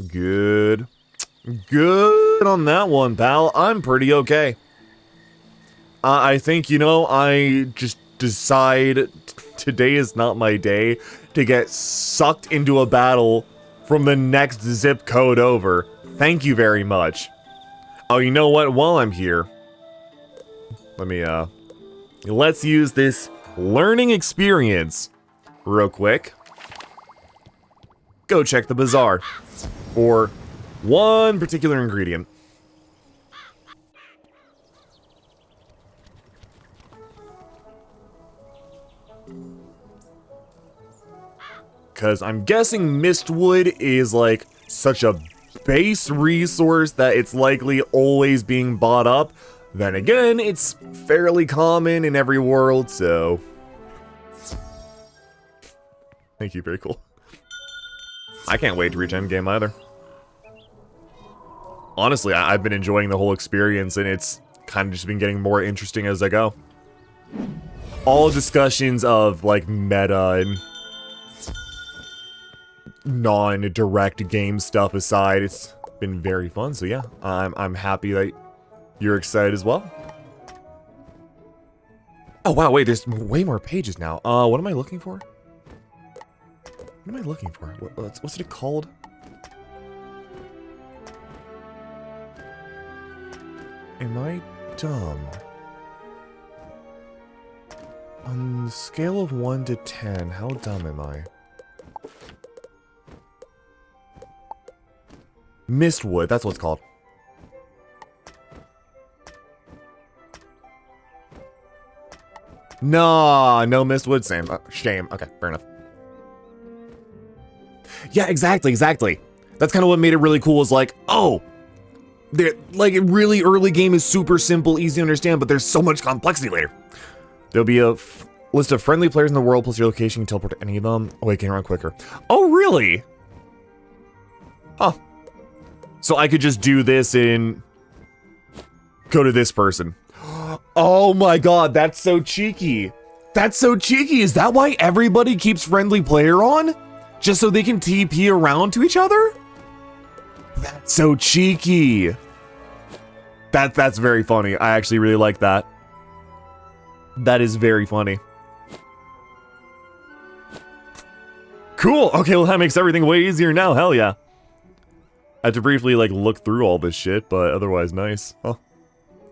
Good. Good on that one, pal. I'm pretty okay. I think, you know, I just decide today is not my day to get sucked into a battle from the next zip code over. Thank you very much. Oh, you know what? While I'm here, let's use this learning experience real quick. Go check the bazaar for one particular ingredient. Because I'm guessing Mistwood is like such a base resource that it's likely always being bought up. Then again, it's fairly common in every world, so... Thank you, very cool. I can't wait to reach endgame either. Honestly, I've been enjoying the whole experience, and it's kind of just been getting more interesting as I go. All discussions of, like, meta and non-direct game stuff aside, it's been very fun, so yeah, I'm happy that you're excited as well. Oh wow, wait, there's way more pages now. What am I looking for? What am I looking for? What's it called? Am I dumb? On the scale of 1 to 10, how dumb am I? Mistwood, that's what it's called. No Mistwood, same. Shame. Okay, fair enough. Yeah, exactly. That's kind of what made it really cool, is like, oh, like, a really early game is super simple, easy to understand, but there's so much complexity later. There'll be a list of friendly players in the world, plus your location, you can teleport to any of them. Oh, wait, can you run quicker? Oh, really? Huh. So I could just do this and go to this person. Oh my god, that's so cheeky. That's so cheeky. Is that why everybody keeps friendly player on? Just so they can TP around to each other? That's so cheeky. That's very funny. I actually really like that. That is very funny. Cool. Okay, well that makes everything way easier now. Hell yeah. I had to briefly, like, look through all this shit, but otherwise nice. Oh.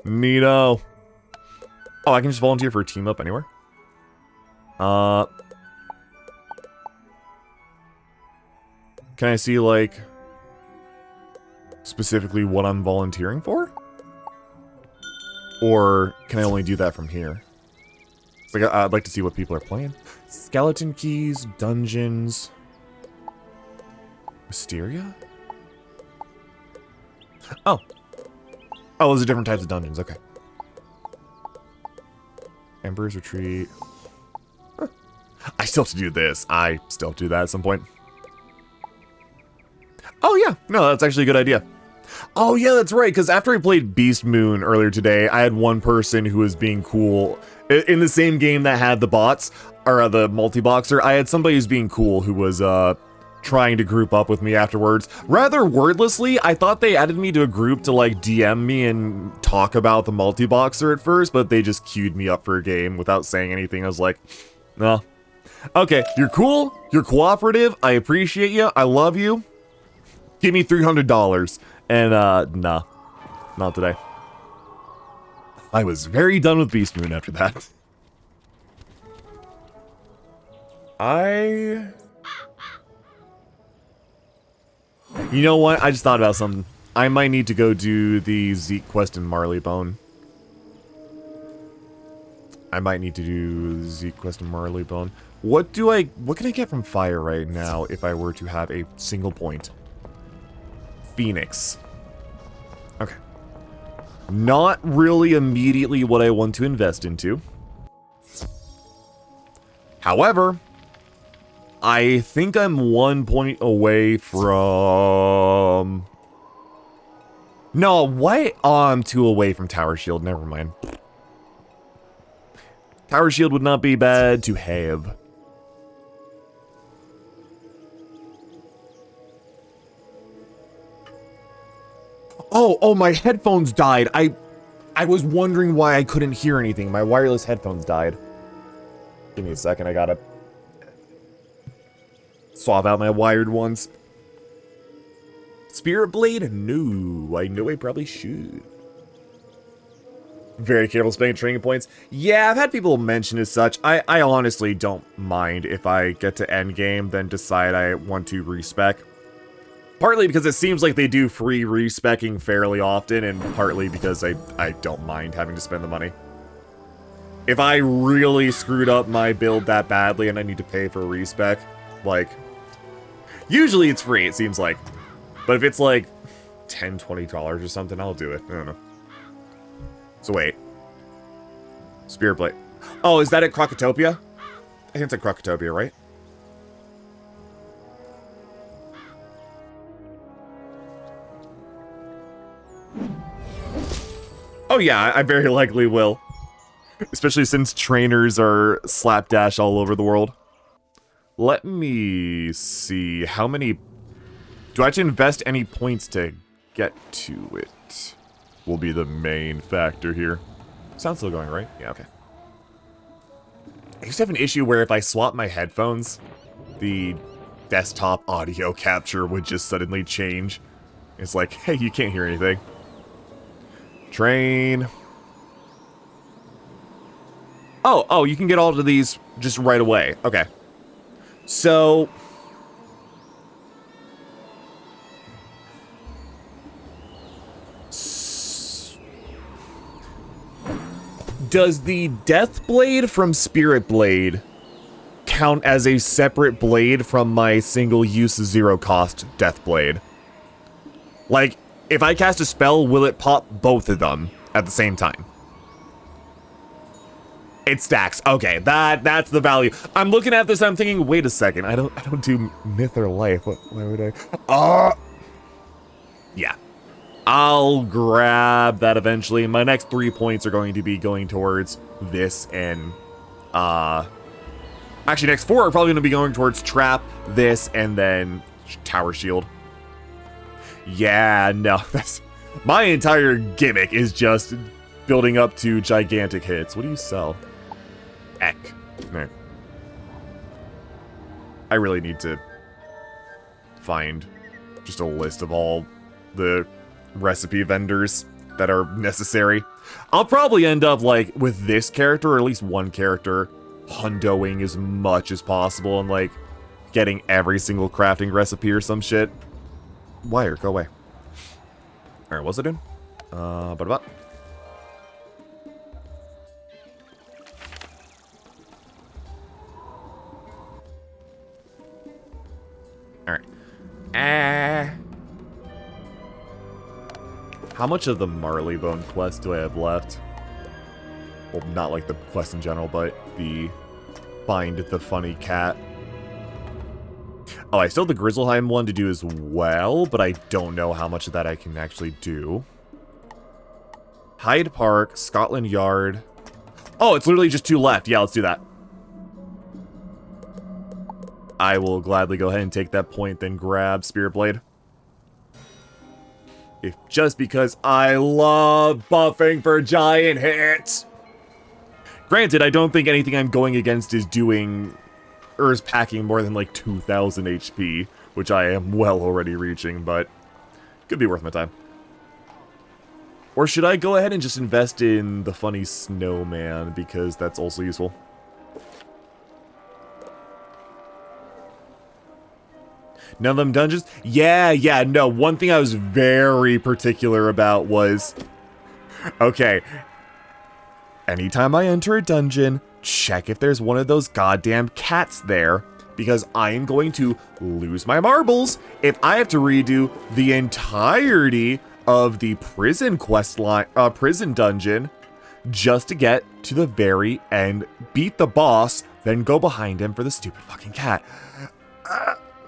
Neato. Oh, I can just volunteer for a team up anywhere? Can I see, like, specifically what I'm volunteering for? Or can I only do that from here? It's like, I'd like to see what people are playing. Skeleton keys, dungeons... Mysteria? Oh. Oh, those are different types of dungeons, okay. Emperor's Retreat. Huh. I still have to do this. I still have to do that at some point. Oh yeah, no, that's actually a good idea. Oh yeah, that's right, because after I played Beast Moon earlier today, I had one person who was being cool. In the same game that had the bots, or the multi-boxer, I had somebody who's being cool who was, trying to group up with me afterwards. Rather wordlessly, I thought they added me to a group to like DM me and talk about the multi-boxer at first, but they just queued me up for a game without saying anything. I was like, no. Okay, you're cool, you're cooperative, I appreciate you, I love you. Give me $300. And nah, not today. I was very done with Beast Moon after that. You know what? I just thought about something. I might need to go do the Zeke quest in Marleybone. What can I get from fire right now if I were to have a single point? Phoenix. Okay. Not really immediately what I want to invest into. However, I think I'm 1 point away from... No, what? Oh, I'm 2 away from Tower Shield. Never mind. Tower Shield would not be bad to have. Oh, my headphones died. I was wondering why I couldn't hear anything. My wireless headphones died. Give me a second, I gotta swap out my wired ones. Spirit Blade? No, I know I probably should. Very careful spending training points. Yeah, I've had people mention as such. I honestly don't mind if I get to endgame, then decide I want to respec. Partly because it seems like they do free respecking fairly often, and partly because I don't mind having to spend the money. If I really screwed up my build that badly and I need to pay for a respec, like, usually it's free, it seems like. But if it's like $10, $20 or something, I'll do it. I don't know. So wait. Spirit Blade. Oh, is that at Crocotopia? I think it's at Crocotopia, right? Oh yeah, I very likely will. Especially since trainers are slapdash all over the world. Let me see, how many... Do I have to invest any points to get to it? Will be the main factor here. Sound's still going, right? Yeah, okay. I used to have an issue where if I swap my headphones, the desktop audio capture would just suddenly change. It's like, hey, you can't hear anything. Train. Oh, you can get all of these just right away. Okay. So... Does the Death Blade from Spirit Blade count as a separate blade from my single-use zero-cost Death Blade? Like, if I cast a spell, will it pop both of them at the same time? It stacks. Okay, that's the value. I'm looking at this, I'm thinking, wait a second, I don't do Myth or Life. Why would I? Yeah. I'll grab that eventually. My next 3 points are going to be going towards this and, actually, next 4 are probably going to be going towards Trap, this, and then Tower Shield. Yeah, no, that's... My entire gimmick is just building up to gigantic hits. What do you sell? Eck. Man. I really need to find just a list of all the recipe vendors that are necessary. I'll probably end up, like, with this character, or at least one character, hundoing as much as possible and, like, getting every single crafting recipe or some shit. Wire, go away. Alright, what's it doing? Alright. How much of the Marleybone quest do I have left? Well, not like the quest in general, but the find the funny cat. Oh, I still have the Grizzleheim one to do as well, but I don't know how much of that I can actually do. Hyde Park, Scotland Yard. Oh, it's literally just 2 left. Yeah, let's do that. I will gladly go ahead and take that point, then grab Spirit Blade. If just because I love buffing for giant hits. Granted, I don't think anything I'm going against is doing or is packing more than like 2,000 HP, which I am well already reaching, but could be worth my time. Or should I go ahead and just invest in the funny snowman, because that's also useful. None of them dungeons? Yeah, no. One thing I was very particular about was... Okay. Anytime I enter a dungeon, check if there's one of those goddamn cats there, because I am going to lose my marbles if I have to redo the entirety of the prison quest line, prison dungeon, just to get to the very end, beat the boss, then go behind him for the stupid fucking cat.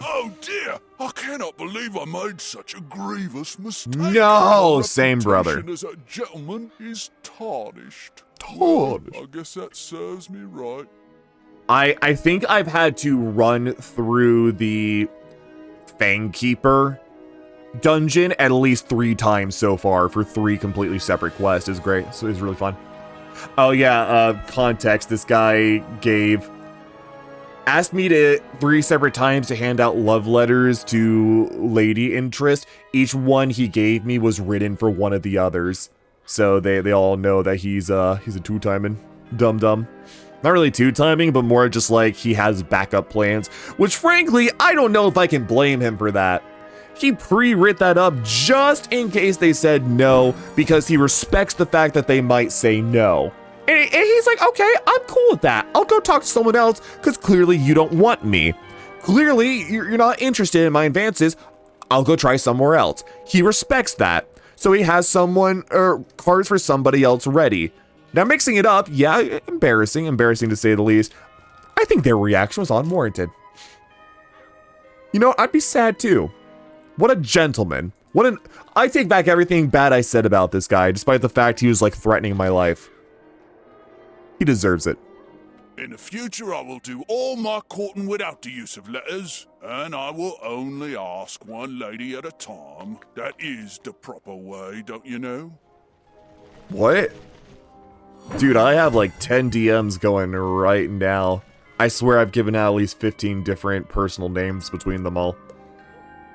Oh dear, I cannot believe I made such a grievous mistake. No, My same brother. reputation as a gentleman is tarnished. Tarnished. Well, I guess that serves me right. I think I've had to run through the Fangkeeper dungeon at least 3 times so far for 3 completely separate quests. It's great. So it's really fun. Oh yeah, context this guy asked me to 3 separate times to hand out love letters to lady interest. Each one he gave me was written for one of the others. So they all know that he's a 2-timing dum-dum. Not really 2-timing, but more just like he has backup plans, which frankly, I don't know if I can blame him for that. He pre-writ that up just in case they said no, because he respects the fact that they might say no. And he's like, okay, I'm cool with that. I'll go talk to someone else, because clearly you don't want me. Clearly, you're not interested in my advances. I'll go try somewhere else. He respects that. So he has someone, or cards for somebody else ready. Now, mixing it up, yeah, embarrassing to say the least. I think their reaction was unwarranted. You know, I'd be sad too. What a gentleman. I take back everything bad I said about this guy, despite the fact he was like threatening my life. He deserves it. In the future, I will do all my courting without the use of letters, and I will only ask one lady at a time. That is the proper way, don't you know? What? Dude, I have like 10 DMs going right now. I swear I've given out at least 15 different personal names between them all.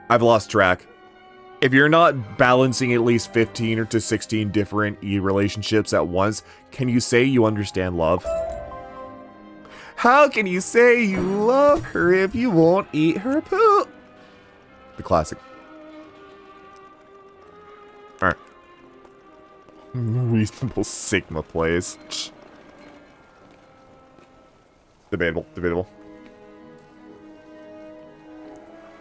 I've lost track. If you're not balancing at least 15 or to 16 different relationships at once, can you say you understand love? How can you say you love her if you won't eat her poop? The classic. Alright. Reasonable Sigma plays. Debatable.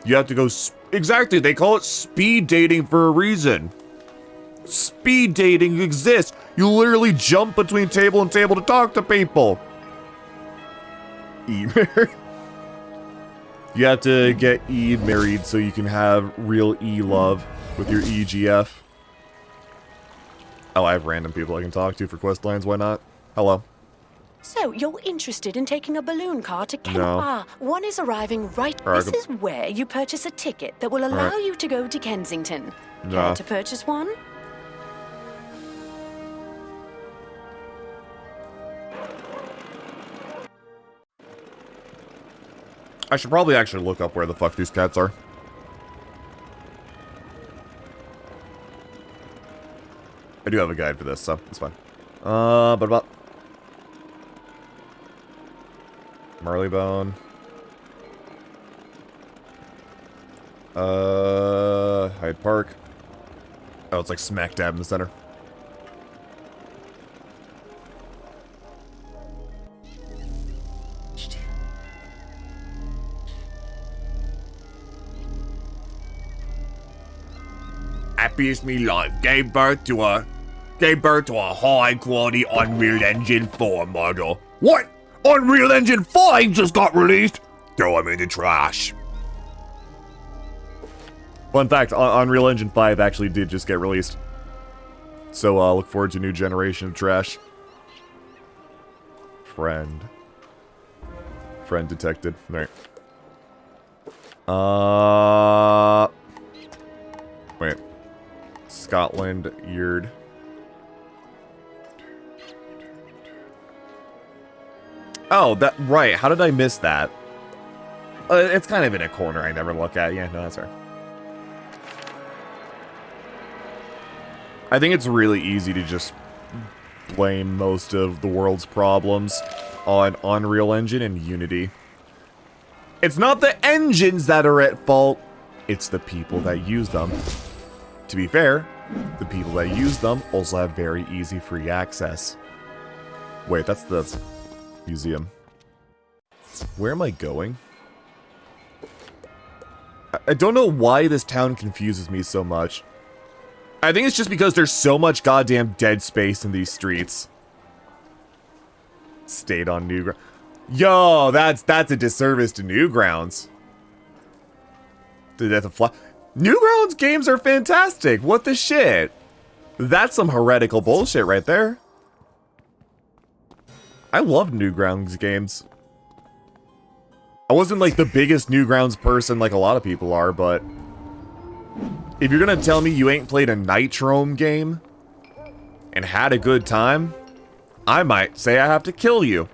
You have to go... Exactly, they call it speed dating for a reason. Speed dating exists. You literally jump between table and table to talk to people. E-married. You have to get E-married so you can have real E-love with your EGF. Oh, I have random people I can talk to for quest lines, why not? Hello. So, you're interested in taking a balloon car to Kent? No. Ah, one is arriving right. All right, This is where you purchase a ticket that will allow you to go to Kensington. No. Care to purchase one? I should probably actually look up where the fuck these cats are. I do have a guide for this, so it's fine. But about Marleybone. Hyde Park. Oh, it's like smack dab in the center. Happiest me life. Gave birth to a high quality Unreal Engine 4 model. What? Unreal Engine 5 just got released? Throw him in the trash. Fun fact, Unreal Engine 5 actually did just get released. So look forward to a new generation of trash. Friend detected. Alright. Wait. Scotland, Yard. Oh, that right. How did I miss that? It's kind of in a corner I never look at. Yeah, no, that's right. I think it's really easy to just blame most of the world's problems on Unreal Engine and Unity. It's not the engines that are at fault, it's the people that use them. To be fair, the people that use them also have very easy free access. Wait, that's the museum. Where am I going? I don't know why this town confuses me so much. I think it's just because there's so much goddamn dead space in these streets. Stayed on Newgrounds. Yo, that's a disservice to Newgrounds. That's a fly. Newgrounds games are fantastic. What the shit? That's some heretical bullshit right there. I love Newgrounds games. I wasn't like the biggest Newgrounds person like a lot of people are, but if you're gonna tell me you ain't played a Nitrome game and had a good time, I might say I have to kill you.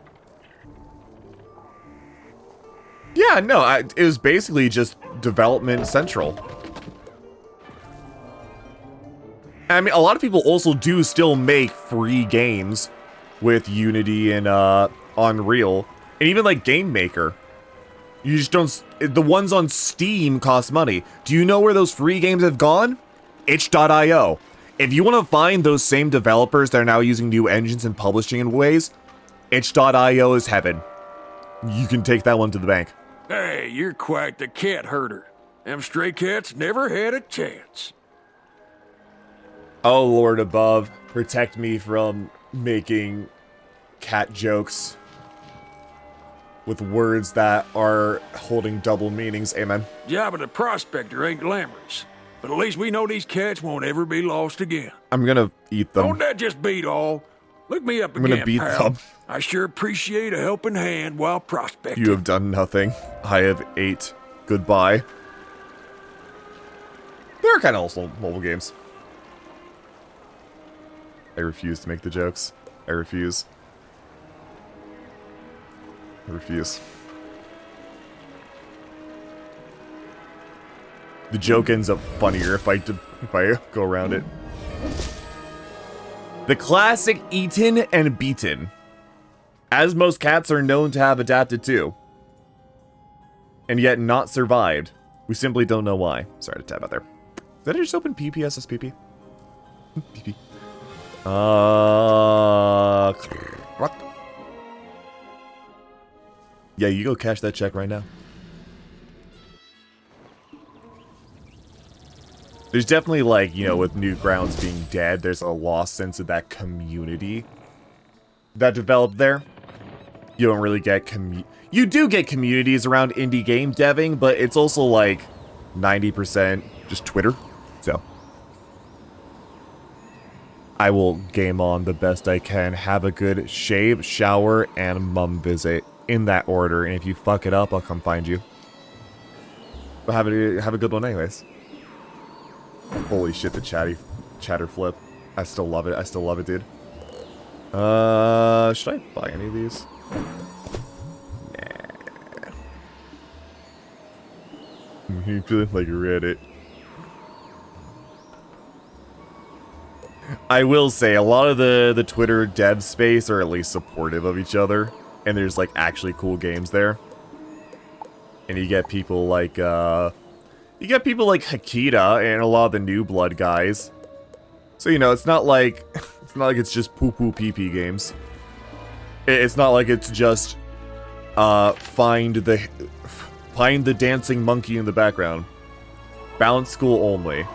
Yeah, no, it was basically just Development Central. I mean, a lot of people also do still make free games with Unity and Unreal, and even like Game Maker. You just don't. The ones on Steam cost money. Do you know where those free games have gone? itch.io. If you want to find those same developers that are now using new engines and publishing in ways, itch.io is heaven. You can take that one to the bank. Hey, you're quite the cat herder. Them stray cats never had a chance. Oh, Lord above, protect me from making cat jokes with words that are holding double meanings. Amen. Job of the prospector ain't glamorous, but at least we know these cats won't ever be lost again. I'm gonna eat them. Don't that just beat all? Look me up I'm again, gonna beat pal. them. I sure appreciate a helping hand while prospecting. You have done nothing. I have ate. Goodbye. There are kind of also mobile games. I refuse to make the jokes. I refuse. I refuse. The joke ends up funnier if I go around it. The classic eaten and beaten. As most cats are known to have adapted to. And yet not survived. We simply don't know why. Sorry to tab out there. Did I just open PPSSPP? PP. What? Yeah, you go cash that check right now. There's definitely, like, you know, with Newgrounds being dead, there's a lost sense of that community that developed there. You don't really get you do get communities around indie game deving, but it's also like 90% just Twitter. So I will game on the best I can, have a good shave, shower, and mum visit in that order. And if you fuck it up, I'll come find you. But have a good one anyways. Holy shit, the chatter flip. I still love it. I still love it, dude. Should I buy any of these? Nah. You feel like Reddit. I will say, a lot of the Twitter dev space are at least supportive of each other. And there's, like, actually cool games there. And you get people like, Hakita and a lot of the New Blood guys. So, you know, it's not like it's just poo-poo pee-pee games. It's not like it's just, find the dancing monkey in the background. Balanced school only.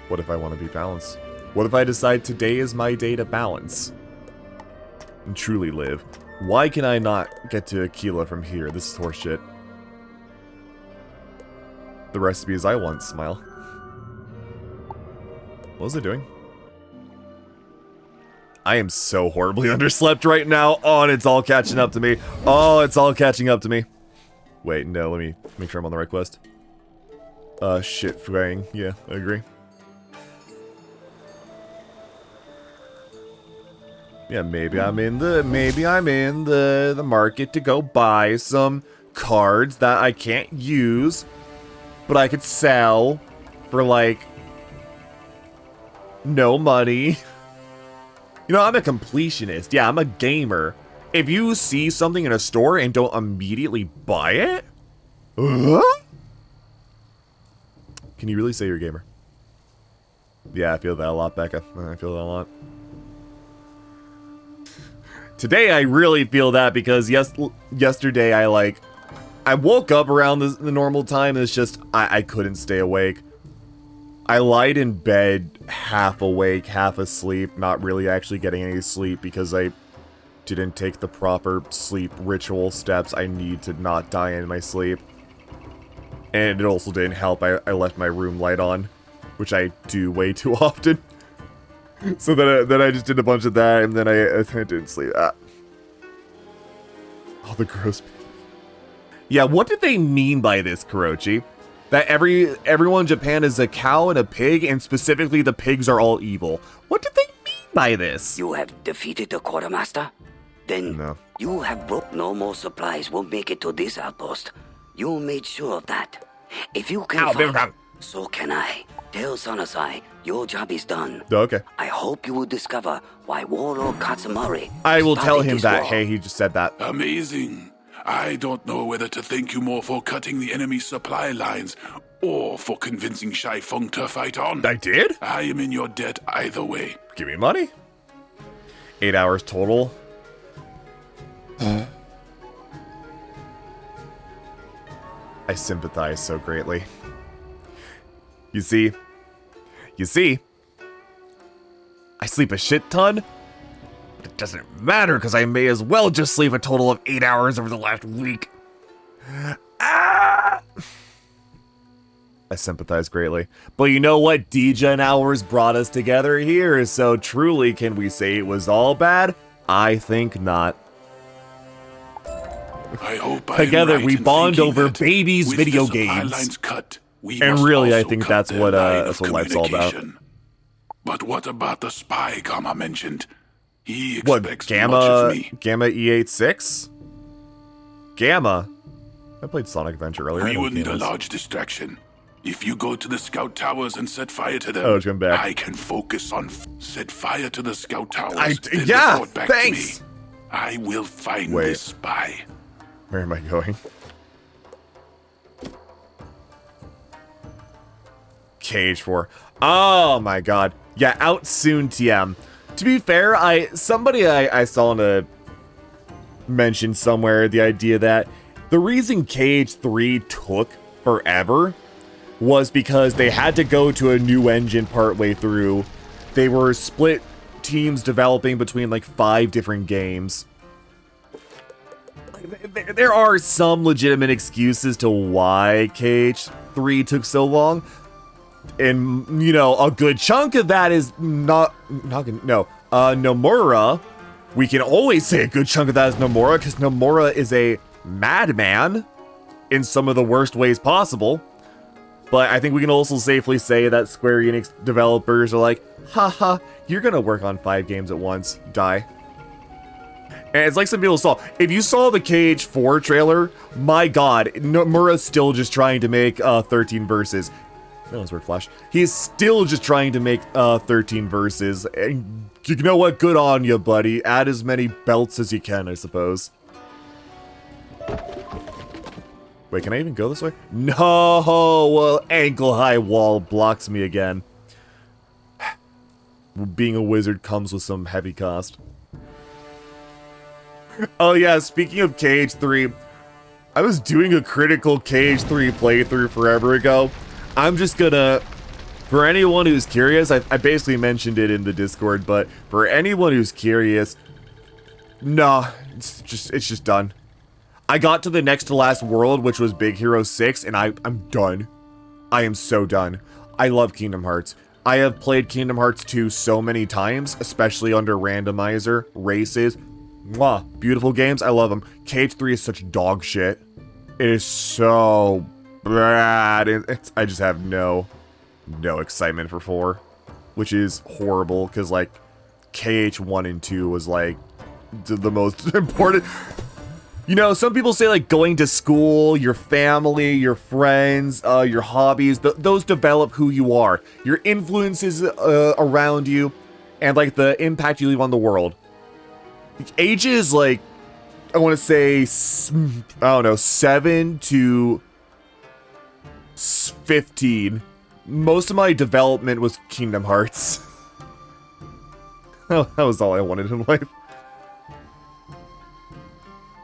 What if I want to be balanced? What if I decide today is my day to balance? And truly live. Why can I not get to Aquila from here? This is horseshit. The recipe is I want, smile. What was it doing? I am so horribly underslept right now. Oh, and it's all catching up to me. Oh, it's all catching up to me. Wait, no, let me make sure I'm on the right quest. Shit, Fang. Yeah, I agree. Yeah, maybe I'm in the market to go buy some cards that I can't use, but I could sell for, like, no money. You know, I'm a completionist. Yeah, I'm a gamer. If you see something in a store and don't immediately buy it, can you really say you're a gamer? Yeah, I feel that a lot, Becca. I feel that a lot. Today, I really feel that because yesterday, I woke up around the normal time and it's just, I couldn't stay awake. I lied in bed half awake, half asleep, not really actually getting any sleep because I didn't take the proper sleep ritual steps I need to not die in my sleep. And it also didn't help, I left my room light on, which I do way too often. So then I just did a bunch of that, and then I didn't sleep. All the gross people. Yeah, what did they mean by this, Kurochi? That everyone in Japan is a cow and a pig, and specifically the pigs are all evil. What did they mean by this? You have defeated the quartermaster? Then no. You have broke no more supplies will make it to this outpost. You made sure of that. If you can fight, so can I. Tell Sanasai, your job is done. Okay. I hope you will discover why Warlord Katsumari. I will tell him that, hey, he just said that. Amazing. I don't know whether to thank you more for cutting the enemy's supply lines or for convincing Shai Feng to fight on. I did? I am in your debt either way. Give me money. 8 hours total. I sympathize so greatly. You see, I sleep a shit ton, but it doesn't matter because I may as well just sleep a total of 8 hours over the last week. I sympathize greatly. But you know what? Degen hours brought us together here, so truly, can we say it was all bad? I think not. I hope together right we bond over babies' video games. Cut, and really, I think that's what life's all about. But what about the spy Gamma mentioned? He expects much of Gamma me. Gamma E86? Gamma? I played Sonic Adventure earlier. We would need a large distraction. If you go to the scout towers and set fire to them, come back. I can focus on set fire to the scout towers. Yeah, report back thanks. To me. I will find this spy. Where am I going? Cage 4. Oh my god. Yeah, out soon, TM. To be fair, somebody I saw in a mention somewhere the idea that the reason Cage 3 took forever was because they had to go to a new engine partway through. They were split teams developing between like 5 different games. There are some legitimate excuses to why Cage 3 took so long. And, you know, a good chunk of that is Nomura. We can always say a good chunk of that is Nomura, because Nomura is a madman in some of the worst ways possible. But I think we can also safely say that Square Enix developers are like, haha, you're gonna work on 5 games at once, die. And it's like some people saw. If you saw the Cage 4 trailer, my god, Nomura's still just trying to make 13 verses. That was word flash. He's still just trying to make 13 verses. And you know what? Good on you, buddy. Add as many belts as you can, I suppose. Wait, can I even go this way? No! Well, ankle-high wall blocks me again. Being a wizard comes with some heavy cost. Oh yeah, speaking of Cage 3, I was doing a critical Cage 3 playthrough forever ago. I'm just gonna, for anyone who's curious, I basically mentioned it in the Discord, but for anyone who's curious, nah, it's just done. I got to the next to last world, which was Big Hero 6, and I'm done. I am so done. I love Kingdom Hearts. I have played Kingdom Hearts 2 so many times, especially under randomizer, races. Mwah, beautiful games, I love them. Cage 3 is such dog shit. It is so bad. I just have no excitement for 4, which is horrible because like KH1 and 2 was like the most important. You know, some people say like going to school, your family, your friends, your hobbies, those develop who you are. Your influences around you, and like the impact you leave on the world. Ages like, I want to say, I don't know, 7 to 15. Most of my development was Kingdom Hearts. That was all I wanted in life.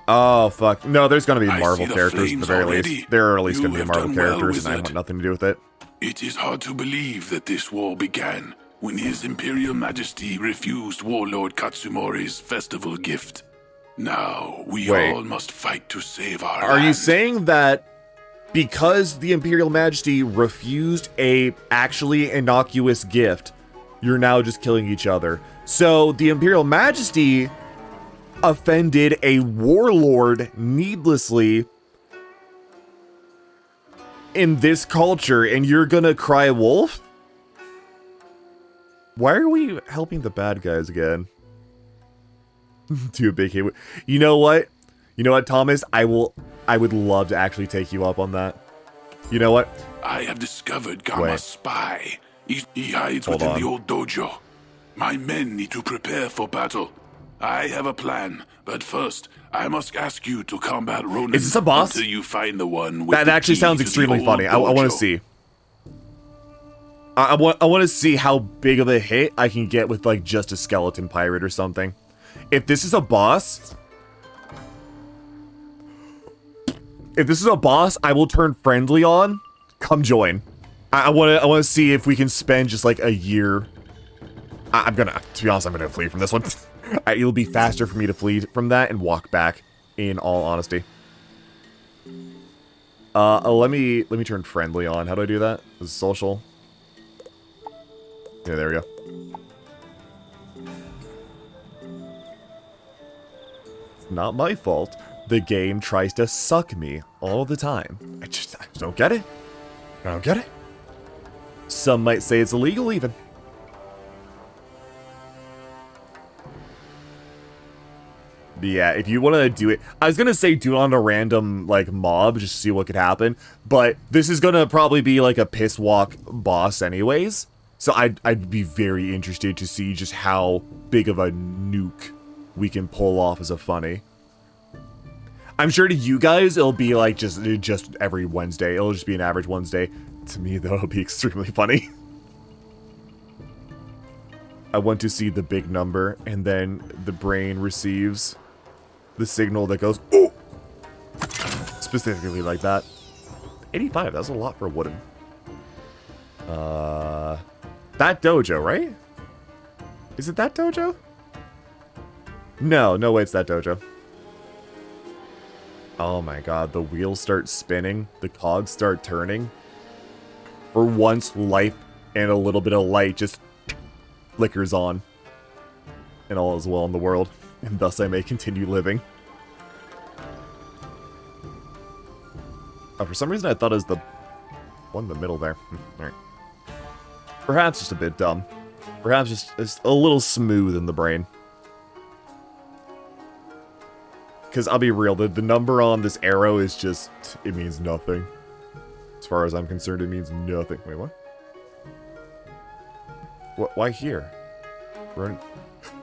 Oh, fuck. No, there's going to be Marvel characters at the very least. There are at least going to be Marvel characters, and I want nothing to do with it. It is hard to believe that this war began when His Imperial Majesty refused Warlord Katsumori's festival gift. Now, we all must fight to save our land. Are you saying that because the Imperial Majesty refused a actually innocuous gift, you're now just killing each other? So, the Imperial Majesty offended a warlord needlessly in this culture, and you're gonna cry wolf? Why are we helping the bad guys again? Do a big hit. You know what? You know what, Thomas? I would love to actually take you up on that. You know what? I have discovered Gamma's spy. He hides within the old dojo. My men need to prepare for battle. I have a plan, but first, I must ask you to combat Ronin. Is this a boss? Until you find the one with that actually sounds extremely funny. I want to see. I want to see how big of a hit I can get with like just a skeleton pirate or something. If this is a boss, I will turn friendly on. Come join. I want to see if we can spend just like a year. To be honest, I'm gonna flee from this one. It'll be faster for me to flee from that and walk back, in all honesty. Let me turn friendly on. How do I do that? This is social. Yeah, there we go. It's not my fault. The game tries to suck me all the time. I just don't get it. I don't get it. Some might say it's illegal even. But yeah, if you want to do it, I was going to say do it on a random, like, mob, just to see what could happen. But this is going to probably be, like, a piss walk boss anyways. So I'd be very interested to see just how big of a nuke we can pull off as a funny. I'm sure to you guys, it'll be, like, just every Wednesday. It'll just be an average Wednesday. To me, though, it'll be extremely funny. I want to see the big number, and then the brain receives the signal that goes, "Oh!" Specifically like that. 85, that's a lot for a wooden. That dojo, right? Is it that dojo? No way, it's that dojo. Oh my god, the wheels start spinning, the cogs start turning. For once, life and a little bit of light just flickers on. And all is well in the world, and thus I may continue living. Oh, for some reason I thought it was the one in the middle there. Alright. Perhaps just a bit dumb. Perhaps just a little smooth in the brain. Because I'll be real, the number on this arrow is just, it means nothing. As far as I'm concerned, it means nothing. Wait, what? Why here?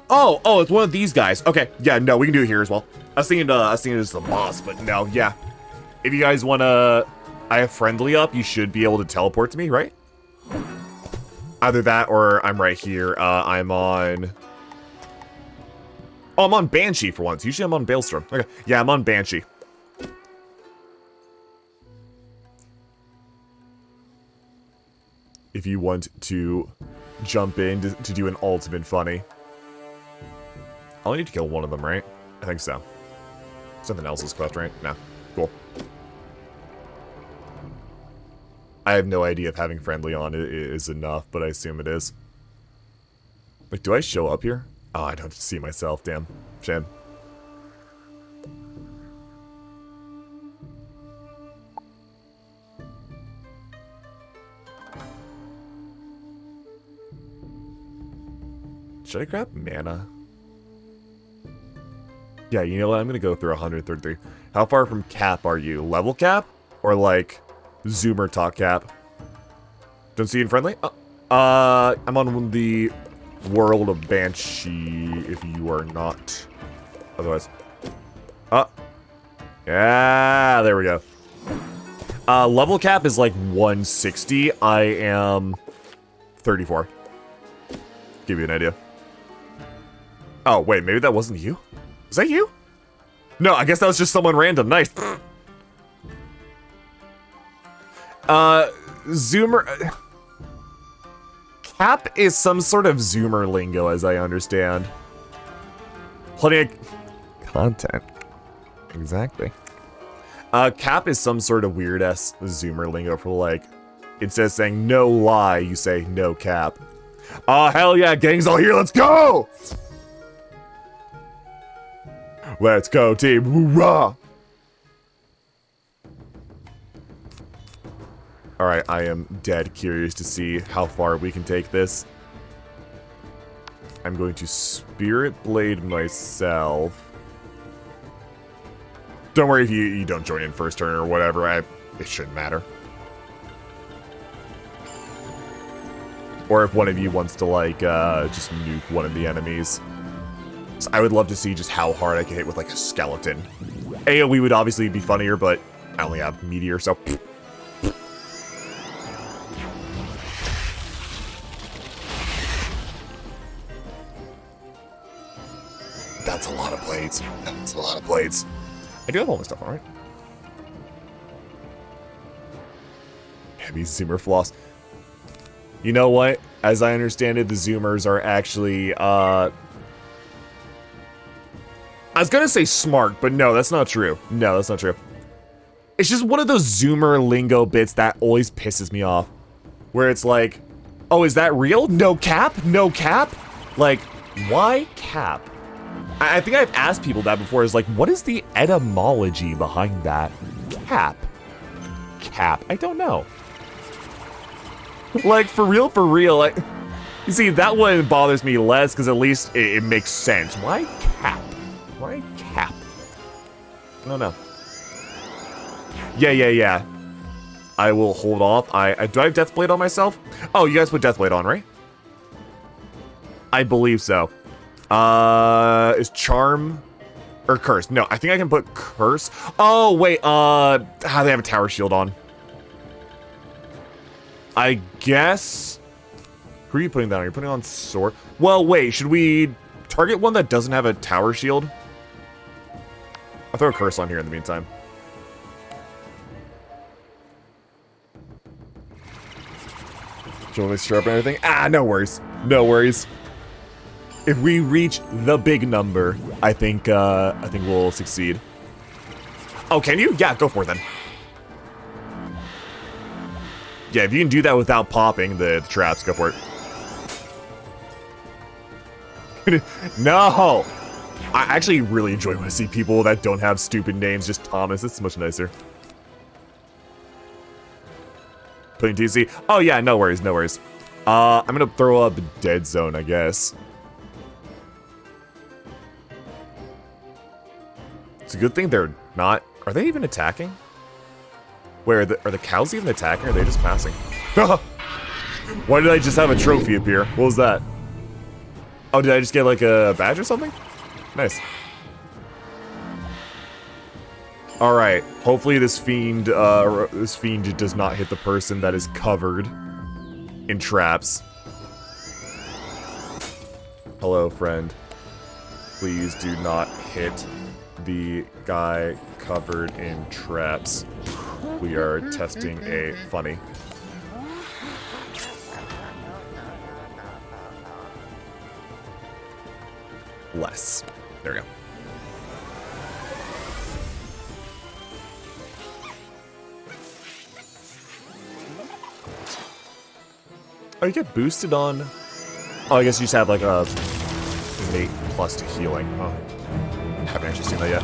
Oh, it's one of these guys. Okay, yeah, no, we can do it here as well. I was thinking it's the boss, but no, yeah. If you guys wanna, I have friendly up, you should be able to teleport to me, right? Either that or I'm right here. I'm on... Oh, I'm on Banshee for once. Usually I'm on Bailstrom. Okay, yeah, I'm on Banshee. If you want to jump in to do an ultimate funny. I'll need to kill one of them, right? I think so. Something else's quest, right? No. Cool. I have no idea if having friendly on is enough, but I assume it is. Like, do I show up here? Oh, I don't see myself, damn. Shame. should I grab mana? Yeah, you know what? I'm gonna go through 133. How far from cap are you? Level cap? Or like Zoomer talk cap? Don't see you in friendly? I'm on the World of Banshee if you are not. Otherwise. Yeah, there we go. Level cap is like 160. I am 34. Give you an idea. Oh, wait, maybe that wasn't you? Was that you? No, I guess that was just someone random. Nice. Zoomer... Cap is some sort of Zoomer lingo, as I understand. Plenty of content. Exactly. Cap is some sort of weird-ass Zoomer lingo for, like, instead of saying no lie, you say no cap. Oh, hell yeah, gang's all here, let's go! Let's go, team, hoorah! Alright, I am dead curious to see how far we can take this. I'm going to Spirit Blade myself. Don't worry if you don't join in first turn or whatever, it shouldn't matter. Or if one of you wants to, like, just nuke one of the enemies. So I would love to see just how hard I can hit with, like, a skeleton. AoE would obviously be funnier, but I only have Meteor, so... That's a lot of blades. That's a lot of blades. I do have all my stuff, alright? Heavy Zoomer floss. You know what? As I understand it, the Zoomers are actually, I was gonna say smart, but no, that's not true. No, that's not true. It's just one of those Zoomer lingo bits that always pisses me off. Where it's like, oh, is that real? No cap? No cap? Like, why cap? I think I've asked people that before, is like, what is the etymology behind that? Cap. Cap. I don't know. Like, for real, like, you see, that one bothers me less, because at least it makes sense. Why cap? Why cap? I don't know. Yeah. I will hold off. Do I have Deathblade on myself? Oh, you guys put Deathblade on, right? I believe so. Is Charm or Curse? No, I think I can put Curse. Oh, wait, how do they have a Tower Shield on? I guess... Who are you putting that on? You're putting on Sword? Well, wait, should we target one that doesn't have a Tower Shield? I'll throw a Curse on here in the meantime. Do you want me to sharpen everything? Ah, no worries. No worries. If we reach the big number, I think we'll succeed. Oh, can you? Yeah, go for it then. Yeah, if you can do that without popping the traps, go for it. No! I actually really enjoy when I see people that don't have stupid names, just Thomas. It's much nicer. Putting TC? Oh yeah, no worries, no worries. I'm gonna throw up Dead Zone, I guess. It's a good thing they're not... Are they even attacking? Wait, are the cows even attacking, or are they just passing? Why did I just have a trophy appear? What was that? Oh, did I just get, like, a badge or something? Nice. Alright, hopefully this fiend does not hit the person that is covered in traps. Hello, friend. Please do not hit the guy covered in traps. We are testing a funny. Less. There we go. Oh, you get boosted on... Oh, I guess you just have like a innate plus to healing. Oh. Haven't actually seen that yet.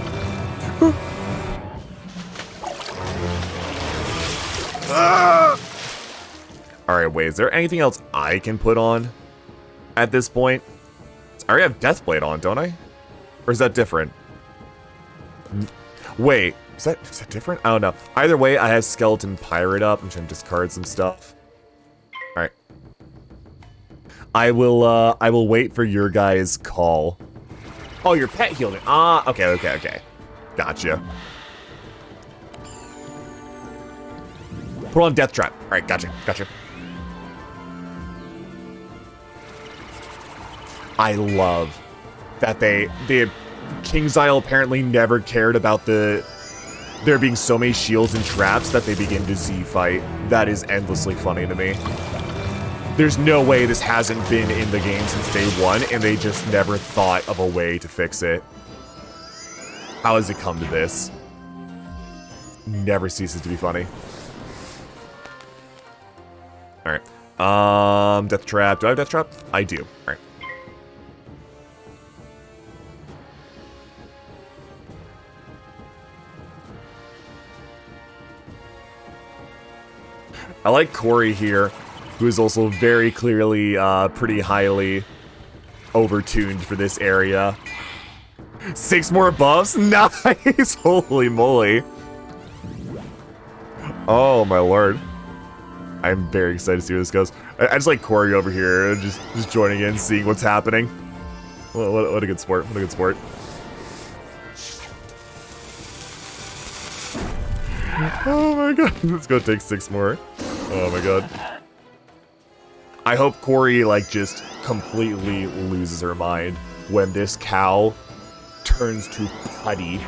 Alright, wait, is there anything else I can put on at this point? already have Deathblade on, don't I? Or is that different? Wait, is that different? I don't know. Either way, I have Skeleton Pirate up. I'm trying to discard some stuff. Alright. I will wait for your guys' call. Oh, your pet healed it. Ah, okay. Gotcha. Put on Death Trap. Alright, gotcha. I love that King's Isle apparently never cared about there being so many shields and traps that they begin to Z-fight. That is endlessly funny to me. There's no way this hasn't been in the game since day one, and they just never thought of a way to fix it. How has it come to this? Never ceases to be funny. Alright. Death Trap. Do I have Death Trap? I do. Alright. I like Corey here, who is also very clearly pretty highly overtuned for this area. 6 more buffs? Nice! Holy moly. Oh my lord. I'm very excited to see where this goes. I just like Corey over here, just joining in, seeing what's happening. What a good sport. What a good sport. Oh my god. Let's go take 6 more. Oh my god. I hope Corey, like, just completely loses her mind when this cow turns to putty.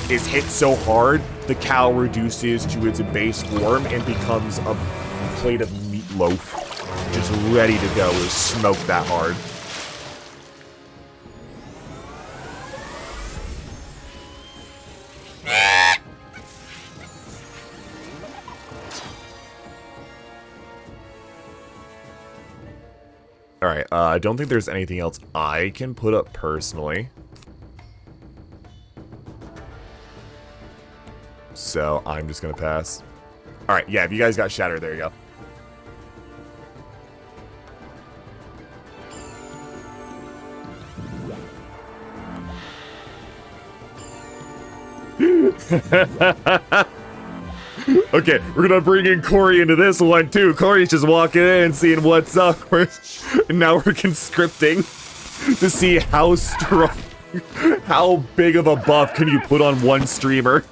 Is hit so hard, the cow reduces to its base form and becomes a plate of meatloaf. Just ready to go to smoke that hard. Alright, I don't think there's anything else I can put up personally. So, I'm just gonna pass. Alright, yeah, if you guys got Shatter, there you go. Okay, we're gonna bring in Corey into this one too. Corey's just walking in and seeing what's up. And now we're conscripting to see how strong, how big of a buff can you put on one streamer.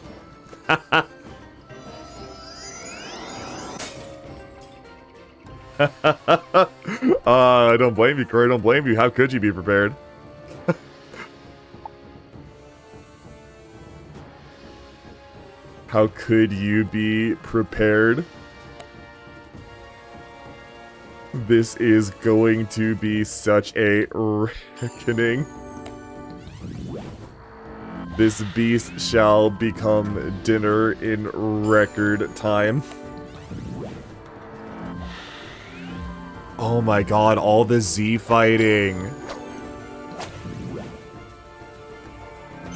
I don't blame you, Corey. I don't blame you. How could you be prepared? How could you be prepared? This is going to be such a reckoning. This beast shall become dinner in record time. Oh my god, all the Z fighting.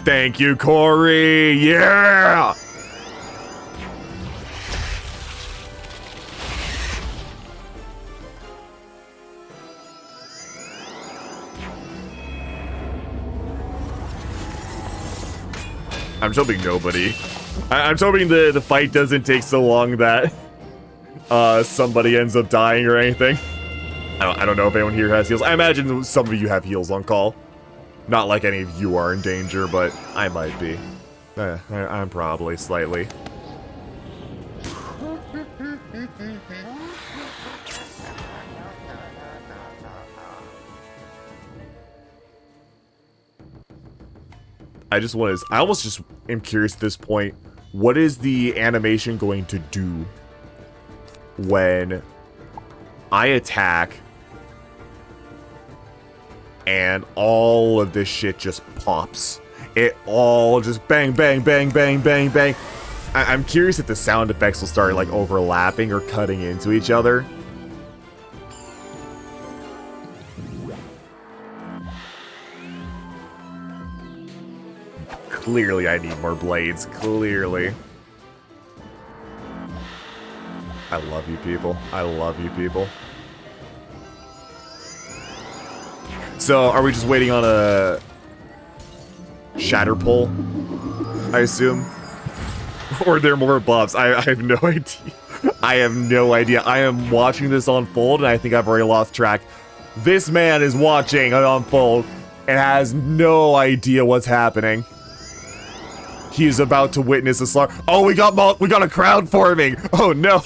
Thank you, Corey! Yeah! I'm just hoping nobody. I'm just hoping the fight doesn't take so long that somebody ends up dying or anything. I don't know if anyone here has heals. I imagine some of you have heals on call. Not like any of you are in danger, but I might be. I'm probably slightly. I almost just am curious at this point, what is the animation going to do when I attack and all of this shit just pops? It all just bang, bang, bang, bang, bang, bang. I'm curious if the sound effects will start like overlapping or cutting into each other. Clearly, I need more blades. Clearly. I love you people. I love you people. So, are we just waiting on a shatter pull, I assume? Or are there more buffs? I have no idea. I have no idea. I am watching this unfold, and I think I've already lost track. This man is watching it unfold and has no idea what's happening. He is about to witness a slaughter. Oh, we got a crowd forming. Oh no.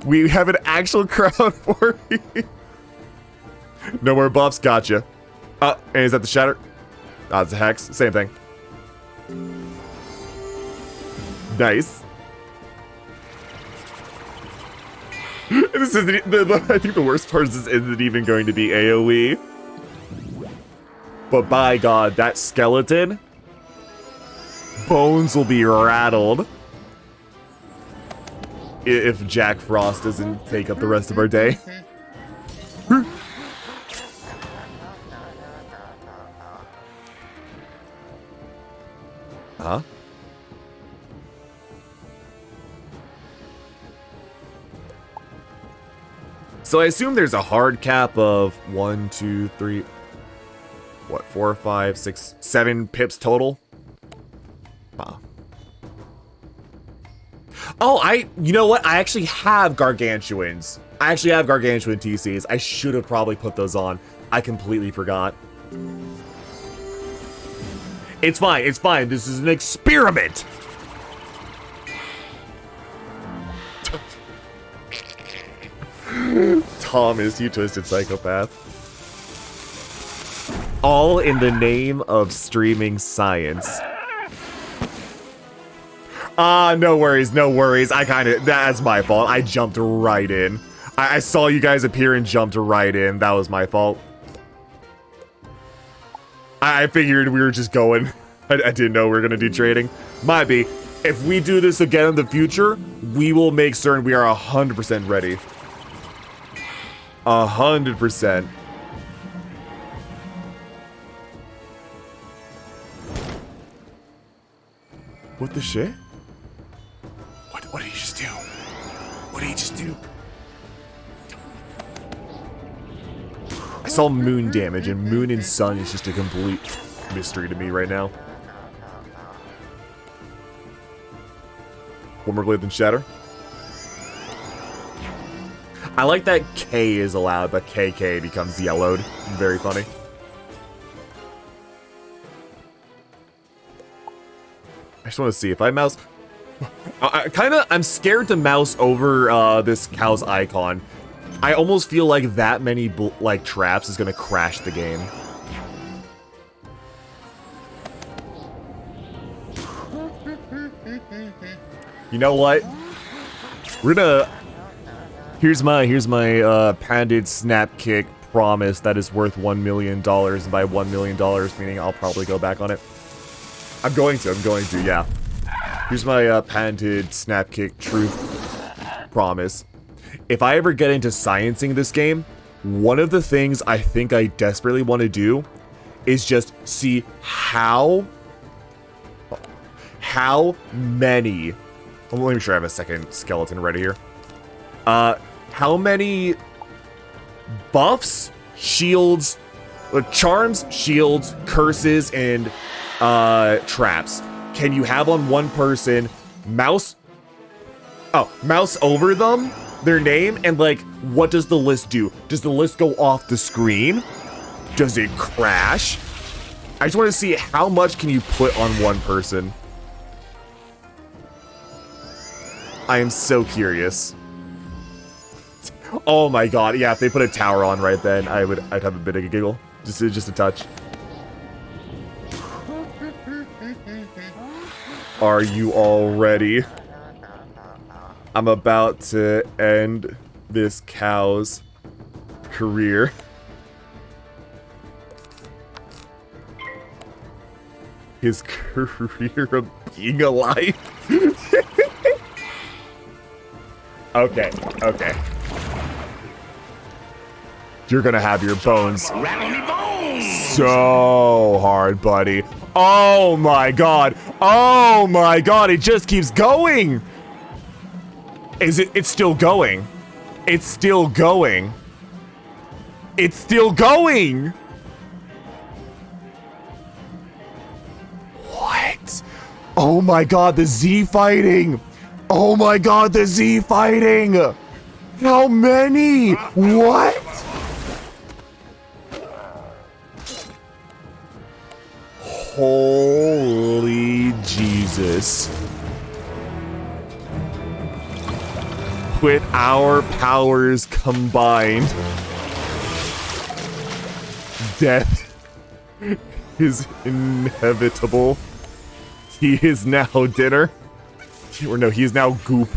We have an actual crowd forming. No more buffs. Gotcha. And is that the shatter? It's a hex. Same thing. Nice. This isn't. I think the worst part is this isn't even going to be AoE. But by God, that skeleton. Bones will be rattled. If Jack Frost doesn't take up the rest of our day. Huh? So I assume there's a hard cap of 1, 2, 3, what, 4, 5, 6, 7 pips total? Huh. Oh, you know what? I actually have Gargantuans. I actually have Gargantuan TCs. I should have probably put those on. I completely forgot. It's fine, it's fine. This is an experiment. Thomas, you twisted psychopath. All in the name of streaming science. No worries, no worries. That's my fault. I jumped right in. I saw you guys appear and jumped right in. That was my fault. I figured we were just going. I didn't know we were gonna do trading. Might be. If we do this again in the future, we will make certain we are 100% ready. 100%. What the shit? What did he just do? What did he just do? I saw moon damage, and moon and sun is just a complete mystery to me right now. One more blade than shatter. I like that K is allowed, but KK becomes yellowed. Very funny. I just want to see if I mouse. I'm scared to mouse over this cow's icon. I almost feel like that many traps is gonna crash the game. You know what? We're gonna. Here's my patented snap kick promise that is worth $1 million, and by $1 million meaning I'll probably go back on it. I'm going to, yeah. Here's my patented snap kick truth promise. If I ever get into sciencing this game, one of the things I think I desperately want to do is just see how many. Let me make sure I have a second skeleton ready here. How many buffs, shields, charms, shields, curses, and traps can you have on one person? Mouse over them, their name, and what does the list do? Does the list go off the screen? Does it crash? I just want to see how much can you put on one person. I am so curious. Oh my god, yeah, if they put a tower on right then, I'd have a bit of a giggle. Just a touch. Are you all ready? I'm about to end this cow's career. His career of being alive. Okay. You're gonna have your bones so hard, buddy. Oh my god. Oh my god, it just keeps going. It's still going. It's still going. It's still going! What? Oh my god, the Z fighting! Oh my god, the Z fighting! How many? What? Holy Jesus. With our powers combined, death is inevitable. He is now dinner. Or no, he is now goop.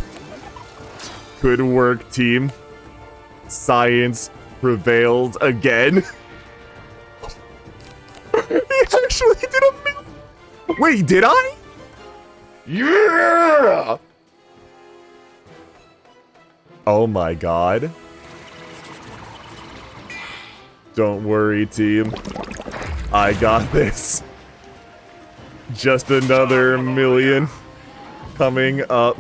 Good work, team. Science prevailed again. He actually did a Wait, did I? Yeah! Oh my god. Don't worry, team. I got this. Just another million coming up.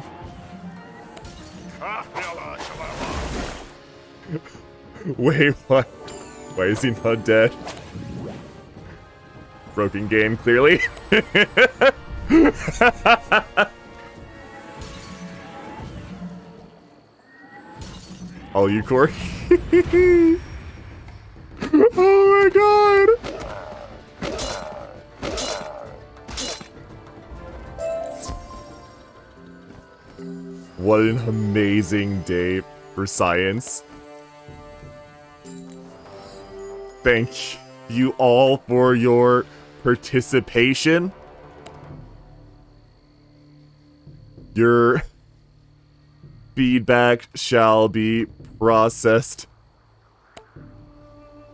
Wait, what? Why is he not dead? Broken game, clearly. All you, Corey. Oh my god! What an amazing day for science. Thank you all for your participation. Your feedback shall be processed.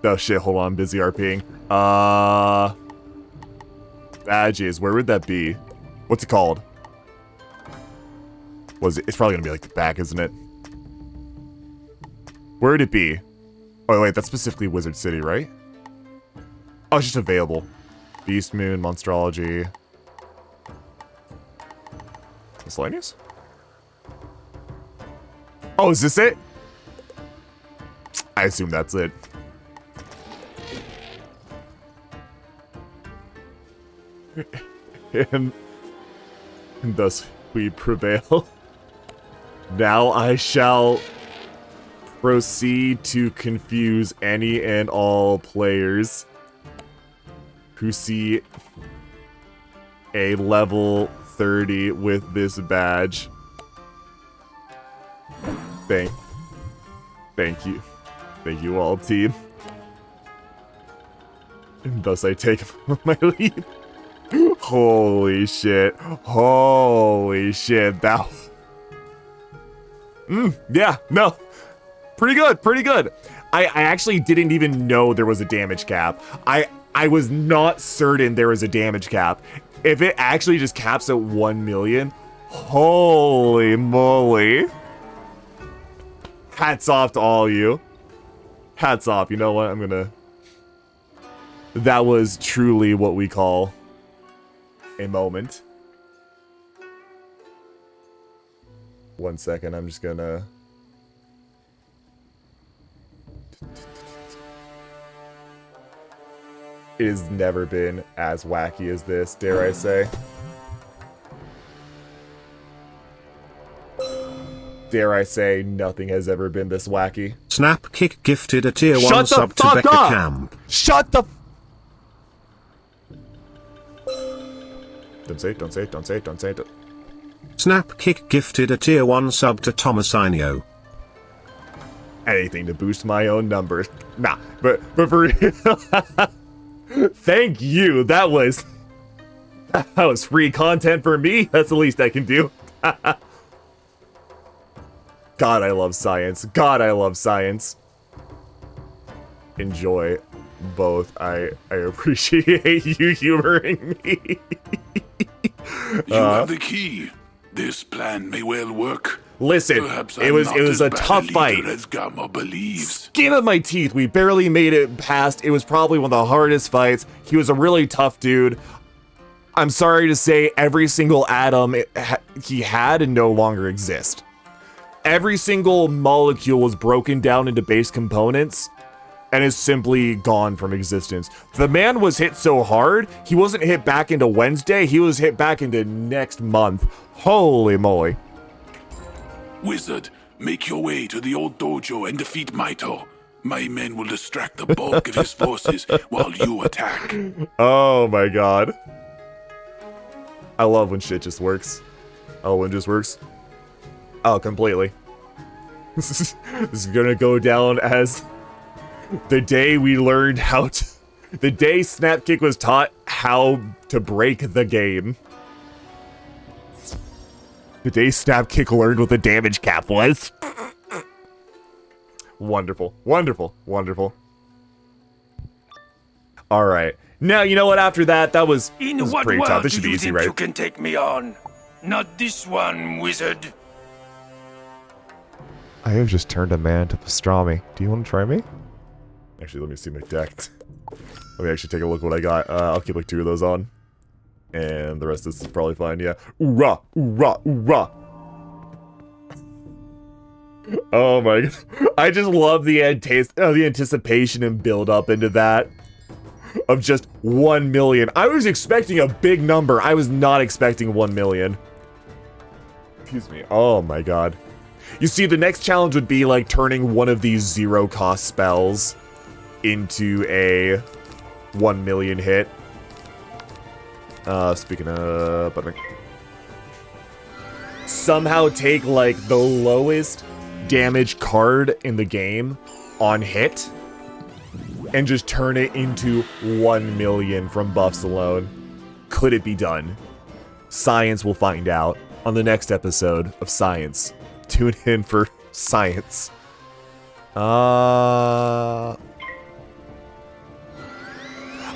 Oh shit, hold on, I'm busy RPing. Badges, where would that be? What's it called? It's probably gonna be like the back, isn't it? Where would it be? Oh wait, that's specifically Wizard City, right? Oh, it's just available. Beast Moon, Monstrology. Miscellaneous? Oh, is this it? I assume that's it. and thus we prevail. Now I shall proceed to confuse any and all players who see a level 30 with this badge. Thank you. Thank you all, team. And thus I take my leave. Holy shit. Holy shit. That... yeah, no. Pretty good, pretty good. I actually didn't even know there was a damage cap. I was not certain there was a damage cap. If it actually just caps at 1 million, holy moly. Hats off to all you. Hats off. You know what? I'm gonna... That was truly what we call a moment. 1 second, I'm just gonna... It has never been as wacky as this, dare I say. Dare I say, nothing has ever been this wacky. Snapkick gifted a tier 1 sub to Becca Camp. Shut the... Don't say it, don't say it, don't say it, don't say it. Snapkick gifted a tier 1 sub to Tomasinho. Anything to boost my own numbers. Nah, but for real. Thank you. That was free content for me. That's the least I can do. God, I love science. God, I love science. Enjoy both. I appreciate you humoring me. You have the key. This plan may well work. Listen, it was a tough fight. Skin of my teeth, we barely made it past. It was probably one of the hardest fights. He was a really tough dude. I'm sorry to say, every single atom he had no longer exists. Every single molecule was broken down into base components, and is simply gone from existence. The man was hit so hard, he wasn't hit back into Wednesday, he was hit back into next month. Holy moly. Wizard, make your way to the old dojo and defeat Maito. My men will distract the bulk of his forces while you attack. Oh my god. I love when shit just works. Oh, when it just works. Oh, completely. This is gonna go down as the day we learned how to... The day Snapkick was taught how to break the game. The day Snapkick learned what the damage cap was. Wonderful. Wonderful. Wonderful. Alright. Now, you know what? After that, that was pretty tough. This should be easy, right? You can take me on. Not this one, wizard. I have just turned a man to pastrami. Do you want to try me? Actually, let me see my deck. Let me actually take a look at what I got. I'll keep like 2 of those on. And the rest of this is probably fine, yeah. Oorah! Oorah! Oorah! Oh my god. I just love the anticipation and build up into that. Of just 1 million. I was expecting a big number. I was not expecting 1 million. Excuse me. Oh my god. You see, the next challenge would be like turning one of these 0-cost spells into a 1 million hit. Speaking of... Somehow take like the lowest damage card in the game on hit and just turn it into 1 million from buffs alone. Could it be done? Science will find out on the next episode of Science. Tune in for Science. Oh,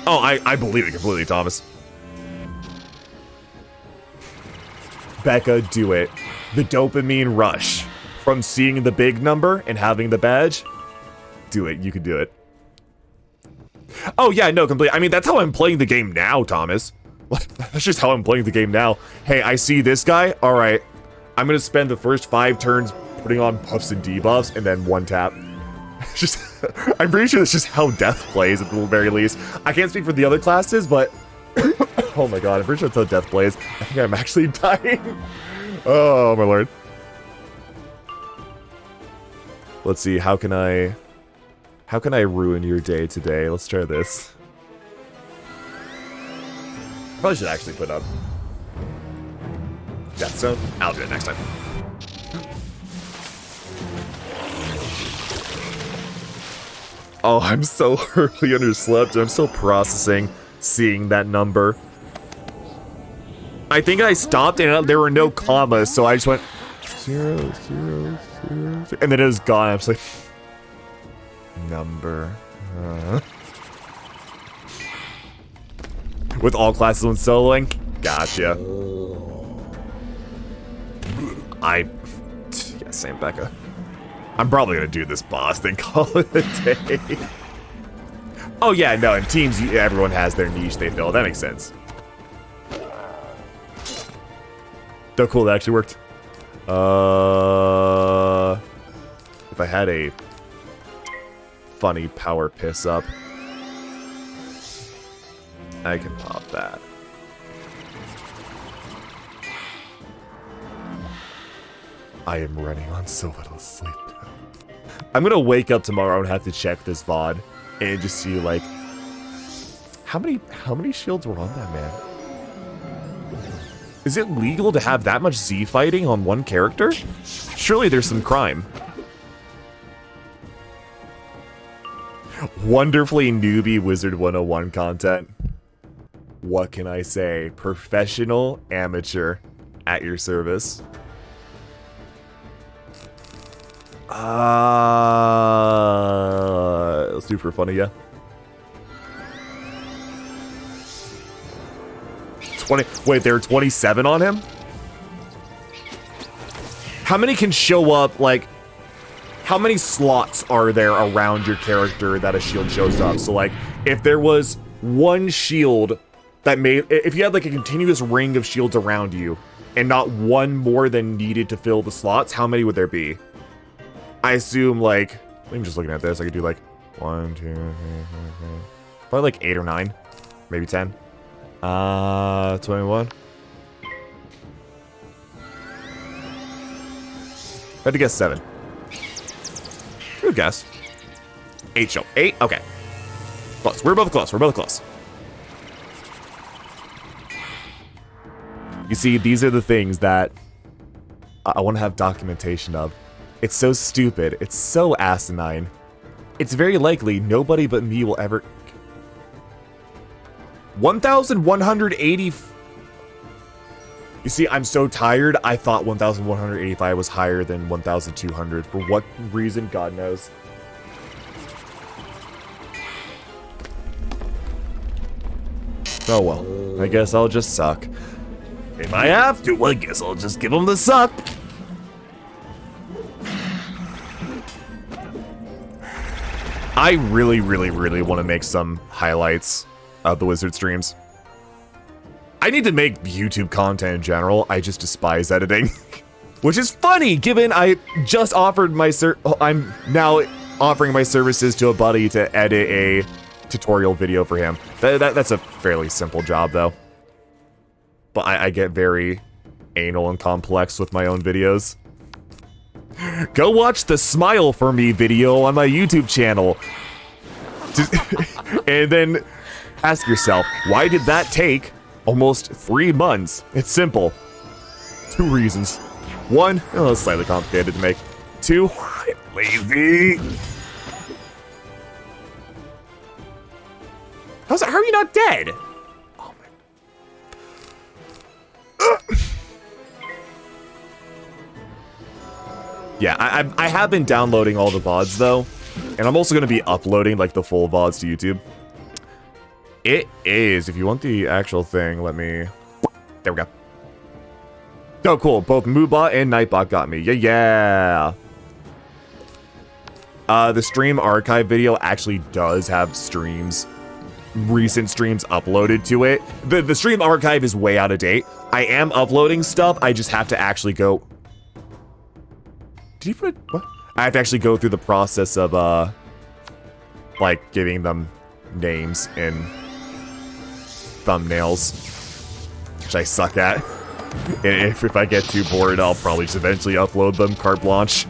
I believe it completely, Thomas. Becca, do it. The dopamine rush from seeing the big number and having the badge. Do it. You can do it. Oh, yeah, no, completely. I mean, that's how I'm playing the game now, Thomas. That's just how I'm playing the game now. Hey, I see this guy. All right. I'm going to spend the first 5 turns putting on buffs and debuffs and then 1 tap. Just, I'm pretty sure that's just how Death plays at the very least. I can't speak for the other classes, but... oh my god, I'm pretty sure that's how Death plays. I think I'm actually dying. Oh my lord. Let's see, how can I ruin your day today? Let's try this. Probably should actually put up Death Zone. I'll do it next time. Oh, I'm so early underslept. I'm still processing seeing that number. I think I stopped and there were no commas, so I just went 0, 0, 0, 0, and then it was gone. I was like, number. With all classes when soloing? Gotcha. Yeah, same Becca. I'm probably gonna do this boss, then call it a day. Oh yeah, no, in teams, everyone has their niche they fill. That makes sense. Oh, cool, that actually worked. If I had a funny power piss up, I can pop that. I am running on so little sleep now. I'm gonna wake up tomorrow and have to check this VoD and just see like how many shields were on that man. Is it legal to have that much Z fighting on one character? Surely there's some crime. Wonderfully newbie Wizard101 content. What can I say? Professional, amateur, at your service. Let's do for funny, yeah. 20. Wait, there are 27 on him? How many can show up, like, how many slots are there around your character that a shield shows up? So, like, if there was one shield that made, if you had, like, a continuous ring of shields around you, and not one more than needed to fill the slots, how many would there be? I assume, like, I'm just looking at this, I could do, like, 1, 2, 3, 4, 5. Probably like 8 or 9. Maybe 10. 21. I had to guess 7. Good guess. 8 show. 8? Okay. Close. We're both close. We're both close. You see, these are the things that I want to have documentation of. It's so stupid. It's so asinine. It's very likely nobody but me will ever... 1,180... You see, I'm so tired, I thought 1,185 was higher than 1,200. For what reason, God knows. Oh well, I guess I'll just suck. If I have to, well, I guess I'll just give them the suck. I really want to make some highlights of the Wizard streams. I need to make YouTube content in general. I just despise editing. Which is funny, given I just offered my I'm now offering my services to a buddy to edit a tutorial video for him. That's a fairly simple job, though. But I get very anal and complex with my own videos. Go watch the Smile For Me video on my YouTube channel. And then ask yourself, why did that take almost 3 months? It's simple. 2 reasons. 1, oh, it's slightly complicated to make. 2, lazy. How are you not dead? Oh my. Yeah, I have been downloading all the VoDs though, and I'm also going to be uploading like the full VoDs to YouTube. It is, if you want the actual thing, let me... There we go. Oh, cool. Both Moobot and Nightbot got me. Yeah. The stream archive video actually does have streams, recent streams uploaded to it. The stream archive is way out of date. I am uploading stuff. I just have to actually go... Did you put... What? I have to actually go through the process of, like, giving them names and thumbnails, which I suck at. And if I get too bored, I'll probably just eventually upload them carte blanche.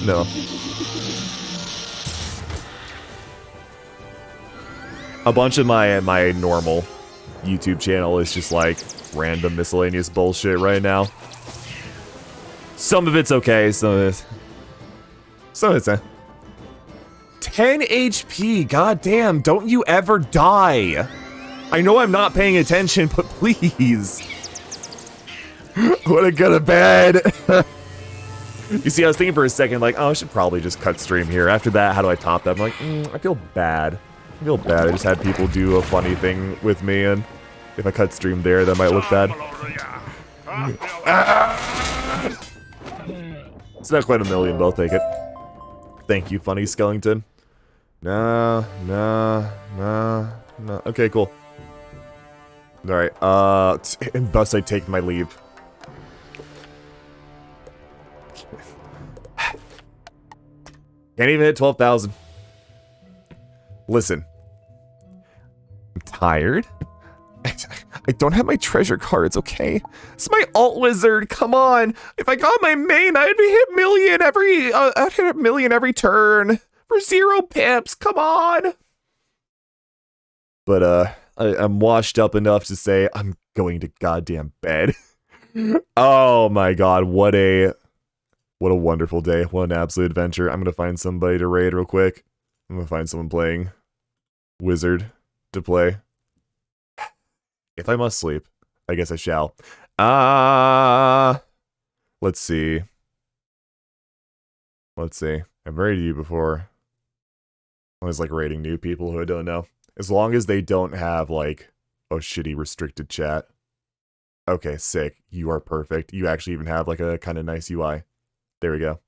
No. A bunch of my normal YouTube channel is just like random miscellaneous bullshit right now. Some of it's okay, some of it's 10 HP, goddamn, don't you ever die. I know I'm not paying attention, but please. I wanna go to bed. You see, I was thinking for a second, like, oh, I should probably just cut stream here. After that, how do I top that? I'm like, I feel bad. I feel bad. I just had people do a funny thing with me, and if I cut stream there, that might look bad. It's not quite a million, but I'll take it. Thank you, funny skeleton. No. Okay, cool. Alright, and thus I take my leave. Can't even hit 12,000. Listen. I'm tired. I don't have my treasure cards, okay? It's my alt wizard, come on! If I got my main, I'd hit I'd hit a million every turn. For 0 pips, come on! But, I'm washed up enough to say I'm going to goddamn bed. Oh my god, what a wonderful day. What an absolute adventure. I'm gonna find somebody to raid real quick. I'm gonna find someone playing Wizard to play. If I must sleep, I guess I shall. Let's see. I've raided you before. I was like raiding new people who I don't know. As long as they don't have like a shitty restricted chat. Okay, sick. You are perfect. You actually even have like a kind of nice UI. There we go.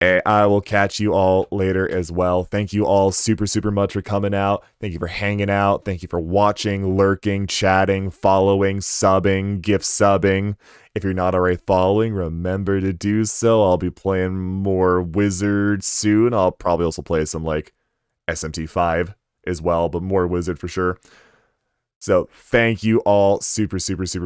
And I will catch you all later as well. Thank you all super much for coming out. Thank you for hanging out. Thank you for watching, lurking, chatting, following, subbing, gift subbing. If you're not already following, remember to do so. I'll be playing more Wizard soon. I'll probably also play some like SMT5 as well, but more Wizard for sure. So thank you all super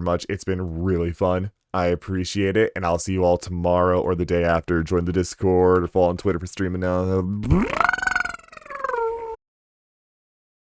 much. It's been really fun. I appreciate it, and I'll see you all tomorrow or the day after. Join the Discord or follow on Twitter for streaming now.